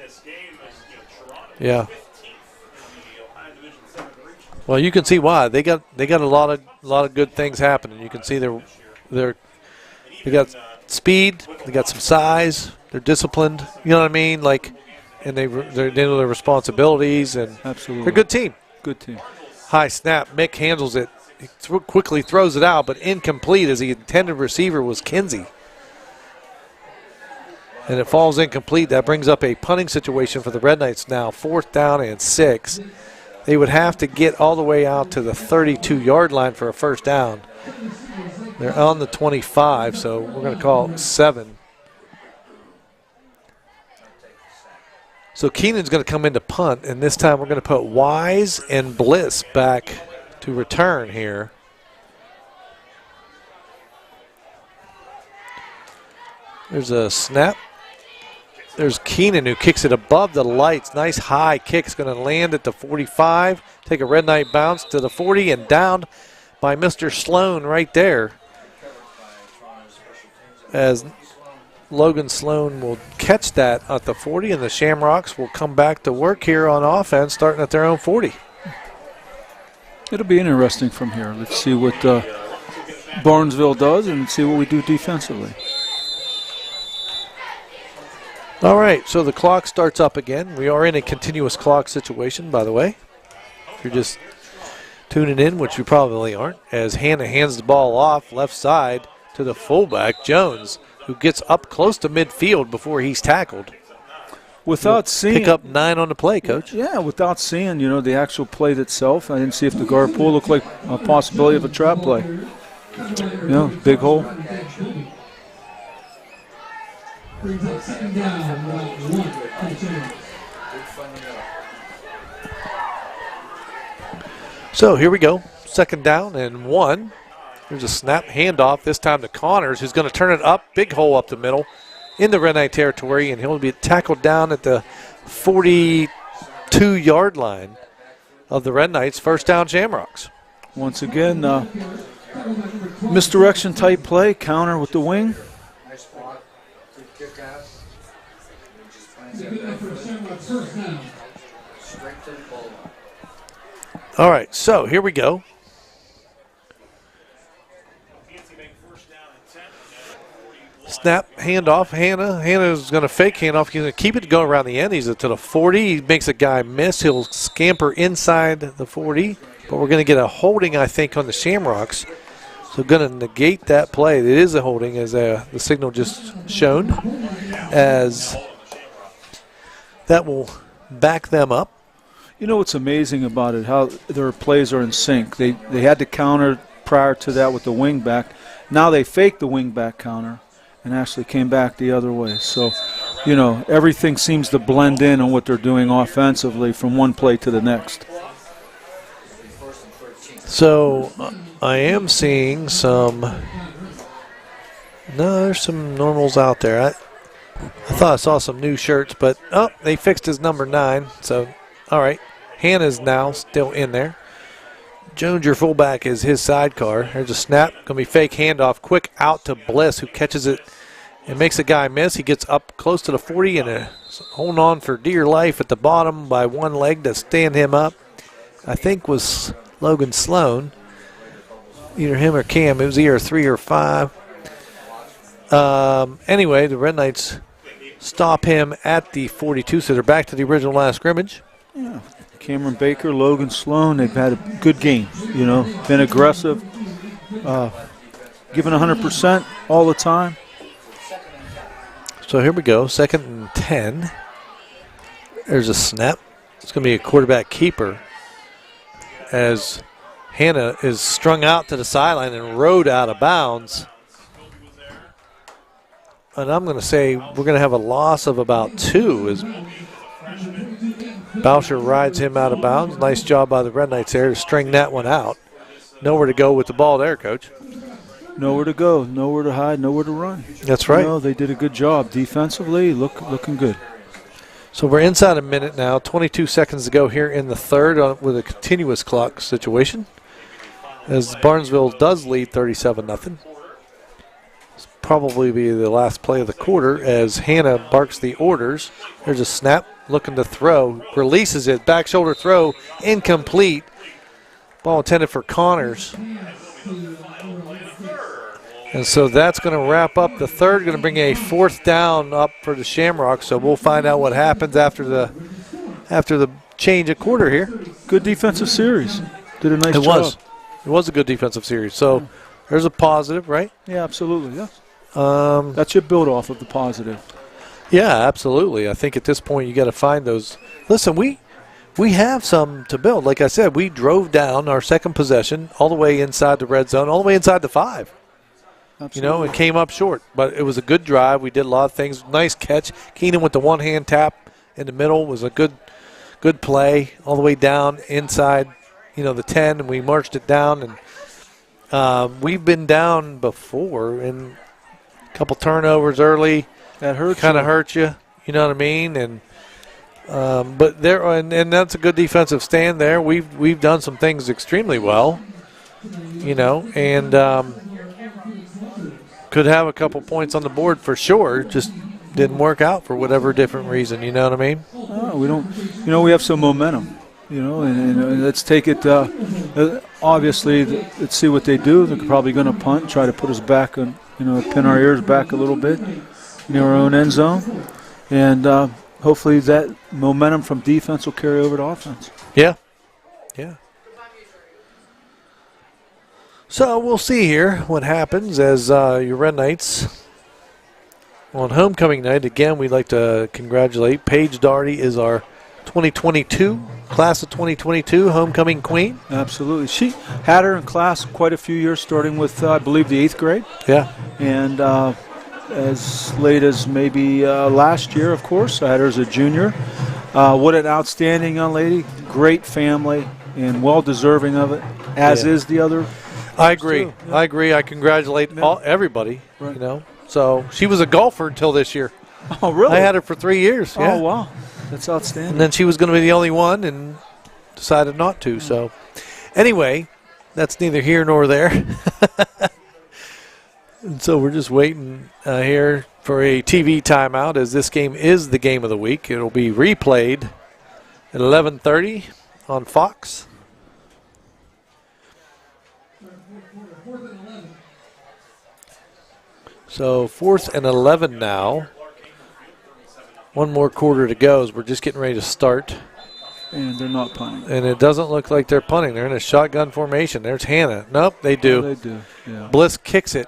Yeah. Well, you can see why they got a lot of good things happening. You can see they got speed, they got some size, they're disciplined. You know what I mean? Like, and they know their responsibilities, and absolutely, they're a good team. Good team. High snap. Mick handles it. He quickly throws it out, but incomplete as the intended receiver was Kinsey. And it falls incomplete. That brings up a punting situation for the Red Knights now. 4th down and 6. They would have to get all the way out to the 32-yard line for a first down. They're on the 25, so we're going to call it 7. So Keenan's going to come in to punt, and this time we're going to put Wise and Bliss back to return here. There's a snap. There's Keenan who kicks it above the lights. Nice high kick. It's going to land at the 45, take a Red Knight bounce to the 40, and down by Mr. Sloan right there. As Logan Sloan will catch that at the 40, and the Shamrocks will come back to work here on offense, starting at their own 40. It'll be interesting from here. Let's see what Barnesville does and see what we do defensively. All right, so the clock starts up again. We are in a continuous clock situation, by the way. If you're just tuning in, which you probably aren't, as Hannah hands the ball off left side to the fullback, Jones, who gets up close to midfield before he's tackled. Without seeing, pick up 9 on the play, Coach. Yeah, without seeing, the actual play itself, I didn't see if the guard pull looked like a possibility of a trap play. Big hole. So here we go. 2nd down and 1. There's a snap handoff, this time to Connors, who's going to turn it up. Big hole up the middle in the Red Knight territory, and he'll be tackled down at the 42-yard line of the Red Knights. First down, Shamrocks. Once again, misdirection type play, counter with the wing. All right, so here we go. Snap, handoff. Hannah's going to fake handoff. He's going to keep it going around the end. He's to the 40. He makes a guy miss. He'll scamper inside the 40. But we're going to get a holding, I think, on the Shamrocks. So going to negate that play. It is a holding, as the signal just shown, as that will back them up. You know what's amazing about it, how their plays are in sync. They had to counter prior to that with the wing back. Now they faked the wing back counter and actually came back the other way. So, everything seems to blend in on what they're doing offensively from one play to the next. So I am seeing there's some normals out there. I thought I saw some new shirts, but they fixed his number 9. So, all right, Hannah's now still in there. Jones, your fullback, is his sidecar. There's a snap, going to be fake handoff, quick out to Bliss, who catches it and makes a guy miss. He gets up close to the 40 and holding on for dear life at the bottom by one leg to stand him up. I think was Logan Sloan, either him or Cam. It was either 3 or 5. Anyway, the Red Knights stop him at the 42, so they're back to the original line of scrimmage. Yeah. Cameron Baker, Logan Sloan, they've had a good game, been aggressive, giving 100% all the time. So here we go, 2nd and 10. There's a snap. It's going to be a quarterback keeper as Hannah is strung out to the sideline and rode out of bounds. And I'm going to say we're going to have a loss of about 2. Boucher rides him out of bounds. Nice job by the Red Knights there to string that one out. Nowhere to go with the ball there, Coach. Nowhere to go, nowhere to hide, nowhere to run. That's right. They did a good job defensively, looking good. So we're inside a minute now, 22 seconds to go here in the third with a continuous clock situation. As Barnesville does lead 37-0. This will probably be the last play of the quarter as Hannah barks the orders. There's a snap, looking to throw, releases it, back shoulder throw, incomplete. Ball intended for Connors. And so that's going to wrap up the third, going to bring a fourth down up for the Shamrocks. So we'll find out what happens after the change of quarter here. Good defensive series. Did a nice job. It was a good defensive series. So there's a positive, right? Yeah, absolutely. Yes. That should build off of the positive. Yeah, absolutely. I think at this point you got to find those. Listen, we have some to build. Like I said, we drove down our second possession all the way inside the red zone, all the way inside the 5. Absolutely. It came up short, but it was a good drive. We did a lot of things. Nice catch. Keenan with the one-hand tap in the middle was a good play all the way down inside, the 10, and we marched it down. And we've been down before, and a couple turnovers early. That hurts. Kind of hurt you. You know what I mean? And but there, and that's a good defensive stand there. We've done some things extremely well, and could have a couple points on the board for sure. Just didn't work out for whatever different reason. You know what I mean? We don't. We have some momentum. And let's take it. Obviously, let's see what they do. They're probably going to punt, try to put us back on. Pin our ears back a little bit near our own end zone, and hopefully that momentum from defense will carry over to offense. Yeah. So we'll see here what happens as your Red Knights on homecoming night. Again, we'd like to congratulate Paige Doherty is our 2022 class of 2022 homecoming queen. Absolutely. She had her in class quite a few years, starting with, I believe, the 8th grade. Yeah. And as late as maybe last year, of course. I had her as a junior. What an outstanding young lady. Great family and well-deserving of it, as is the other. I agree. Yeah. I agree. I congratulate everybody, Right. So she was a golfer until this year. Oh, really? I had her for 3 years. Yeah. Oh, wow. That's outstanding. And then she was going to be the only one and decided not to. So anyway, that's neither here nor there. And so we're just waiting here for a TV timeout as this game is the game of the week. It'll be replayed at 11:30 on Fox. So 4th and 11 now. One more quarter to go as we're just getting ready to start. And they're not punting. And it doesn't look like they're punting. They're in a shotgun formation. There's Hannah. Nope, they do. Oh, they do, yeah. Bliss kicks it.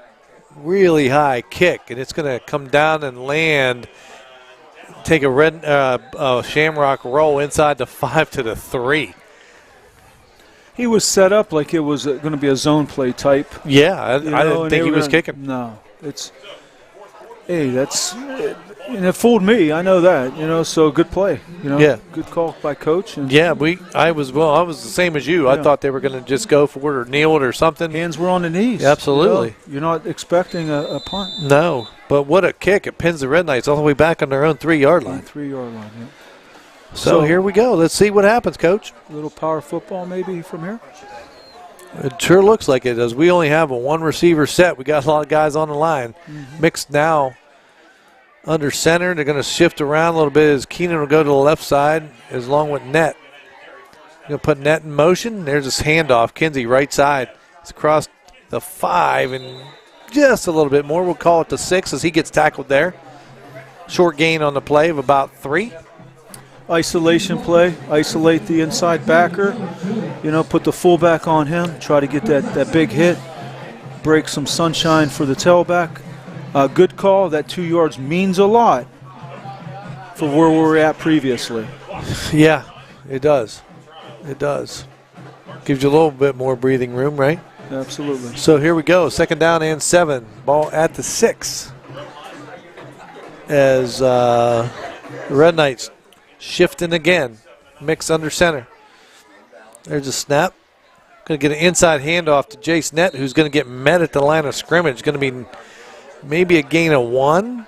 Really high kick, and it's going to come down and land. Take a Shamrock roll inside the 5 to the 3. He was set up like it was going to be a zone play type. Yeah, I didn't think he was kicking. No, and it fooled me. I know that. So good play. Yeah, good call by coach. And yeah, I was the same as you. Yeah. I thought they were going to just go for it or kneel it or something. Hands were on the knees. Absolutely. You're not expecting a punt. No, but what a kick! It pins the Red Knights all the way back on their own 3-yard line. 3-yard line. Yeah. So here we go. Let's see what happens, Coach. A little power football maybe from here. It sure looks like it, as we only have a one receiver set. We got a lot of guys on the line. Mm-hmm. Mixed now under center. They're going to shift around a little bit as Keenan will go to the left side as long with Net. Going to put Net in motion. There's this handoff. Kinsey right side. It's across the 5 and just a little bit more. We'll call it the 6 as he gets tackled there. Short gain on the play of about 3. Isolation play, isolate the inside backer, put the fullback on him, try to get that big hit, break some sunshine for the tailback. Good call. That 2 yards means a lot for where we were at previously. Yeah, it does. It does. Gives you a little bit more breathing room, right? Absolutely. So here we go, 2nd down and 7. Ball at the 6. As the Red Knights shifting again. Mix under center. There's a snap. Going to get an inside handoff to Jace Nett, who's going to get met at the line of scrimmage. Going to be maybe a gain of 1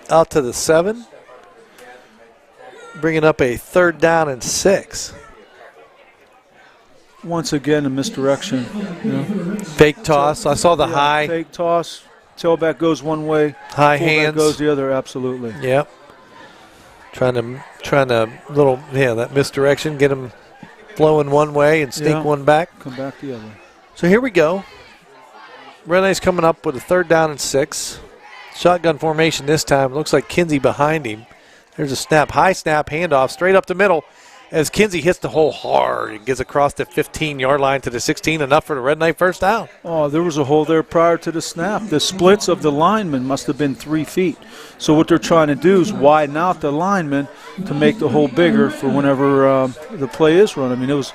out to the 7. Bringing up a 3rd down and 6. Once again, a misdirection. You know. Fake toss. I saw the high. Fake toss. Tailback goes one way. High fullback hands. goes the other, absolutely. Yep. Trying to that misdirection, get him flowing one way and sneak one back. Come back the other. So here we go. Red Knight's coming up with a 3rd down and 6. Shotgun formation this time. Looks like Kinsey behind him. There's a snap. High snap, handoff, straight up the middle. As Kinsey hits the hole hard and gets across the 15-yard line to the 16, enough for the Red Knight first down. Oh, there was a hole there prior to the snap. The splits of the linemen must have been 3 feet. So what they're trying to do is widen out the linemen to make the hole bigger for whenever the play is run. I mean, it was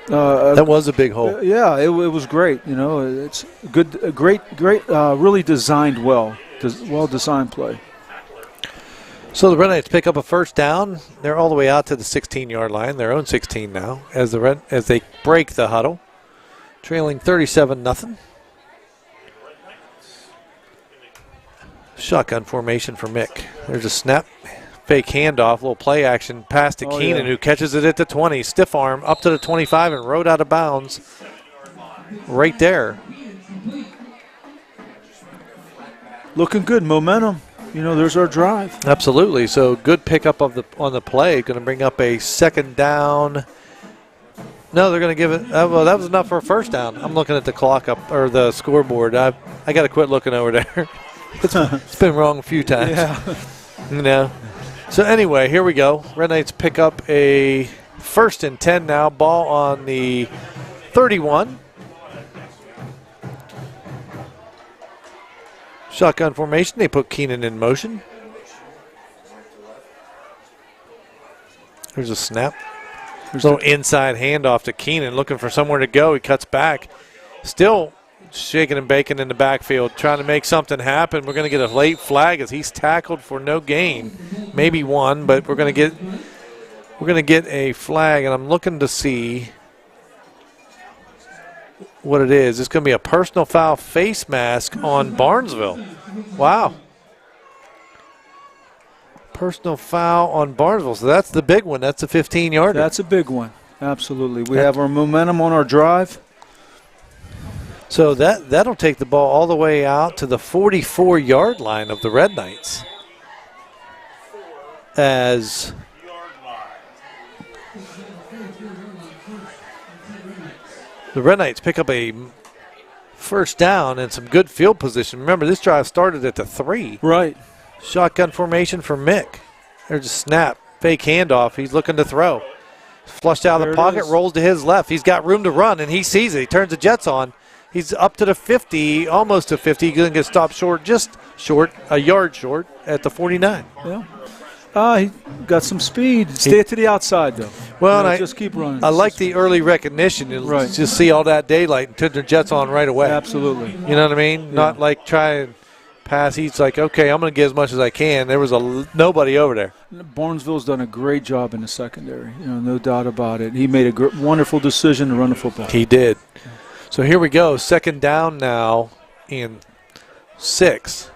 that was a big hole. Yeah, it was great. You know, it's good, great, really designed well designed play. So the Red Knights pick up a first down. They're all the way out to the 16-yard line, their own 16 now, as they break the huddle, trailing 37-0. Shotgun formation for Mick. There's a snap, fake handoff, little play action pass to Keenan, who catches it at the 20. Stiff arm up to the 25 and rode out of bounds right there. Looking good, momentum. You know, there's our drive. Absolutely. So good pickup on the play. Going to bring up a 2nd down. No, they're going to give it. Well, that was enough for a first down. I'm looking at the clock up or the scoreboard. I got to quit looking over there. It's been wrong a few times. Yeah. You know. So anyway, here we go. Red Knights pick up a 1st and 10 now. Ball on the 31. Shotgun formation. They put Keenan in motion. There's a snap. There's a little inside handoff to Keenan, looking for somewhere to go. He cuts back. Still shaking and baking in the backfield, trying to make something happen. We're going to get a late flag as he's tackled for no gain. Maybe 1, but we're going to get a flag, and I'm looking to see what it is. It's going to be a personal foul face mask on Barnesville. Wow. Personal foul on Barnesville. So that's the big one. That's a 15-yarder. That's a big one. Absolutely. We have our momentum on our drive. So that'll take the ball all the way out to the 44-yard line of the Red Knights. As the Red Knights pick up a first down and some good field position. Remember, this drive started at the 3. Right. Shotgun formation for Mick. There's a snap. Fake handoff. He's looking to throw. Flushed out of the pocket, rolls to his left. He's got room to run, and he sees it. He turns the jets on. He's up to the 50, almost to 50. He's going to get stopped short, just short, a yard short at the 49. Yeah. He got some speed. Stay to the outside, though. Well, and just keep running. I like the early recognition. Right. Just see all that daylight and turn their jets on right away. Absolutely. You know what I mean? Yeah. Not like try and pass. He's like, okay, I'm going to get as much as I can. There was nobody over there. Barnesville's done a great job in the secondary. You know, no doubt about it. He made a wonderful decision to run the football. He did. So here we go. 2nd down now in 6.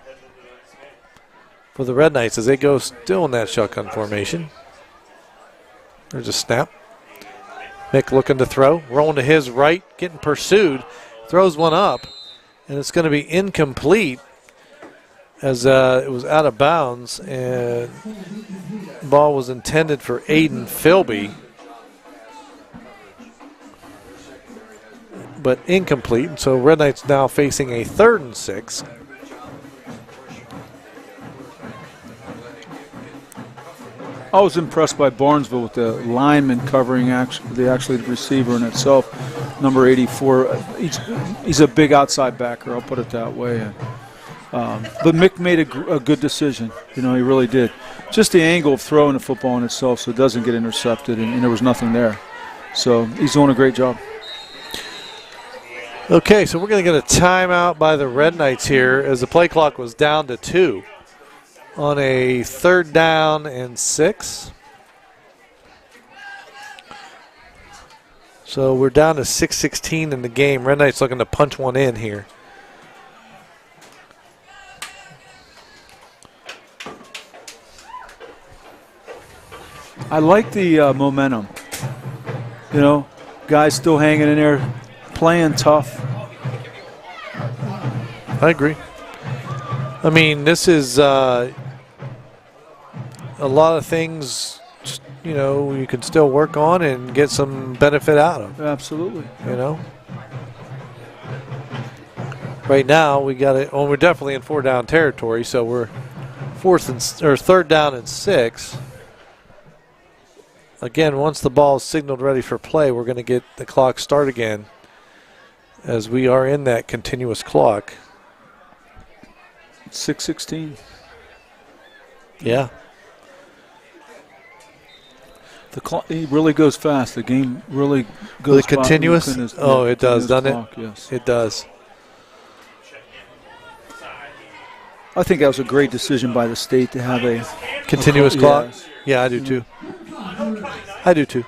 For the Red Knights as they go still in that shotgun formation. There's a snap. Mick looking to throw. Rolling to his right, getting pursued. Throws one up, and it's going to be incomplete as it was out of bounds. And the ball was intended for Aiden Philby, but incomplete. So Red Knights now facing a 3rd and 6. I was impressed by Barnesville with the lineman covering the receiver in itself. Number 84, he's a big outside backer, I'll put it that way. But Mick made a good decision. You know, he really did. Just the angle of throwing the football in itself so it doesn't get intercepted, and there was nothing there. So he's doing a great job. Okay, so we're going to get a timeout by the Red Knights here as the play clock was down to 2 on a 3rd down and 6. So we're down to 6:16 in the game. Red Knight's looking to punch one in here. I like the momentum. You know, guys still hanging in there, playing tough. I agree. I mean, this is a lot of things, you know, you can still work on and get some benefit out of. Absolutely. You know? Right now, we got it. Well, we're definitely in 4-down territory, so we're 3rd down and 6. Again, once the ball is signaled ready for play, we're going to get the clock start again as we are in that continuous clock. 6:16. Yeah. The clock really goes fast. The game really goes Really continuous? It does, doesn't it? Yes. It does. I think that was a great decision by the state to have a Continuous clock? Yes. Yeah, I do too. I do too.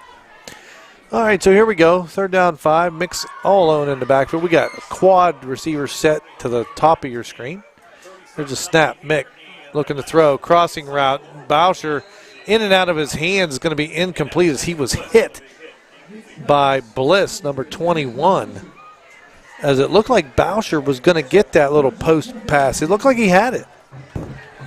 All right, so here we go. 3rd down 5. Mix all alone in the backfield. We got a quad receiver set to the top of your screen. There's a snap. Mick looking to throw. Crossing route. Boucher in and out of his hands is going to be incomplete as he was hit by Bliss, number 21. As it looked like Boucher was going to get that little post pass. It looked like he had it.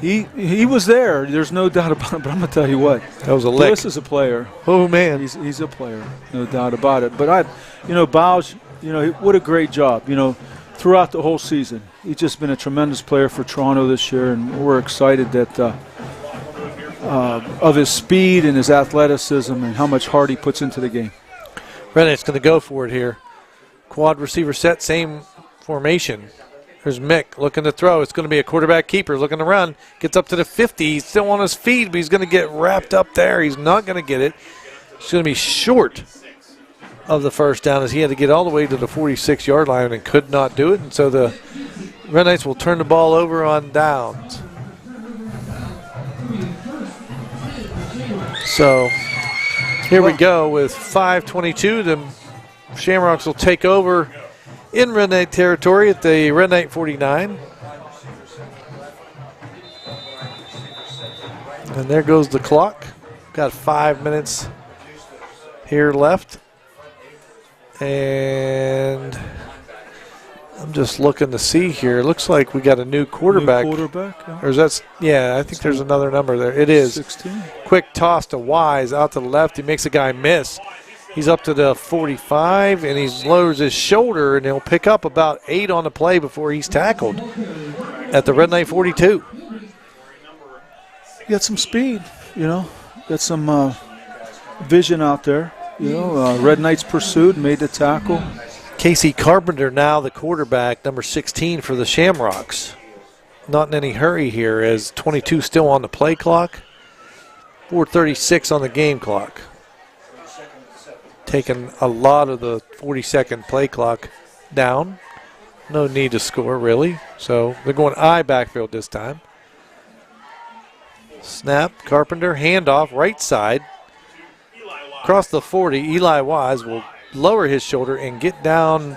He was there. There's no doubt about it. But I'm going to tell you what. That was a lick. Bliss is a player. Oh, man. He's a player, no doubt about it. But Bouch, what a great job. Throughout the whole season, he's just been a tremendous player for Toronto this year, and we're excited that of his speed and his athleticism and how much heart he puts into the game. Rennett's going to go for it here. Quad receiver set, same formation. There's Mick looking to throw. It's going to be a quarterback keeper looking to run. Gets up to the 50. He's still on his feet, but he's going to get wrapped up there. He's not going to get it. It's going to be short of the 1st down as he had to get all the way to the 46-yard line and could not do it. And so the Red Knights will turn the ball over on downs. So here we go with 5:22. The Shamrocks will take over in Red Knight territory at the Red Knight 49. And there goes the clock. Got 5 minutes here left. And I'm just looking to see here. It looks like we got a new quarterback. Yeah. Or is that? Yeah, I think there's another number there. It is. 16. Quick toss to Wise out to the left. He makes a guy miss. He's up to the 45, and he lowers his shoulder, and he'll pick up about 8 on the play before he's tackled at the Red Knight 42. You got some speed, got some vision out there. Red Knights pursued, made the tackle. Casey Carpenter now the quarterback, number 16 for the Shamrocks. Not in any hurry here as 22 still on the play clock, 4:36 on the game clock. Taking a lot of the 40-second play clock down. No need to score, really. So they're going I backfield this time. Snap, Carpenter, handoff, right side. Across the 40, Eli Wise will lower his shoulder and get down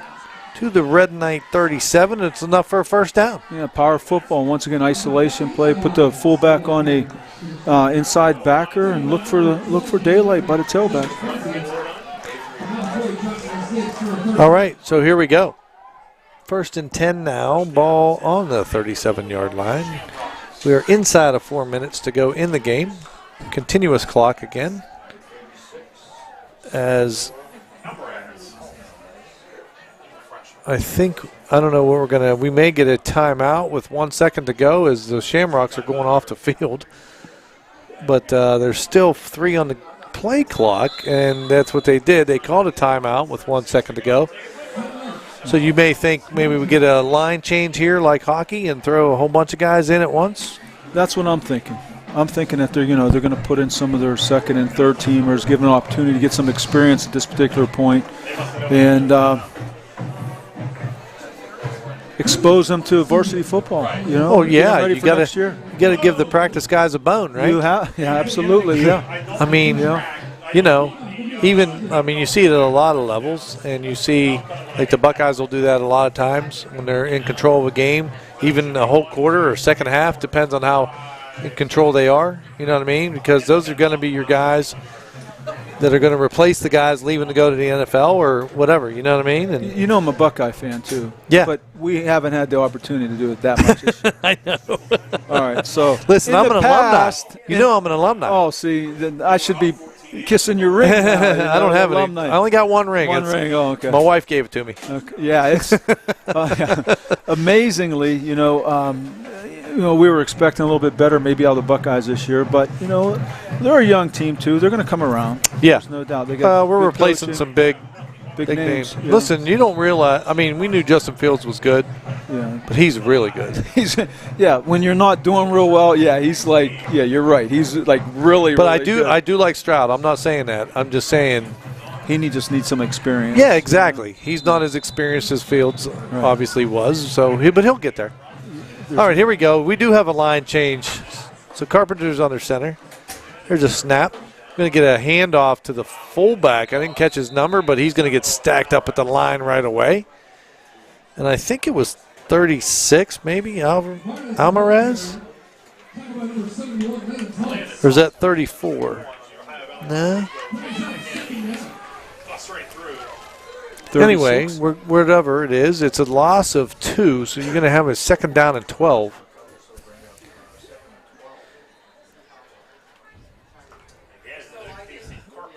to the Red Knight 37. It's enough for a 1st down. Yeah, power football. Once again, isolation play. Put the fullback on the inside backer and look for daylight by the tailback. All right, so here we go. 1st and 10 now. Ball on the 37-yard line. We are inside of 4 minutes to go in the game. Continuous clock again. As I don't know what we're going to, we may get a timeout with 1 second to go as the Shamrocks are going off the field. But there's still 3 on the play clock, and that's what they did. They called a timeout with 1 second to go. So you may think maybe we get a line change here like hockey and throw a whole bunch of guys in at once. That's what I'm thinking. I'm thinking that they're going to put in some of their 2nd and 3rd teamers, give them an opportunity to get some experience at this particular point, and expose them to varsity football. Oh yeah, ready you for next year. You got to give the practice guys a bone, right? Yeah, absolutely. Yeah. I mean, even, I mean, you see it at a lot of levels, and you see, like the Buckeyes will do that a lot of times when they're in control of a game, even a whole quarter or second half, depends on how in control they are, you know what I mean? Because those are going to be your guys that are going to replace the guys leaving to go to the NFL or whatever, you know what I mean? And You know I'm a Buckeye fan, too. Yeah. But we haven't had the opportunity to do it that much this year. I know. All right, so Listen, in I'm the an past, alumni. You know I'm an alumni. Oh, see, then I should be kissing your ring. I don't have alumni. any. I only got one ring. One ring, oh, okay. My wife gave it to me. Okay. Yeah, it's amazingly, we were expecting a little bit better maybe out of the Buckeyes this year, but, they're a young team, too. They're going to come around. Yeah. There's no doubt. They got We're good replacing coaching, some big names. Yeah. Listen, you don't realize, I mean, we knew Justin Fields was good, Yeah. but he's really good. When you're not doing real well, he's like, you're right. He's like really, But really I do like Stroud. I'm not saying that. I'm just saying. He just needs some experience. Yeah, exactly. He's not as experienced as Fields obviously was, but he'll get there. All right, here we go. We do have a line change. So Carpenter's under center. Here's a snap. Going to get a handoff to the fullback. I didn't catch his number, but he's going to get stacked up at the line right away. And I think it was 36, maybe, Alvarez? Or is that 34? No. Anyway, whatever it is, it's a loss of 2, so you're going to have a second down and 12.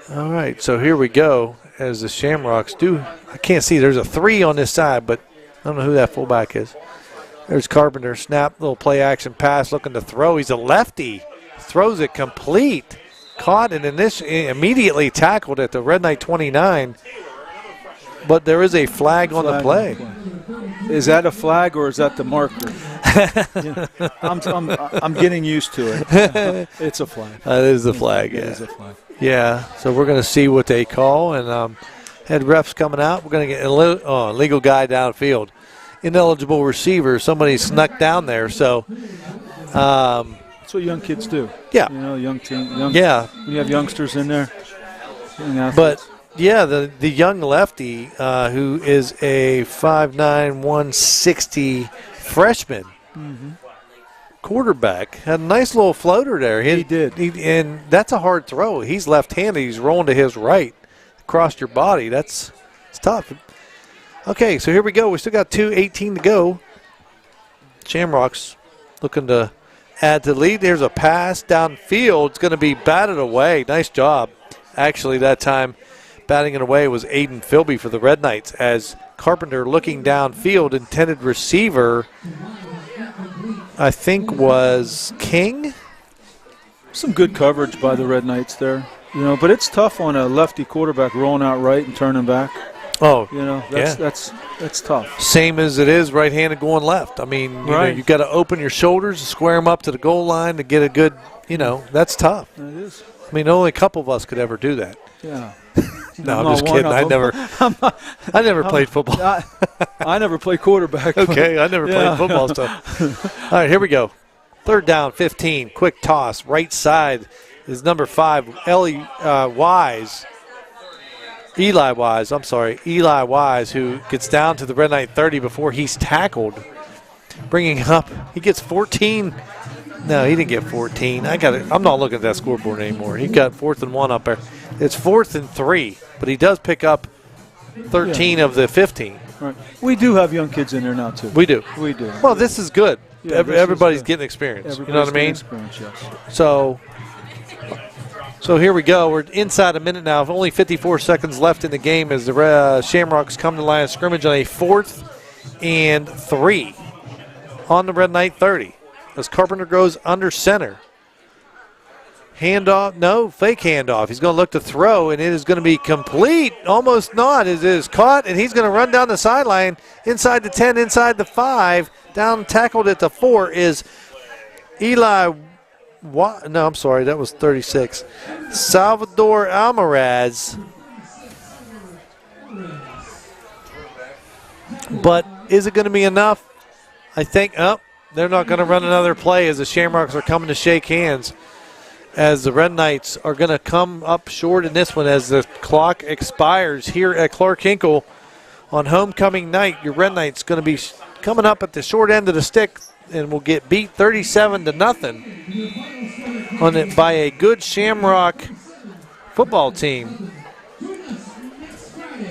All right, so here we go as the Shamrocks do. I can't see. There's a 3 on this side, but I don't know who that fullback is. There's Carpenter. Snap, little play action pass, looking to throw. He's a lefty. Throws it complete. Caught and immediately tackled at the Red Knight 29. But there is a flag on the play. Is that a flag or is that the marker? I'm getting used to it. It's a flag. That is the flag, It is a flag. Yeah, so we're going to see what they call. And head refs coming out. We're going to get a legal guy downfield. Ineligible receiver. Somebody snuck down there. So that's what young kids do. Yeah. Young team. Yeah. When you have youngsters in there. But, yeah, the young lefty who is a 5'9", 160 freshman quarterback had a nice little floater there. He did. And that's a hard throw. He's left-handed. He's rolling to his right across your body. It's tough. Okay, so here we go. We still got 2:18 to go. Shamrocks looking to add to the lead. There's a pass downfield. It's going to be batted away. Nice job. Actually, that time batting it away was Aiden Philby for the Red Knights as Carpenter looking downfield. Intended receiver, I think, was King. Some good coverage by the Red Knights there. But it's tough on a lefty quarterback rolling out right and turning back. Oh, that's tough. Same as it is right-handed going left. I mean, you've got to open your shoulders, square them up to the goal line to get a good, that's tough. It is. I mean, only a couple of us could ever do that. Yeah. No, I'm just kidding. I never played football. I never played quarterback. Okay, I never played football stuff. All right, here we go. Third down, 15. Quick toss. Right side is number 5, Eli Wise, who gets down to the Red Knight 30 before he's tackled. Bringing up, he gets 14. No, he didn't get 14. I'm not looking at that scoreboard anymore. He got 4th and 1 up there. It's 4th and 3, but he does pick up 13 of the 15. Right. We do have young kids in there now, too. We do. Well, this is good. Yeah, everybody's getting experience. You know what I mean? Yes. So here we go. We're inside a minute now. Only 54 seconds left in the game as the Shamrocks come to the line of scrimmage on a 4th and 3 on the Red Knight 30. As Carpenter goes under center. Handoff, no, fake handoff. He's going to look to throw, and it is going to be complete. Almost not. It is caught, and he's going to run down the sideline inside the 10, inside the 5. Down tackled at the 4 is Eli. No, I'm sorry, that was 36. Salvador Almaraz. But is it going to be enough? I think, they're not going to run another play as the Shamrocks are coming to shake hands. as the Red Knights are going to come up short in this one as the clock expires here at Clark Hinkle on homecoming night. Your Red Knights going to be coming up at the short end of the stick and will get beat 37-0 on it by a good Shamrock football team.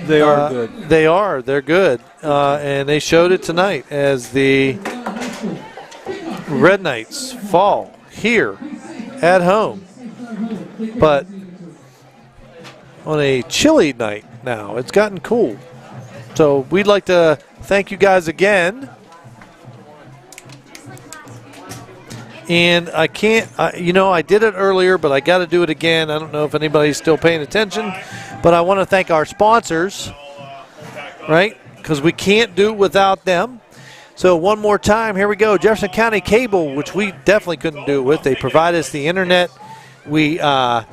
They are good. They are. They're good. And they showed it tonight as the Red Knights fall here at home. But on a chilly night now, it's gotten cool. So we'd like to thank you guys again. And I can't, I did it earlier, but I got to do it again. I don't know if anybody's still paying attention, but I want to thank our sponsors, right? Because we can't do it without them. So one more time, here we go. Jefferson County Cable, which we definitely couldn't do it with. They provide us the internet. We got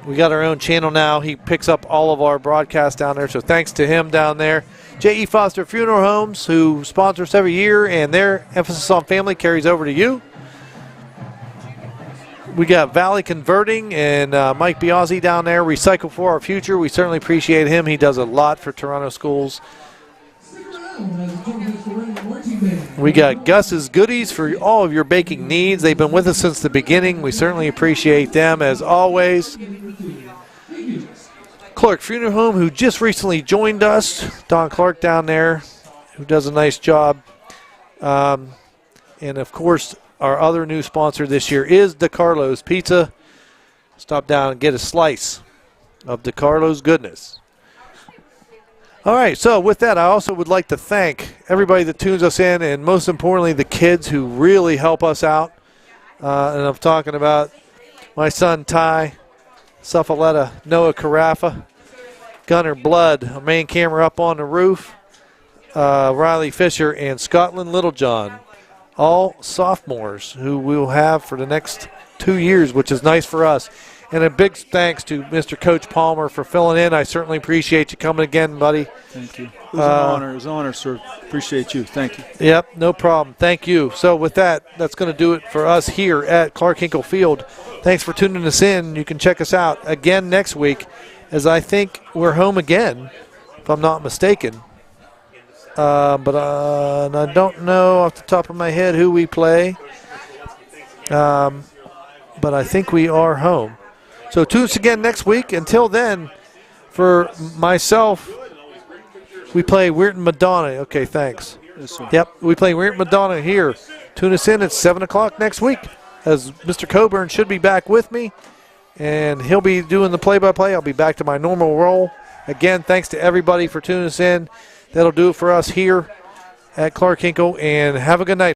our own channel now. He picks up all of our broadcasts down there, so thanks to him down there. J.E. Foster Funeral Homes, who sponsor us every year, and their emphasis on family carries over to you. We got Valley Converting and Mike Biazzi down there. Recycle for Our Future. We certainly appreciate him. He does a lot for Toronto schools. We got Gus's Goodies for all of your baking needs. They've been with us since the beginning. We certainly appreciate them as always. Clark Funeral Home, who just recently joined us. Don Clark down there, who does a nice job. And, of course, our other new sponsor this year is DeCarlo's Pizza. Stop down and get a slice of DeCarlo's goodness. All right, so with that, I also would like to thank everybody that tunes us in, and most importantly, the kids who really help us out. And I'm talking about my son, Ty, Suffaletta, Noah Carafa, Gunnar Blood, a main camera up on the roof, Riley Fisher, and Scotland Littlejohn. All sophomores who we'll have for the next 2 years, which is nice for us. And a big thanks to Mr. Coach Palmer for filling in. I certainly appreciate you coming again, buddy. Thank you. It was an honor. It was an honor, sir. Appreciate you. Thank you. Yep, no problem. Thank you. So with that, that's going to do it for us here at Clark Hinkle Field. Thanks for tuning us in. You can check us out again next week, as I think we're home again, if I'm not mistaken. But I don't know off the top of my head who we play. But I think we are home. So tune us again next week. Until then, for myself, we play Weirton Madonna. Okay, thanks. Yes, sir. Yep, we play Weirton Madonna here. Tune us in at 7 o'clock next week, as Mr. Coburn should be back with me, and he'll be doing the play-by-play. I'll be back to my normal role. Again, thanks to everybody for tuning us in. That'll do it for us here at Clark Hinkle, and have a good night.